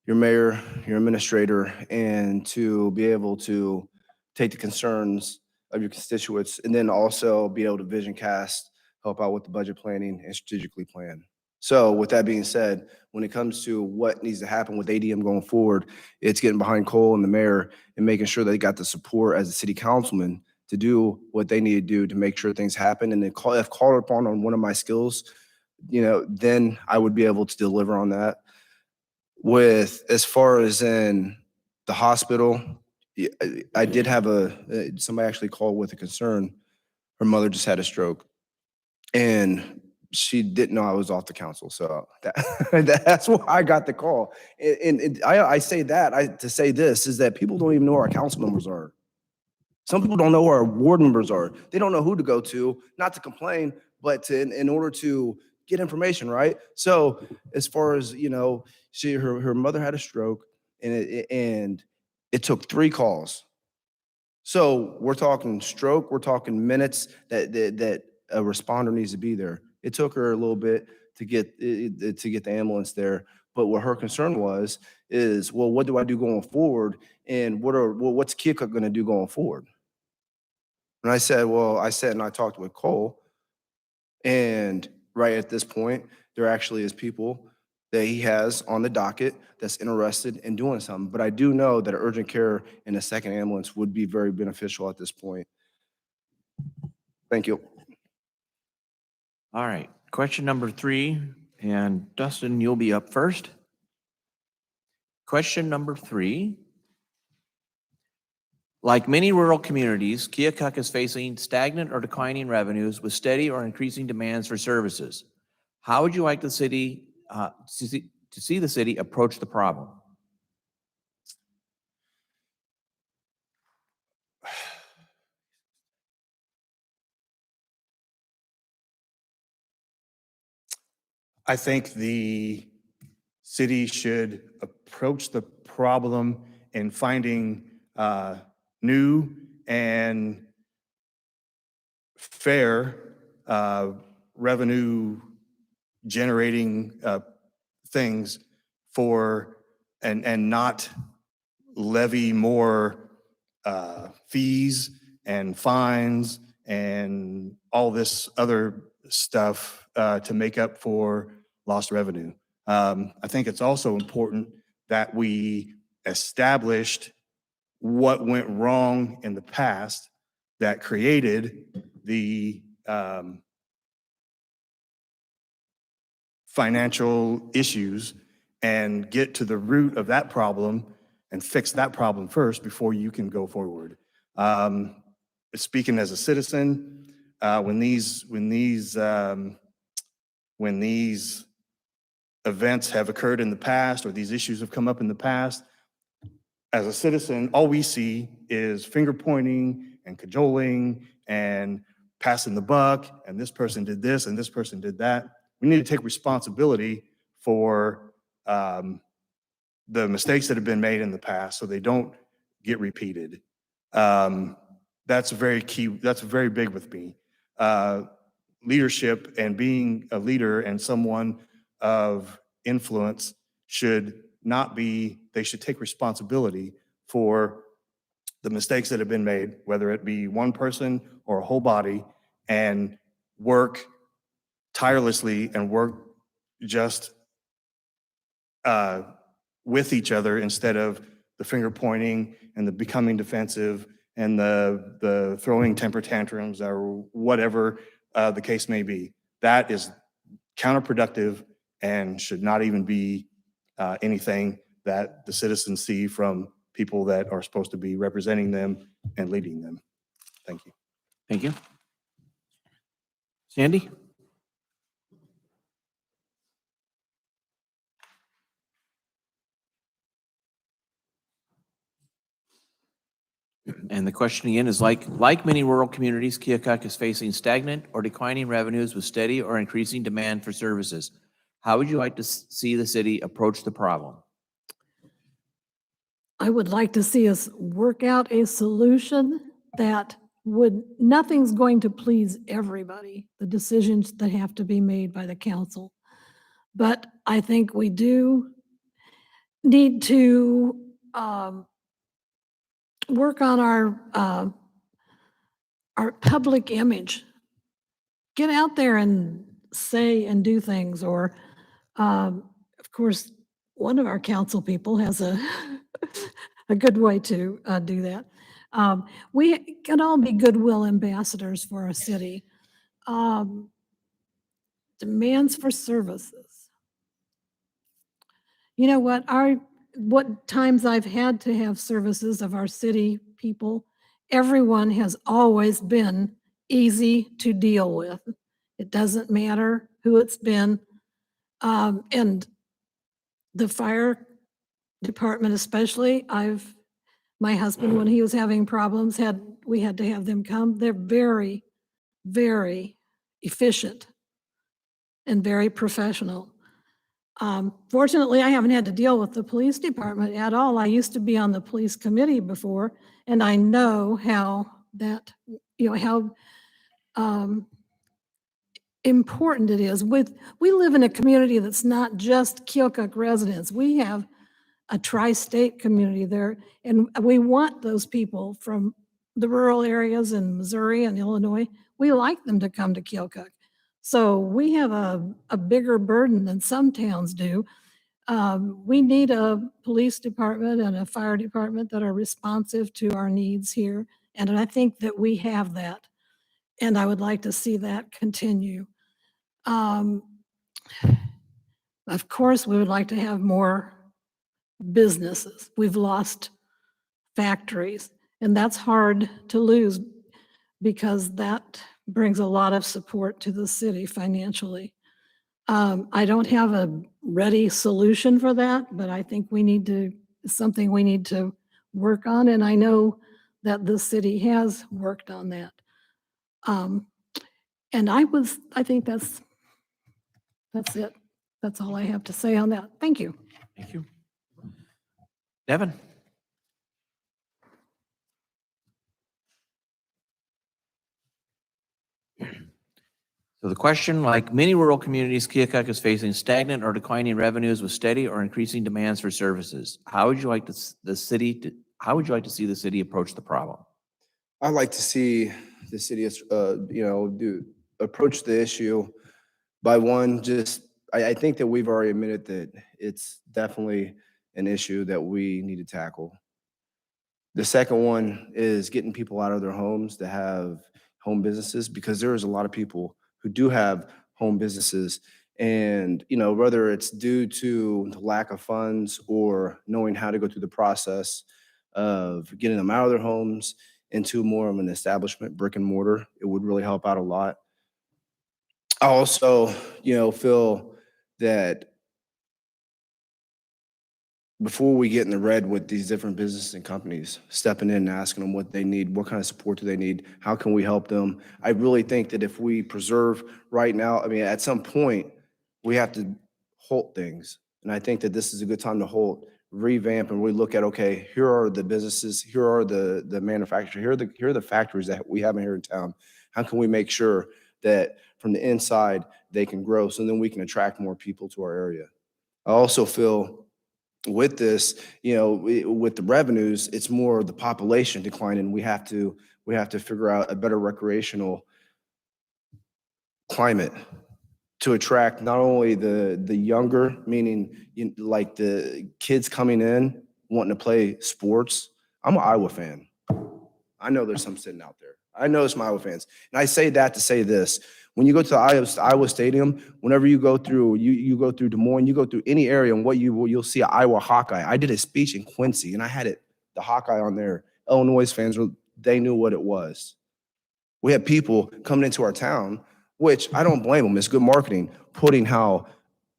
mayor, your administrator, and to be able to take the concerns of your constituents, and then also be able to vision cast, help out with the budget planning and strategically plan. So with that being said, when it comes to what needs to happen with ADM going forward, it's getting behind Cole and the mayor and making sure they got the support as a city councilman to do what they need to do to make sure things happen. And then if called upon on one of my skills, then I would be able to deliver on that. With as far as in the hospital, I did have somebody actually called with a concern. Her mother just had a stroke, and she didn't know I was off the council. So that's why I got the call. And I say that to say this is that people don't even know who our council members are. Some people don't know who our ward members are. They don't know who to go to, not to complain, but in order to get information, right? So as far as, her mother had a stroke, and it took 3 calls. So we're talking stroke, we're talking minutes that a responder needs to be there. It took her a little bit to get the ambulance there. But what her concern is, well, what do I do going forward? And what's Keokuk going to do going forward? And I said, and I talked with Cole, and right at this point, there actually is people that he has on the docket that's interested in doing something. But I do know that urgent care and a second ambulance would be very beneficial at this point. Thank you. All right, question number 3, and Dustin, you'll be up first. Question number 3. Like many rural communities, Keokuk is facing stagnant or declining revenues with steady or increasing demands for services. How would you like the city to see the city approach the problem? I think the city should approach the problem in finding new and fair revenue generating things and not levy more fees and fines and all this other stuff to make up for lost revenue. I think it's also important that we established what went wrong in the past that created the financial issues and get to the root of that problem and fix that problem first before you can go forward. Speaking as a citizen, when these events have occurred in the past or these issues have come up in the past, as a citizen, all we see is finger pointing and cajoling and passing the buck, and this person did this and this person did that. We need to take responsibility for the mistakes that have been made in the past so they don't get repeated. That's very key. That's very big with me. Leadership and being a leader and someone of influence should not be, they should take responsibility for the mistakes that have been made, whether it be one person or a whole body, and work tirelessly and work just with each other instead of the finger pointing and the becoming defensive and the throwing temper tantrums or whatever the case may be. That is counterproductive and should not even be anything that the citizens see from people that are supposed to be representing them and leading them. Thank you. Thank you. Sandy? And the question again is like many rural communities, Keokuk is facing stagnant or declining revenues with steady or increasing demand for services. How would you like to see the city approach the problem? I would like to see us work out a solution that nothing's going to please everybody, the decisions that have to be made by the council. But I think we do need to work on our public image. Get out there and say and do things, or Of course, one of our council people has a, a good way to do that. We can all be goodwill ambassadors for our city. Demands for services. You know what times I've had to have services of our city people, everyone has always been easy to deal with. It doesn't matter who it's been. And the fire department especially, my husband, when he was having problems, we had to have them come. They're very, very efficient and very professional. Fortunately, I haven't had to deal with the police department at all. I used to be on the police committee before, and I know how that, how important it is. We live in a community that's not just Keokuk residents. We have a tri-state community there, and we want those people from the rural areas in Missouri and Illinois. We like them to come to Keokuk. So we have a bigger burden than some towns do. We need a police department and a fire department that are responsive to our needs here. And I think that we have that. And I would like to see that continue. Of course, we would like to have more businesses. We've lost factories, and that's hard to lose because that brings a lot of support to the city financially. I don't have a ready solution for that, but I think it's something we need to work on, and I know that the city has worked on that. And I think that's it. That's all I have to say on that. Thank you. Thank you. Devin? So the question, like many rural communities, Keokuk is facing stagnant or declining revenues with steady or increasing demands for services. How would you like to see the city approach the problem? I'd like to see the city, approach the issue by one, I think that we've already admitted that it's definitely an issue that we need to tackle. The second one is getting people out of their homes to have home businesses, because there is a lot of people who do have home businesses, and whether it's due to the lack of funds or knowing how to go through the process of getting them out of their homes into more of an establishment, brick and mortar, it would really help out a lot. I also, feel that before we get in the red with these different businesses and companies, stepping in and asking them what they need, what kind of support do they need, how can we help them? I really think that if we preserve right now, at some point, we have to halt things. And I think that this is a good time to halt, revamp, and really look at, okay, here are the businesses, here are the manufacturers, here are the factories that we have here in town. How can we make sure that from the inside they can grow, so then we can attract more people to our area? I also feel with this, with the revenues, it's more the population declining. We have to figure out a better recreational climate to attract not only the younger, meaning like the kids coming in wanting to play sports. I'm an Iowa fan. I know there's some sitting out there. I know some Iowa fans. And I say that to say this. When you go to the Iowa Stadium, whenever you go through, you go through Des Moines, you go through any area, and you'll see an Iowa Hawkeye. I did a speech in Quincy, and I had the Hawkeye on there. Illinois fans, they knew what it was. We had people coming into our town, which I don't blame them. It's good marketing, putting how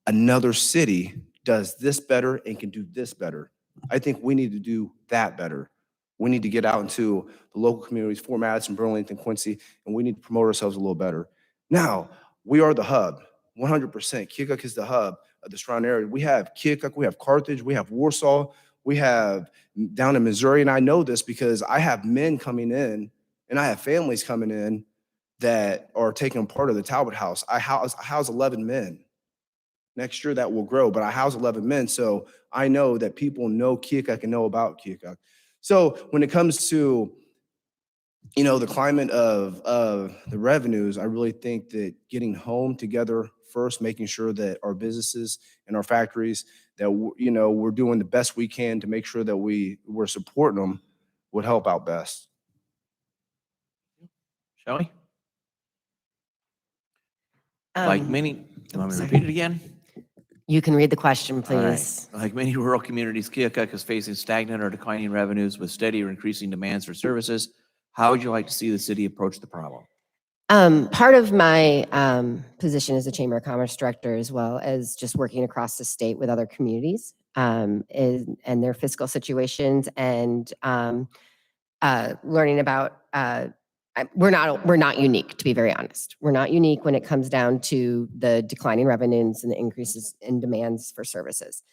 another city does this better and can do this better. I think we need to do that better. We need to get out into the local communities, Fort Madison, Burlington, Quincy, and we need to promote ourselves a little better. Now, we are the hub, 100%. Keokuk is the hub of the surrounding area. We have Keokuk, we have Carthage, we have Warsaw, we have down in Missouri, and I know this because I have men coming in and I have families coming in that are taking part of the Talbot House. I house 11 men. Next year that will grow, but I house 11 men, so I know that people know Keokuk and know about Keokuk. So when it comes to the climate of the revenues, I really think that getting home together first, making sure that our businesses and our factories, that, we're doing the best we can to make sure that we're supporting them, would help out best. Shelley? Like many, you want me to repeat it again? You can read the question, All right. please. Like many rural communities, Keokuk is facing stagnant or declining revenues with steady or increasing demands for services. How would you like to see the city approach the problem? Part of my position as a Chamber of Commerce Director, as well as just working across the state with other communities and their fiscal situations, and learning about, we're not unique, to be very honest. We're not unique when it comes down to the declining revenues and the increases in demands for services.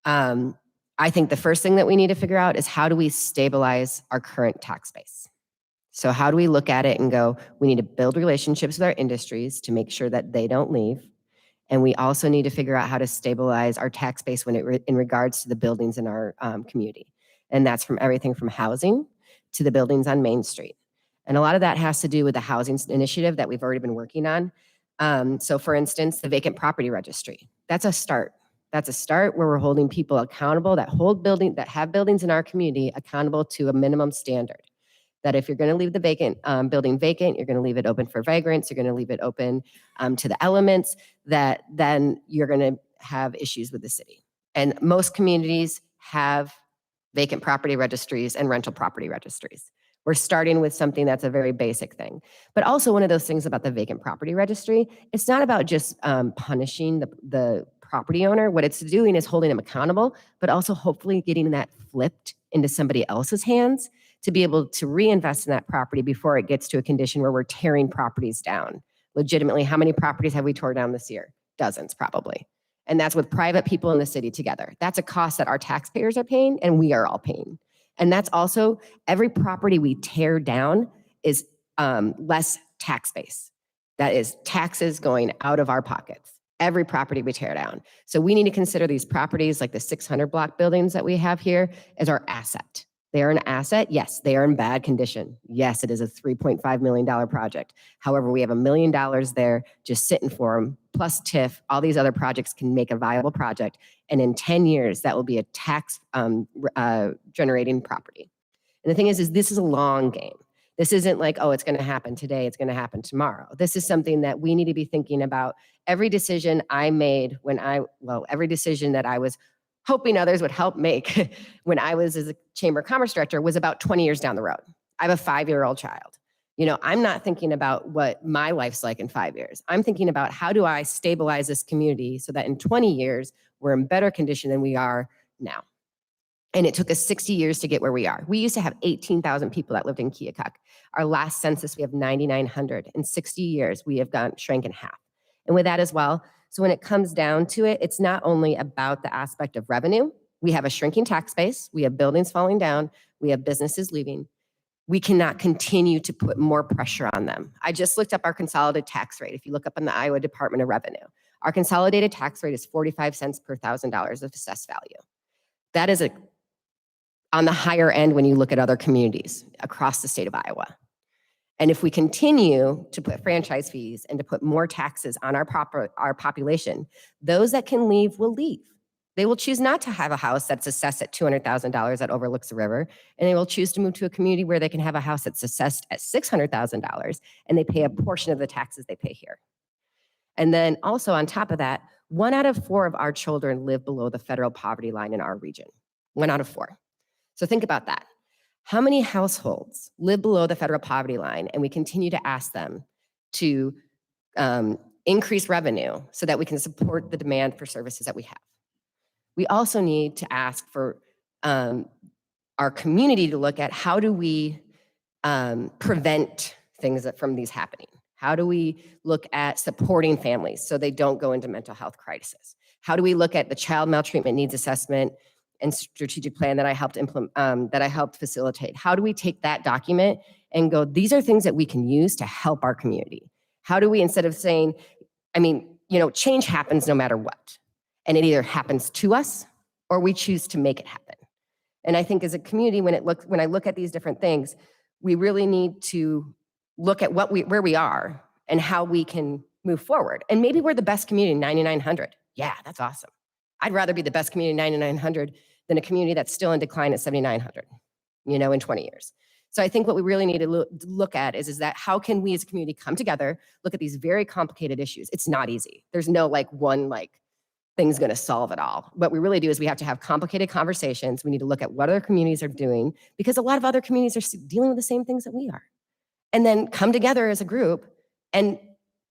I think the first thing that we need to figure out is how do we stabilize our current tax base? So how do we look at it and go, we need to build relationships with our industries to make sure that they don't leave. And we also need to figure out how to stabilize our tax base when in regards to the buildings in our community. And that's from everything from housing to the buildings on Main Street. And a lot of that has to do with the housing initiative that we've already been working on. So for instance, the Vacant Property Registry, that's a start. That's a start where we're holding people accountable that have buildings in our community accountable to a minimum standard. That if you're going to leave the building vacant, you're going to leave it open for vagrants, you're going to leave it open to the elements, that then you're going to have issues with the city. And most communities have vacant property registries and rental property registries. We're starting with something that's a very basic thing. But also one of those things about the vacant property registry, it's not about just punishing the property owner. What it's doing is holding them accountable, but also hopefully getting that flipped into somebody else's hands to be able to reinvest in that property before it gets to a condition where we're tearing properties down. Legitimately, how many properties have we tore down this year? Dozens, probably. And that's with private people in the city together. That's a cost that our taxpayers are paying and we are all paying. And that's also, every property we tear down is less tax base. That is taxes going out of our pockets. Every property we tear down. So we need to consider these properties like the 600 block buildings that we have here as our asset. They are an asset. Yes, they are in bad condition. Yes, it is a $3.5 million project. However, we have $1 million there just sitting for them, plus TIF. All these other projects can make a viable project. And in 10 years, that will be a tax generating property. And the thing is this is a long game. This isn't like, oh, it's going to happen today, it's going to happen tomorrow. This is something that we need to be thinking about. Every decision I made every decision that I was hoping others would help make when I was as a Chamber of Commerce Director was about 20 years down the road. I have a 5-year-old child. I'm not thinking about what my life's like in 5 years. I'm thinking about how do I stabilize this community so that in 20 years, we're in better condition than we are now. And it took us 60 years to get where we are. We used to have 18,000 people that lived in Keokuk. Our last census, we have 9,900. In 60 years, we have shrank in half. And with that as well, so when it comes down to it, it's not only about the aspect of revenue. We have a shrinking tax base. We have buildings falling down. We have businesses leaving. We cannot continue to put more pressure on them. I just looked up our consolidated tax rate. If you look up in the Iowa Department of Revenue, our consolidated tax rate is 45 cents per $1,000 of assessed value. That is on the higher end when you look at other communities across the state of Iowa. And if we continue to put franchise fees and to put more taxes on our population, those that can leave will leave. They will choose not to have a house that's assessed at $200,000 that overlooks the river, and they will choose to move to a community where they can have a house that's assessed at $600,000 and they pay a portion of the taxes they pay here. And then also on top of that, 1 out of 4 of our children live below the federal poverty line in our region. 1 out of 4. So think about that. How many households live below the federal poverty line and we continue to ask them to increase revenue so that we can support the demand for services that we have? We also need to ask for our community to look at how do we prevent things from these happening? How do we look at supporting families so they don't go into mental health crisis? How do we look at the child maltreatment needs assessment and strategic plan that I helped implement, that I helped facilitate? How do we take that document and go, these are things that we can use to help our community? How do we, instead of saying, change happens no matter what, and it either happens to us or we choose to make it happen. And I think as a community, when I look at these different things, we really need to look at where we are and how we can move forward. And maybe we're the best community in 9,900. Yeah, that's awesome. I'd rather be the best community in 9,900 than a community that's still in decline at 7,900, in 20 years. So I think what we really need to look at is that how can we as a community come together, look at these very complicated issues. It's not easy. There's no one thing's going to solve it all. What we really do is we have to have complicated conversations. We need to look at what other communities are doing, because a lot of other communities are dealing with the same things that we are. And then come together as a group and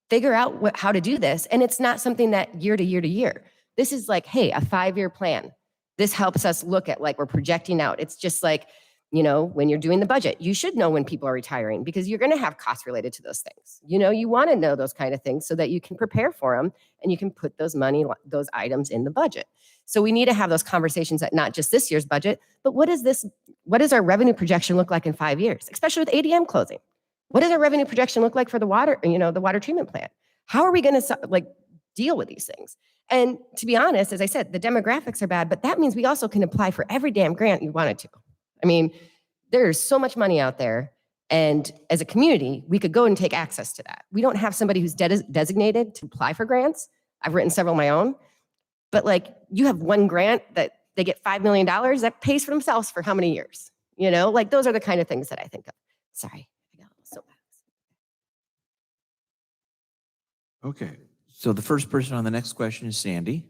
figure out how to do this. And it's not something that year to year to year. This is hey, a 5-year plan. This helps us look at we're projecting out. It's just when you're doing the budget, you should know when people are retiring, because you're going to have costs related to those things. You want to know those kind of things so that you can prepare for them and you can put those items in the budget. So we need to have those conversations at not just this year's budget, but what does our revenue projection look like in 5 years, especially with ADM closing? What does our revenue projection look like for the water, the water treatment plant? How are we going to deal with these things? And to be honest, as I said, the demographics are bad, but that means we also can apply for every damn grant you wanted to. I mean, there's so much money out there. And as a community, we could go and take access to that. We don't have somebody who's designated to apply for grants. I've written several of my own. But you have one grant that they get $5 million that pays for themselves for how many years? Those are the kind of things that I think of. Sorry. I got so bad. Okay. So the first person on the next question is Sandy.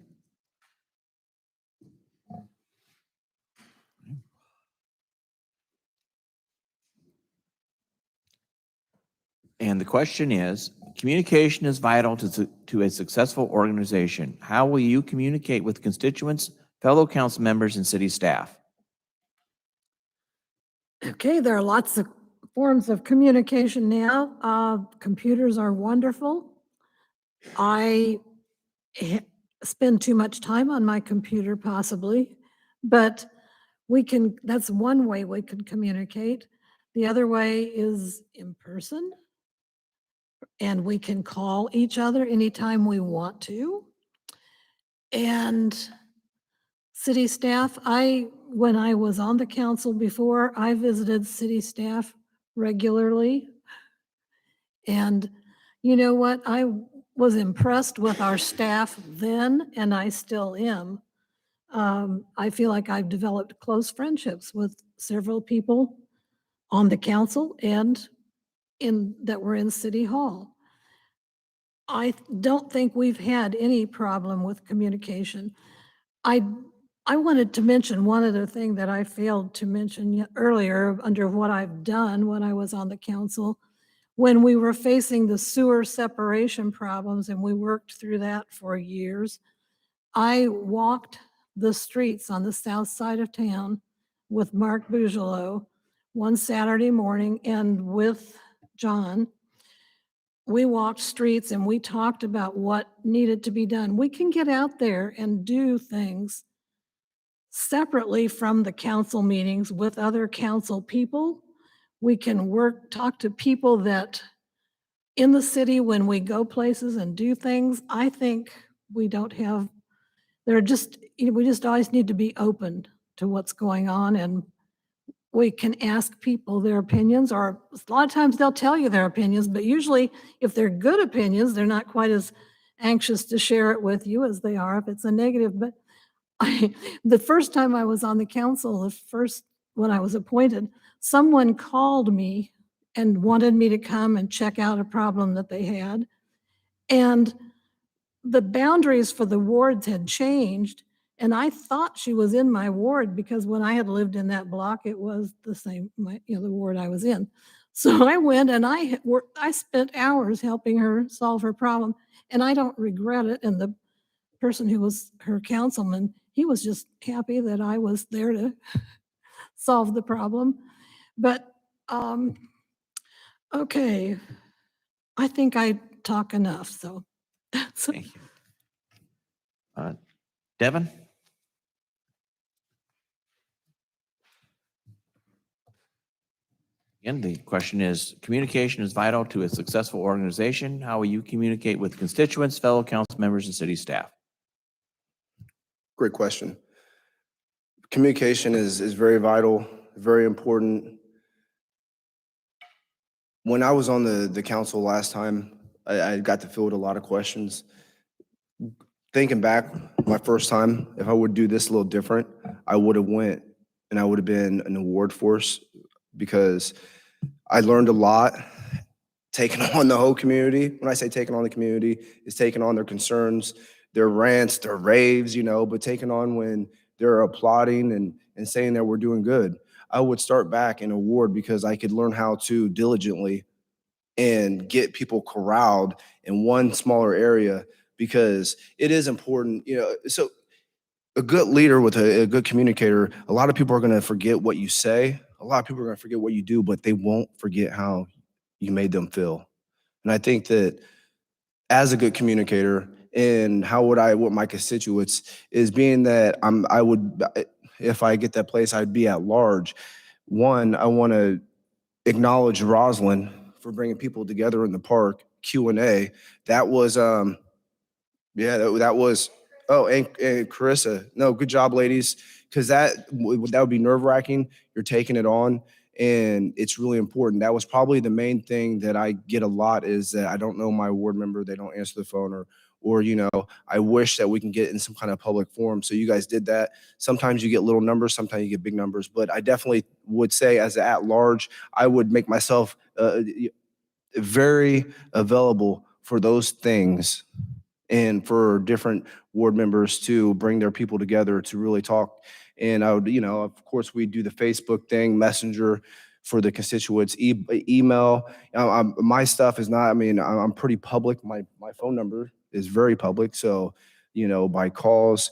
And the question is, communication is vital to a successful organization. How will you communicate with constituents, fellow council members, and city staff? Okay, there are lots of forms of communication now. Computers are wonderful. I spend too much time on my computer possibly, but that's one way we can communicate. The other way is in person. And we can call each other anytime we want to. And city staff, when I was on the council before, I visited city staff regularly. And you know what? I was impressed with our staff then, and I still am. I feel like I've developed close friendships with several people on the council and that were in City Hall. I don't think we've had any problem with communication. I wanted to mention one other thing that I failed to mention earlier under what I've done when I was on the council. When we were facing the sewer separation problems and we worked through that for years, I walked the streets on the south side of town with Mark Bugelow one Saturday morning, and with John, we walked streets and we talked about what needed to be done. We can get out there and do things separately from the council meetings with other council people. We can talk to people that in the city when we go places and do things. I think we just always need to be open to what's going on, and we can ask people their opinions, or a lot of times they'll tell you their opinions, but usually if they're good opinions, they're not quite as anxious to share it with you as they are if it's a negative. But the first time I was on the council, when I was appointed, someone called me and wanted me to come and check out a problem that they had. And the boundaries for the wards had changed. And I thought she was in my ward because when I had lived in that block, it was the same, the ward I was in. So I went and I spent hours helping her solve her problem, and I don't regret it. And the person who was her councilman, he was just happy that I was there to solve the problem. But okay, I think I talk enough. So that's Thank you. Devin? Again, the question is, communication is vital to a successful organization. How will you communicate with constituents, fellow council members, and city staff? Great question. Communication is very vital, very important. When I was on the council last time, I got to field a lot of questions. Thinking back, my first time, if I would do this a little different, I would have went and I would have been an award force because I learned a lot taking on the whole community. When I say taking on the community, is taking on their concerns, their rants, their raves, but taking on when they're applauding and saying that we're doing good. I would start back in award because I could learn how to diligently and get people corralled in one smaller area because it is important, so a good leader with a good communicator, a lot of people are going to forget what you say. A lot of people are going to forget what you do, but they won't forget how you made them feel. And I think that as a good communicator and how would I with my constituents is being that I would, if I get that place, I'd be at large. One, I want to acknowledge Rosalind for bringing people together in the park, Q&A. That was, that was, oh, and Carissa, no, good job, ladies, because that would be nerve-wracking. You're taking it on, and it's really important. That was probably the main thing that I get a lot is that I don't know my ward member, they don't answer the phone, or I wish that we can get in some kind of public forum. So you guys did that. Sometimes you get little numbers, sometimes you get big numbers, but I definitely would say as at large, I would make myself very available for those things and for different ward members to bring their people together to really talk. And I would, of course, we do the Facebook thing, Messenger for the constituents, email. My stuff is not, I'm pretty public. My phone number is very public. So, by calls,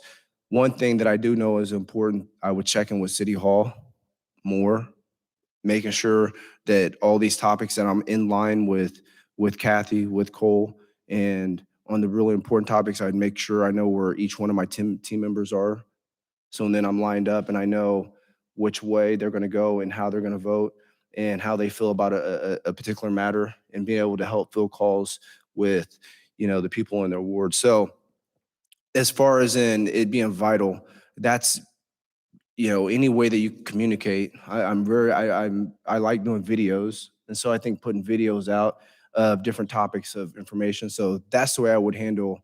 one thing that I do know is important, I would check in with City Hall more, making sure that all these topics that I'm in line with Kathy, with Cole, and on the really important topics, I'd make sure I know where each one of my team members are. So then I'm lined up and I know which way they're going to go and how they're going to vote and how they feel about a particular matter and being able to help fill calls with, the people in their ward. So as far as in it being vital, that's, any way that you communicate. I like doing videos. And so I think putting videos out of different topics of information. So that's the way I would handle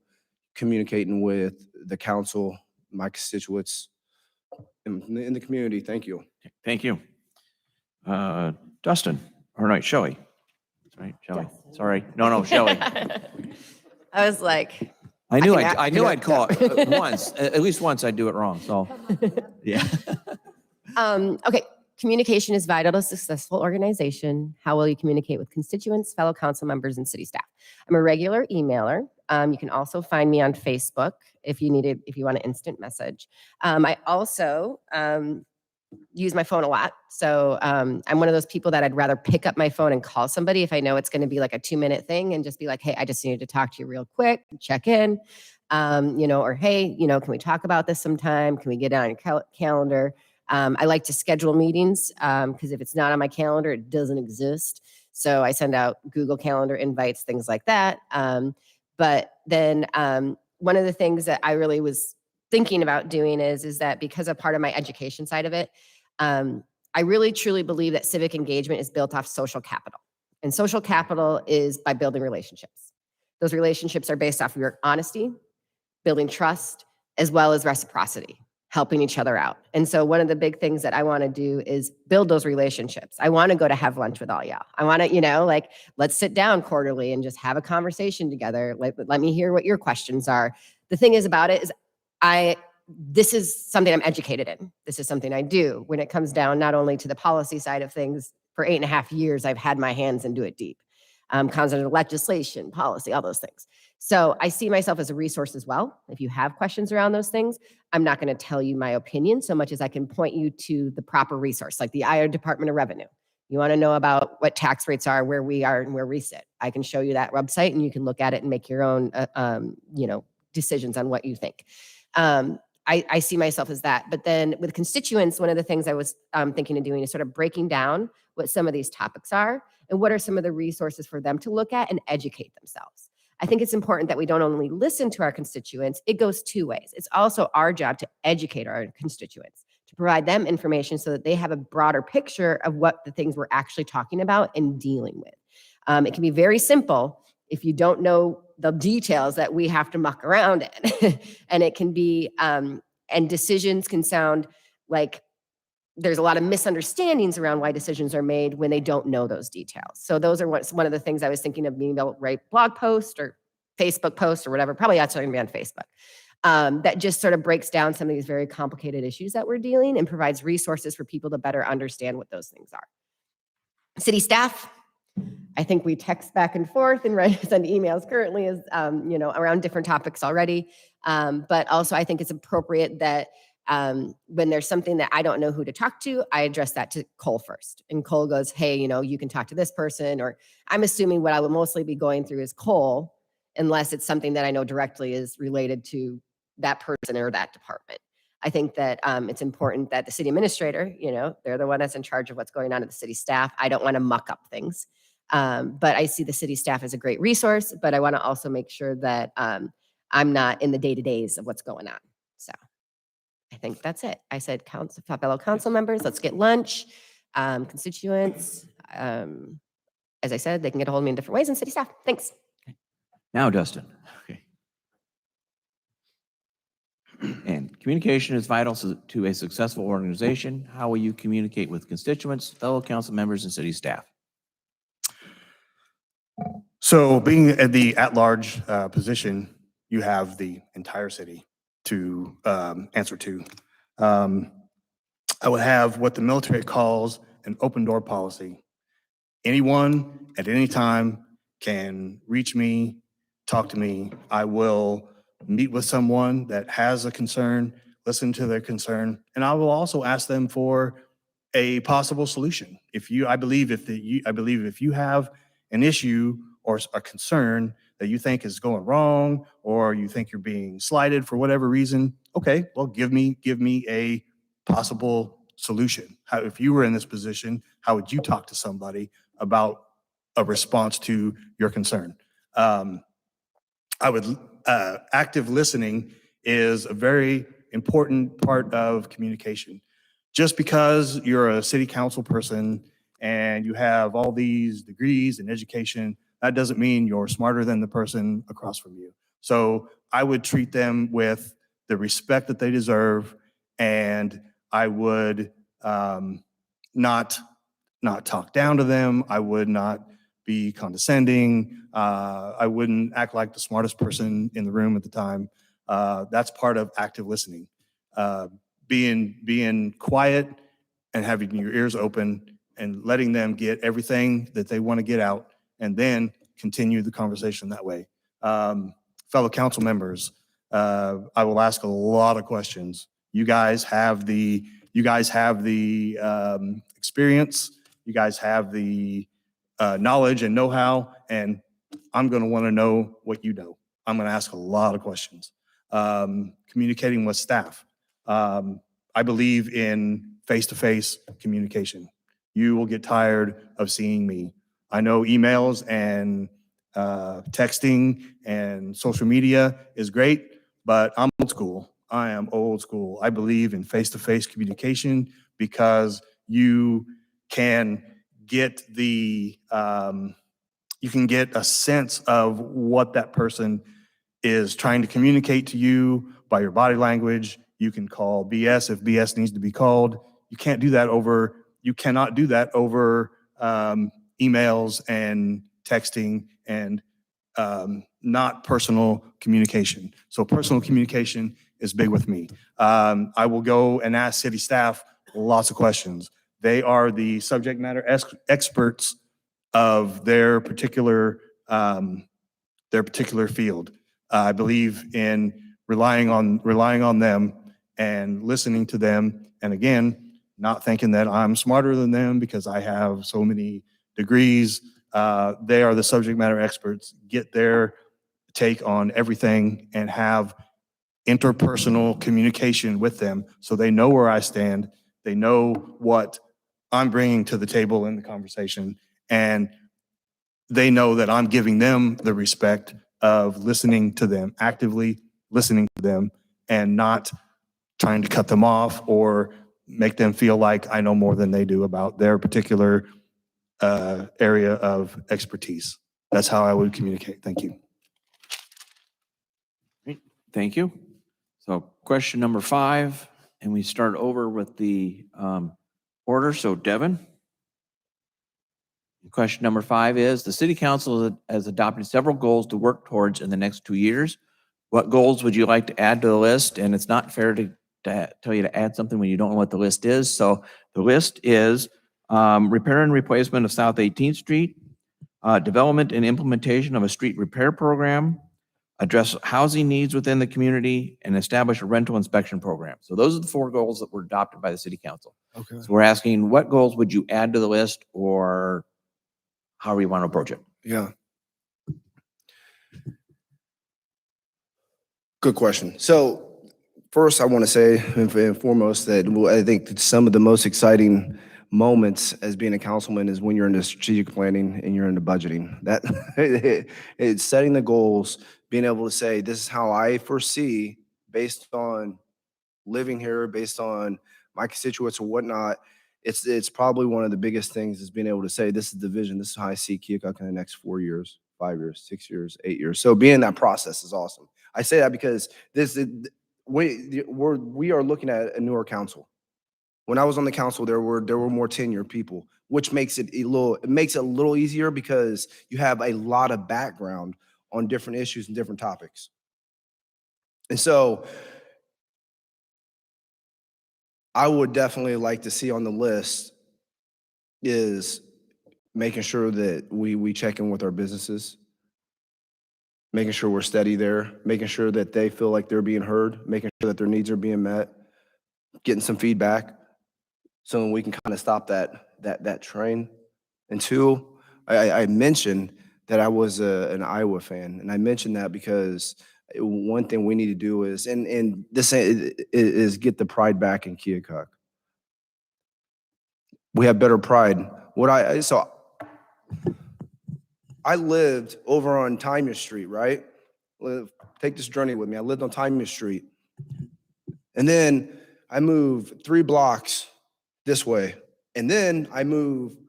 communicating with the council, my constituents in the community. Thank you. Thank you. Dustin, or no, Shelly. That's right, Shelly. Sorry. No, Shelly. I was like, I knew I'd call it once, at least once I'd do it wrong, so, yeah. okay. Communication is vital to a successful organization. How will you communicate with constituents, fellow council members, and city staff? I'm a regular emailer. You can also find me on Facebook if you want an instant message. I also use my phone a lot. So I'm one of those people that I'd rather pick up my phone and call somebody if I know it's going to be like a 2-minute thing and just be like, hey, I just needed to talk to you real quick, check in, or hey, can we talk about this sometime? Can we get on your calendar? I like to schedule meetings because if it's not on my calendar, it doesn't exist. So I send out Google Calendar invites, things like that. But then one of the things that I really was thinking about doing is that because of part of my education side of it, I really truly believe that civic engagement is built off social capital. And social capital is by building relationships. Those relationships are based off of your honesty, building trust, as well as reciprocity, helping each other out. And so one of the big things that I want to do is build those relationships. I want to go to have lunch with all y'all. I want to, let's sit down quarterly and just have a conversation together. Let me hear what your questions are. The thing is about it is this is something I'm educated in. This is something I do when it comes down not only to the policy side of things. For 8.5 years, I've had my hands into it deep. Constitutional legislation, policy, all those things. So I see myself as a resource as well. If you have questions around those things, I'm not going to tell you my opinion so much as I can point you to the proper resource, like the Iowa Department of Revenue. You want to know about what tax rates are, where we are, and where we sit. I can show you that website, and you can look at it and make your own, decisions on what you think. I see myself as that. But then with constituents, one of the things I was thinking of doing is sort of breaking down what some of these topics are and what are some of the resources for them to look at and educate themselves. I think it's important that we don't only listen to our constituents, it goes 2 ways. It's also our job to educate our constituents, to provide them information so that they have a broader picture of what the things we're actually talking about and dealing with. It can be very simple if you don't know the details that we have to muck around in. And it can be, and decisions can sound like there's a lot of misunderstandings around why decisions are made when they don't know those details. So those are one of the things I was thinking of, being able to write blog post or Facebook post or whatever, probably actually gonna be on Facebook, that just sort of breaks down some of these very complicated issues that we're dealing and provides resources for people to better understand what those things are. City staff, I think we text back and forth and send emails currently as, around different topics already. But also I think it's appropriate that when there's something that I don't know who to talk to, I address that to Cole first. And Cole goes, hey, you can talk to this person, or I'm assuming what I would mostly be going through is Cole, unless it's something that I know directly is related to that person or that department. I think that it's important that the city administrator, they're the one that's in charge of what's going on at the city staff. I don't want to muck up things. But I see the city staff as a great resource, but I want to also make sure that I'm not in the day-to-days of what's going on. So I think that's it. I said, fellow council members, let's get lunch. Constituents, as I said, they can get a hold of me in different ways, and city staff. Thanks. Now, Dustin. Okay. And communication is vital to a successful organization. How will you communicate with constituents, fellow council members, and city staff? So being at the at-large position, you have the entire city to answer to. I would have what the military calls an open door policy. Anyone at any time can reach me, talk to me. I will meet with someone that has a concern, listen to their concern, and I will also ask them for a possible solution. I believe if you have an issue or a concern that you think is going wrong, or you think you're being slighted for whatever reason, okay, well, give me a possible solution. If you were in this position, how would you talk to somebody about a response to your concern? Active listening is a very important part of communication. Just because you're a city council person and you have all these degrees in education, that doesn't mean you're smarter than the person across from you. So I would treat them with the respect that they deserve, and I would not talk down to them. I would not be condescending. I wouldn't act like the smartest person in the room at the time. That's part of active listening. Being quiet and having your ears open and letting them get everything that they want to get out, and then continue the conversation that way. Fellow council members, I will ask a lot of questions. You guys have the experience. You guys have the knowledge and know-how, and I'm going to want to know what you know. I'm going to ask a lot of questions. Communicating with staff. I believe in face-to-face communication. You will get tired of seeing me. I know emails and texting and social media is great, but I'm old school. I am old school. I believe in face-to-face communication because you can get you can get a sense of what that person is trying to communicate to you by your body language. You can call BS if BS needs to be called. You cannot do that over emails and texting and not personal communication. So personal communication is big with me. I will go and ask city staff lots of questions. They are the subject matter experts of their particular field. I believe in relying on them and listening to them, and again, not thinking that I'm smarter than them because I have so many degrees. They are the subject matter experts. Get their take on everything and have interpersonal communication with them so they know where I stand. They know what I'm bringing to the table in the conversation, and they know that I'm giving them the respect of listening to them, actively listening to them, and not trying to cut them off or make them feel like I know more than they do about their particular area of expertise. That's how I would communicate. Thank you. Great, thank you. So question number 5, and we start over with the order. So Devin. Question number 5 is, the city council has adopted several goals to work towards in the next 2 years. What goals would you like to add to the list? And it's not fair to tell you to add something when you don't know what the list is. So the list is repair and replacement of South 18th Street, development and implementation of a street repair program, address housing needs within the community, and establish a rental inspection program. So those are the 4 goals that were adopted by the city council. Okay. So we're asking, what goals would you add to the list, or however you want to approach it? Yeah. Good question. So first, I want to say and foremost that I think that some of the most exciting moments as being a councilman is when you're into strategic planning and you're into budgeting. That it's setting the goals, being able to say, this is how I foresee based on living here, based on my constituents or whatnot. It's probably one of the biggest things is being able to say, this is the vision. This is how I see Keokuk in the next 4 years, 5 years, 6 years, 8 years. So being in that process is awesome. I say that because we are looking at a newer council. When I was on the council, there were more tenured people, which makes it a little easier because you have a lot of background on different issues and different topics. And so I would definitely like to see on the list is making sure that we check in with our businesses, making sure we're steady there, making sure that they feel like they're being heard, making sure that their needs are being met, getting some feedback so we can kind of stop that train. And 2, I mentioned that I was an Iowa fan, and I mentioned that because one thing we need to do is, and this is get the pride back in Keokuk. We have better pride. I lived over on Tymia Street, right? Take this journey with me. I lived on Tymia Street. And then I moved 3 blocks this way. And then I moved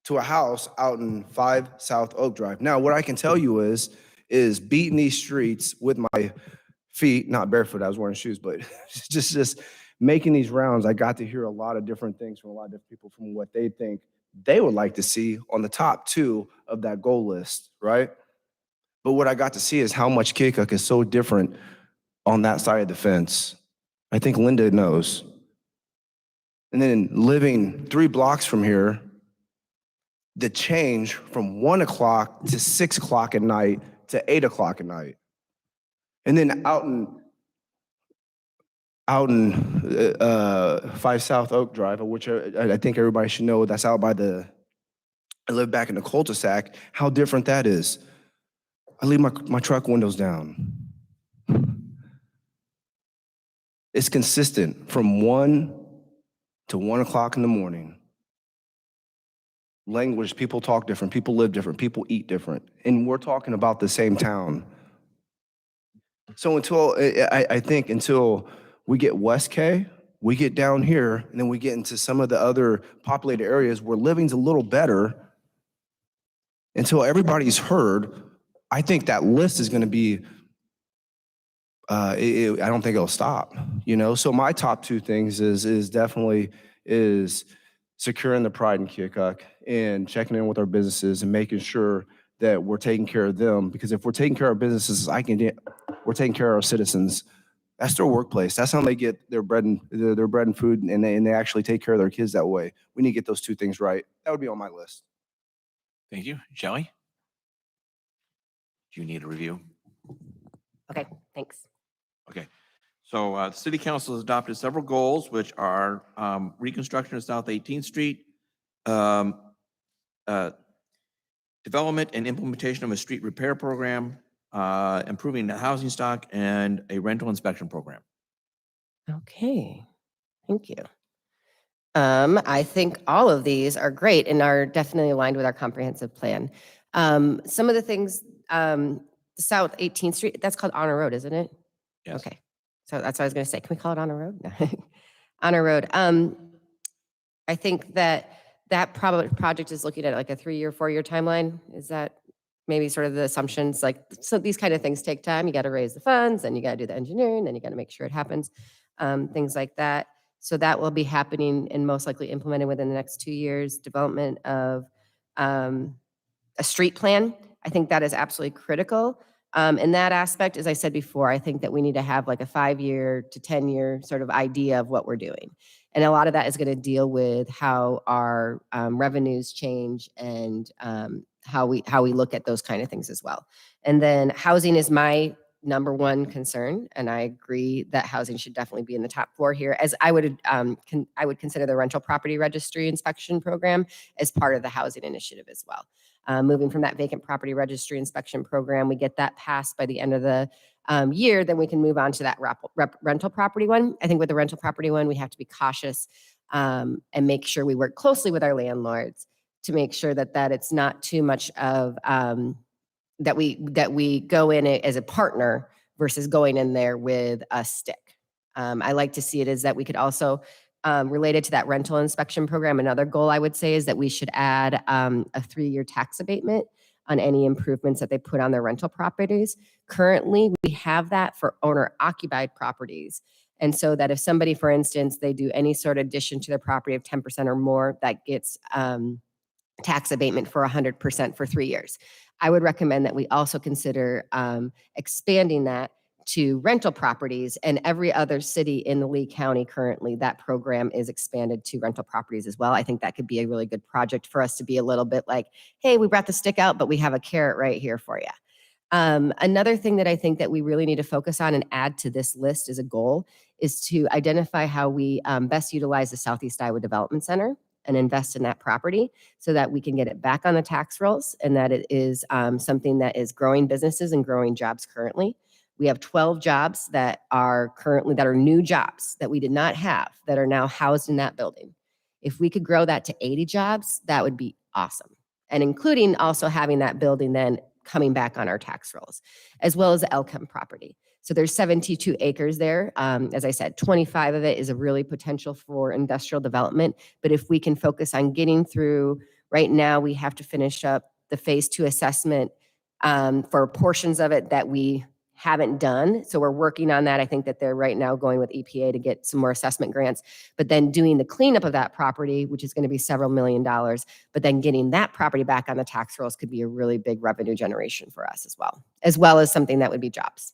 to a house out in 5 South Oak Drive. Now, what I can tell you is beating these streets with my feet, not barefoot, I was wearing shoes, but just making these rounds, I got to hear a lot of different things from a lot of different people from what they think they would like to see on the top 2 of that goal list, right? But what I got to see is how much Keokuk is so different on that side of the fence. I think Linda knows. And then living 3 blocks from here, the change from 1 o'clock to 6 o'clock at night to 8 o'clock at night. And then out in 5 South Oak Drive, which I think everybody should know, that's out by I live back in the cul-de-sac, how different that is. I leave my truck windows down. It's consistent from 1 to 1 o'clock in the morning. Language, people talk different, people live different, people eat different. And we're talking about the same town. So I think until we get West K, we get down here, and then we get into some of the other populated areas where living's a little better, until everybody's heard, I think that list is gonna be, I don't think it'll stop, you know? So my top 2 things is definitely securing the pride in Keokuk and checking in with our businesses and making sure that we're taking care of them. Because if we're taking care of businesses, we're taking care of our citizens. That's their workplace. That's how they get their bread and food, and they actually take care of their kids that way. We need to get those 2 things right. That would be on my list. Thank you. Shelly? Do you need a review? Okay, thanks. Okay. So the city council has adopted several goals, which are reconstruction of South 18th Street, development and implementation of a street repair program, improving the housing stock, and a rental inspection program. Okay, thank you. I think all of these are great and are definitely aligned with our comprehensive plan. Some of the things, South 18th Street, that's called Honor Road, isn't it? Yes. Okay, so that's what I was gonna say. Can we call it Honor Road? No. Honor Road. I think that project is looking at like a 3-year, 4-year timeline. Is that maybe sort of the assumptions, like, so these kind of things take time. You got to raise the funds, then you got to do the engineering, then you got to make sure it happens, things like that. So that will be happening and most likely implemented within the next 2 years. Development of a street plan. I think that is absolutely critical. In that aspect, as I said before, I think that we need to have like a 5-year to 10-year sort of idea of what we're doing. And a lot of that is going to deal with how our revenues change and how we look at those kind of things as well. And then housing is my number one concern, and I agree that housing should definitely be in the top 4 here. As I would consider the rental property registry inspection program as part of the housing initiative as well. Moving from that vacant property registry inspection program, we get that passed by the end of the year, then we can move on to that rental property one. I think with the rental property one, we have to be cautious and make sure we work closely with our landlords to make sure that it's not too much of that we go in it as a partner versus going in there with a stick. I like to see it as that we could also, related to that rental inspection program, another goal I would say is that we should add a 3-year tax abatement on any improvements that they put on their rental properties. Currently, we have that for owner-occupied properties. And so that if somebody, for instance, they do any sort of addition to their property of 10% or more, that gets tax abatement for 100% for 3 years. I would recommend that we also consider expanding that to rental properties, and every other city in the Lee County currently, that program is expanded to rental properties as well. I think that could be a really good project for us to be a little bit like, hey, we brought the stick out, but we have a carrot right here for you. Another thing that I think that we really need to focus on and add to this list as a goal is to identify how we best utilize the Southeast Iowa Development Center and invest in that property so that we can get it back on the tax rolls and that it is something that is growing businesses and growing jobs currently. We have 12 jobs that are new jobs that we did not have that are now housed in that building. If we could grow that to 80 jobs, that would be awesome. And including also having that building then coming back on our tax rolls, as well as the Elkham property. So there's 72 acres there. As I said, 25 of it is a really potential for industrial development. But if we can focus on getting through, right now we have to finish up the phase 2 assessment for portions of it that we haven't done. So we're working on that. I think that they're right now going with EPA to get some more assessment grants, but then doing the cleanup of that property, which is going to be several $1 million, but then getting that property back on the tax rolls could be a really big revenue generation for us as well as something that would be jobs.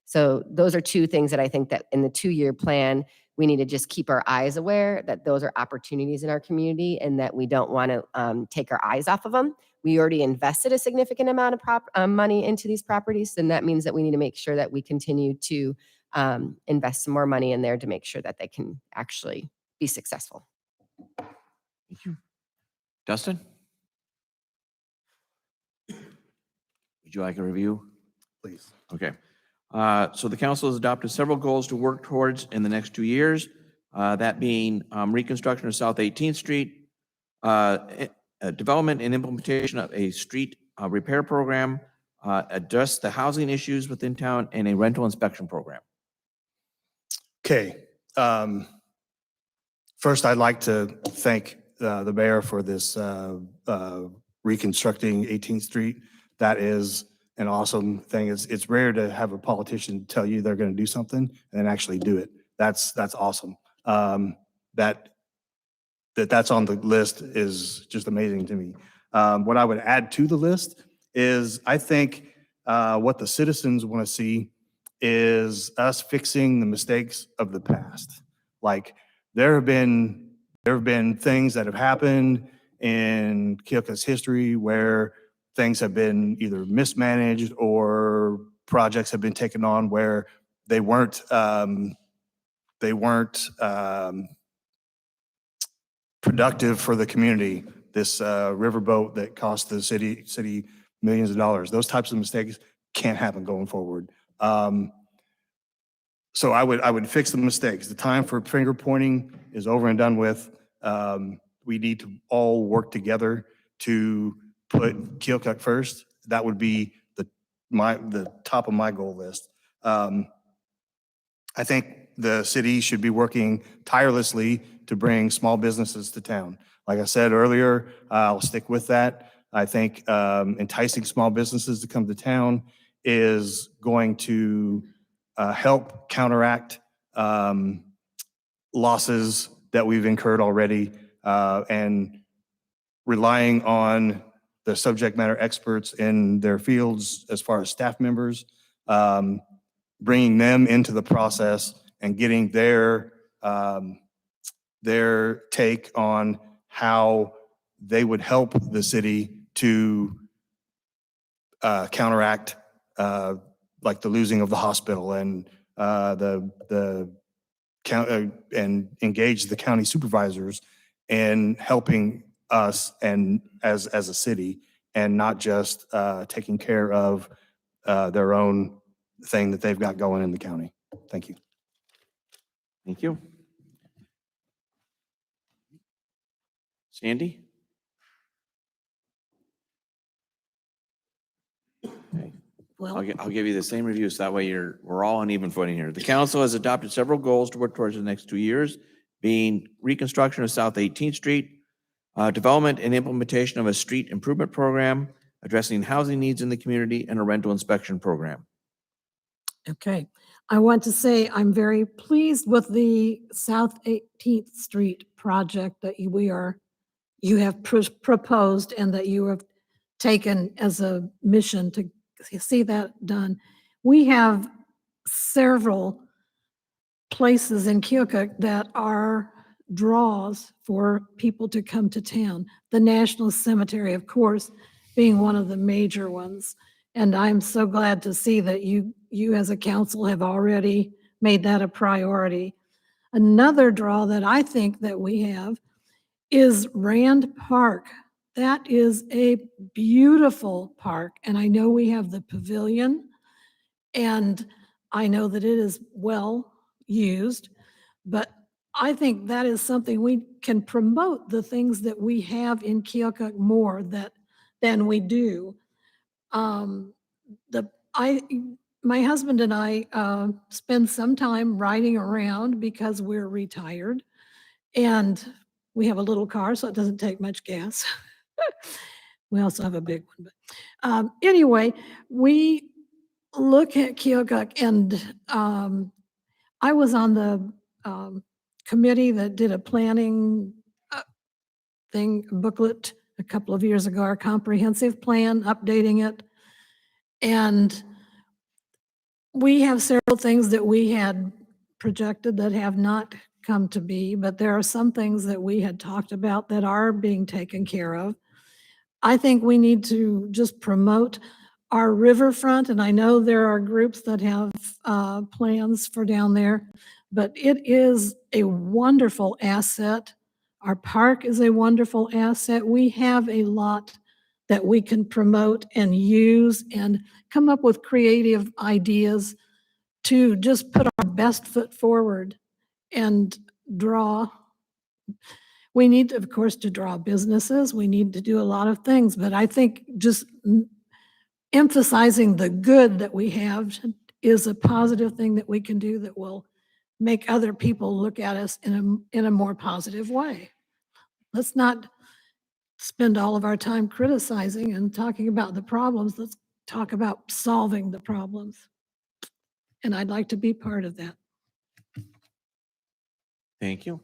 So those are 2 things that I think that in the 2-year plan, we need to just keep our eyes aware that those are opportunities in our community and that we don't want to take our eyes off of them. We already invested a significant amount of money into these properties, and that means that we need to make sure that we continue to invest some more money in there to make sure that they can actually be successful. Thank you. Dustin? Would you like a review? Please. Okay. So the council has adopted several goals to work towards in the next 2 years, that being reconstruction of South 18th Street, development and implementation of a street repair program, address the housing issues within town, and a rental inspection program. Okay. First, I'd like to thank the mayor for this reconstructing 18th Street. That is an awesome thing. It's rare to have a politician tell you they're going to do something and then actually do it. That's awesome. That's on the list is just amazing to me. What I would add to the list is I think what the citizens want to see is us fixing the mistakes of the past. Like there have been things that have happened in Keokuk's history where things have been either mismanaged or projects have been taken on where they weren't productive for the community. This riverboat that cost the city millions of dollars. Those types of mistakes can't happen going forward. So I would fix the mistakes. The time for finger pointing is over and done with. We need to all work together to put Keokuk first. That would be the top of my goal list. I think the city should be working tirelessly to bring small businesses to town. Like I said earlier, I'll stick with that. I think enticing small businesses to come to town is going to help counteract losses that we've incurred already, and relying on the subject matter experts in their fields as far as staff members, bringing them into the process and getting their take on how they would help the city to counteract like the losing of the hospital and and engage the county supervisors in helping us and as a city, and not just taking care of their own thing that they've got going in the county. Thank you. Thank you. Sandy? Okay. Well, I'll give you the same review, so that way we're all on even footing here. The council has adopted several goals to work towards the next 2 years, being reconstruction of South 18th Street, development and implementation of a street improvement program, addressing housing needs in the community, and a rental inspection program. okay. I want to say I'm very pleased with the South 18th Street project that you have proposed and that you have taken as a mission to see that done. We have several places in Keokuk that are draws for people to come to town. The National Cemetery, of course, being one of the major ones. And I'm so glad to see that you as a council have already made that a priority. Another draw that I think that we have is Rand Park. That is a beautiful park. And I know we have the pavilion, and I know that it is well used, but I think that is something we can promote, the things that we have in Keokuk more than we do. My husband and I spend some time riding around because we're retired, and we have a little car, so it doesn't take much gas. We also have a big one, but anyway, we look at Keokuk, and I was on the committee that did a planning booklet a couple of years ago, our comprehensive plan, updating it. And we have several things that we had projected that have not come to be, but there are some things that we had talked about that are being taken care of. I think we need to just promote our riverfront, and I know there are groups that have plans for down there, but it is a wonderful asset. Our park is a wonderful asset. We have a lot that we can promote and use and come up with creative ideas to just put our best foot forward and draw. We need, of course, to draw businesses. We need to do a lot of things, but I think just emphasizing the good that we have is a positive thing that we can do that will make other people look at us in a more positive way. Let's not spend all of our time criticizing and talking about the problems. Let's talk about solving the problems. And I'd like to be part of that. Thank you.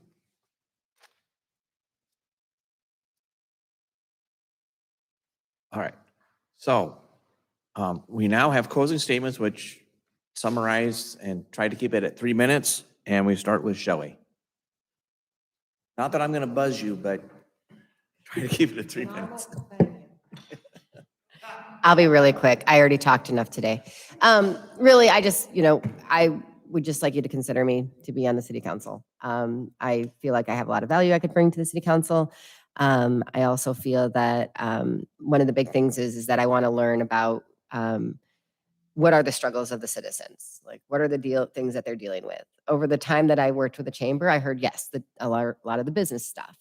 All right. So we now have closing statements, which summarize and try to keep it at 3 minutes. And we start with Shelly. Not that I'm going to buzz you, but try to keep it at 3 minutes. I'll be really quick. I already talked enough today. Really, I just, I would just like you to consider me to be on the city council. I feel like I have a lot of value I could bring to the city council. I also feel that one of the big things is that I want to learn about what are the struggles of the citizens? Like, what are the things that they're dealing with? Over the time that I worked with the chamber, I heard, yes, a lot of the business stuff.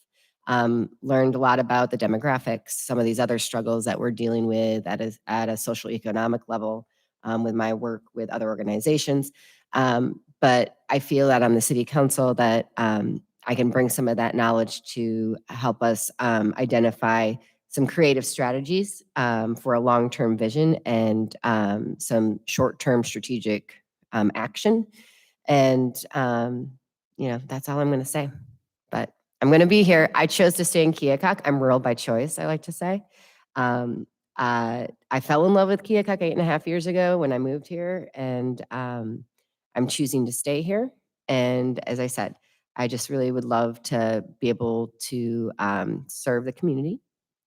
Learned a lot about the demographics, some of these other struggles that we're dealing with at a social economic level with my work with other organizations. But I feel that on the city council that I can bring some of that knowledge to help us identify some creative strategies for a long-term vision and some short-term strategic action. And, that's all I'm going to say. But I'm going to be here. I chose to stay in Keokuk. I'm rural by choice, I like to say. I fell in love with Keokuk 8.5 years ago when I moved here, and I'm choosing to stay here. And as I said, I just really would love to be able to serve the community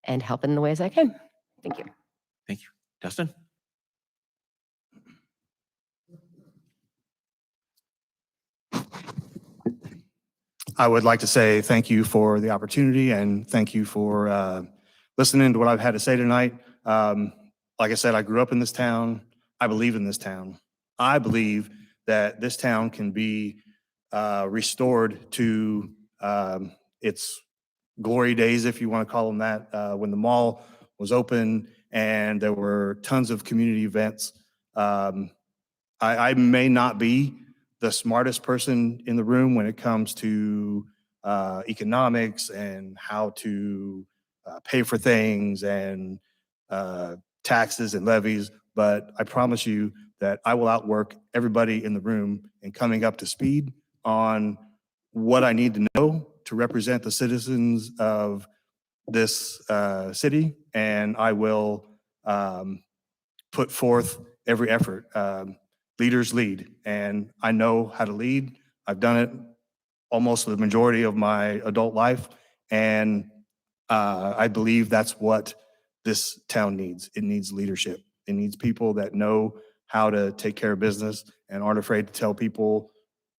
and help in the ways I can. Thank you. Thank you. Dustin? I would like to say thank you for the opportunity and thank you for listening to what I've had to say tonight. Like I said, I grew up in this town. I believe in this town. I believe that this town can be restored to its glory days, if you want to call them that, when the mall was open and there were tons of community events. I may not be the smartest person in the room when it comes to economics and how to pay for things and taxes and levies, but I promise you that I will outwork everybody in the room in coming up to speed on what I need to know to represent the citizens of this city, and I will put forth every effort. Leaders lead, and I know how to lead. I've done it almost the majority of my adult life, and I believe that's what this town needs. It needs leadership. It needs people that know how to take care of business and aren't afraid to tell people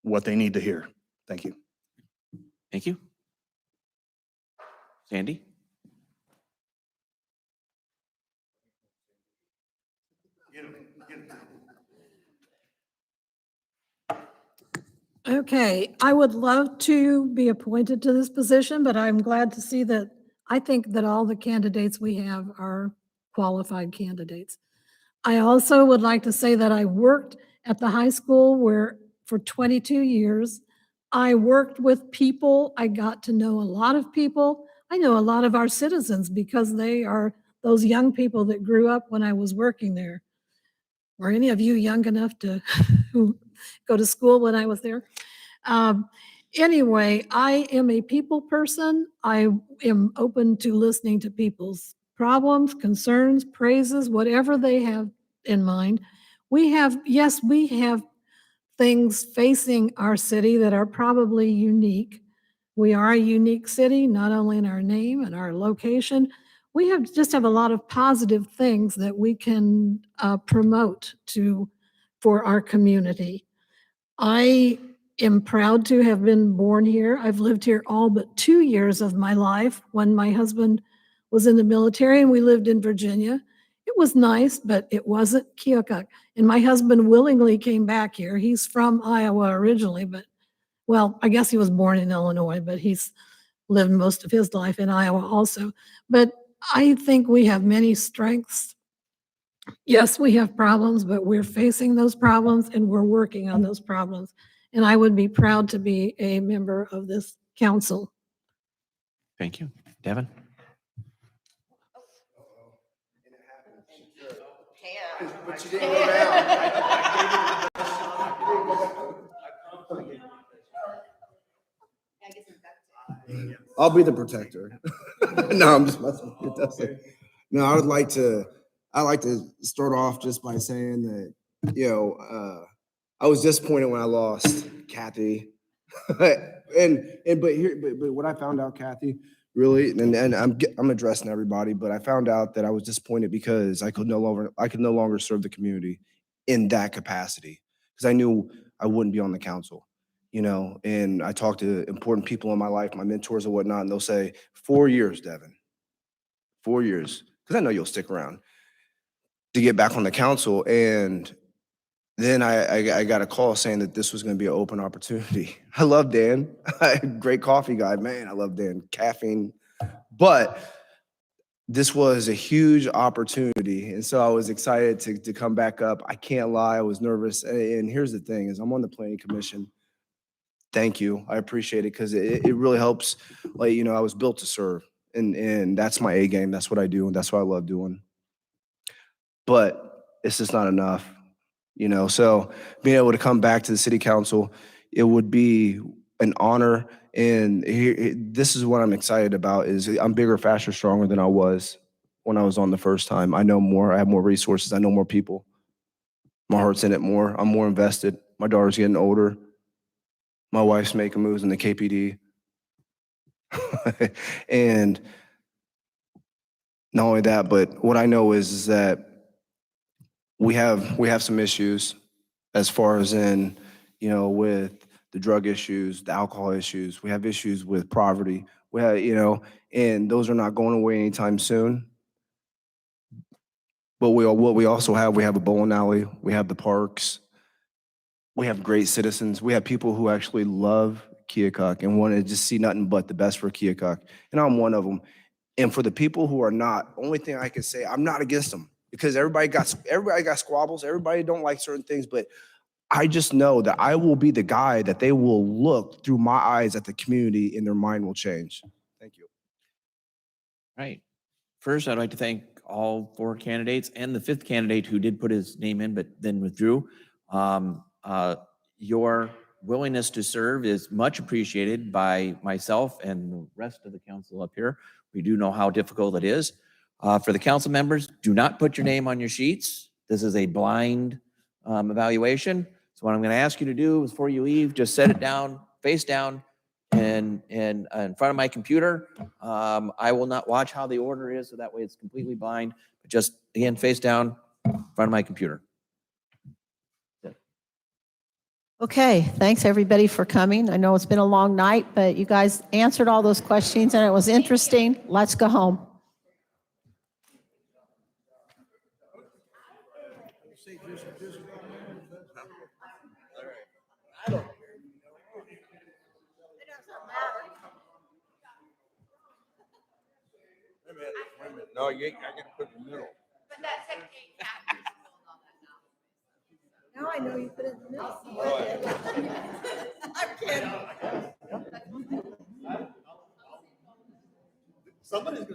what they need to hear. Thank you. Thank you. Sandy? Okay, I would love to be appointed to this position, but I'm glad to see that I think that all the candidates we have are qualified candidates. I also would like to say that I worked at the high school where for 22 years. I worked with people. I got to know a lot of people. I know a lot of our citizens because they are those young people that grew up when I was working there. Were any of you young enough to go to school when I was there? Anyway, I am a people person. I am open to listening to people's problems, concerns, praises, whatever they have in mind. We have things facing our city that are probably unique. We are a unique city, not only in our name and our location. We just have a lot of positive things that we can promote for our community. I am proud to have been born here. I've lived here all but 2 years of my life when my husband was in the military and we lived in Virginia. It was nice, but it wasn't Keokuk. And my husband willingly came back here. He's from Iowa originally, well, I guess he was born in Illinois, but he's lived most of his life in Iowa also. But I think we have many strengths. Yes, we have problems, but we're facing those problems and we're working on those problems. And I would be proud to be a member of this council. Thank you. Devin? But you didn't go down. I'll be the protector. No, I'm just messing with you. No, I like to start off just by saying that, I was disappointed when I lost Kathy. but what I found out, Kathy, really, and I'm addressing everybody, but I found out that I was disappointed because I could no longer serve the community in that capacity because I knew I wouldn't be on the council, and I talked to important people in my life, my mentors and whatnot, and they'll say, 4 years, Devin, 4 years, because I know you'll stick around to get back on the council. And then I got a call saying that this was going to be an open opportunity. I love Dan, great coffee guy, man. I love Dan, caffeine, but this was a huge opportunity. And so I was excited to come back up. I can't lie, I was nervous. And here's the thing is I'm on the planning commission. Thank you. I appreciate it because it really helps. I was built to serve. And that's my A game. That's what I do, and that's what I love doing. But it's just not enough, so being able to come back to the city council, it would be an honor. And this is what I'm excited about is I'm bigger, faster, stronger than I was when I was on the first time. I know more. I have more resources. I know more people. My heart's in it more. I'm more invested. My daughter's getting older. My wife's making moves in the KPD. And not only that, but what I know is that we have some issues as far as in, with the drug issues, the alcohol issues. We have issues with poverty. We have, and those are not going away anytime soon. But what we also have, we have a bowling alley. We have the parks. We have great citizens. We have people who actually love Keokuk and want to just see nothing but the best for Keokuk. And I'm one of them. And for the people who are not, only thing I can say, I'm not against them because everybody got squabbles. Everybody don't like certain things, but I just know that I will be the guy that they will look through my eyes at the community and their mind will change. Thank you. Right. First, I'd like to thank all 4 candidates and the 5th candidate who did put his name in but then withdrew. Your willingness to serve is much appreciated by myself and the rest of the council up here. We do know how difficult it is. For the council members, do not put your name on your sheets. This is a blind evaluation. So what I'm going to ask you to do before you leave, just set it down, face down, and in front of my computer. I will not watch how the order is, so that way it's completely blind. But just, again, face down, in front of my computer. Okay, thanks everybody for coming. I know it's been a long night, but you guys answered all those questions and it was interesting. Let's go home. No, you ain't, I gotta put it in the middle. Now I know you put it in the middle. I'm kidding. Somebody's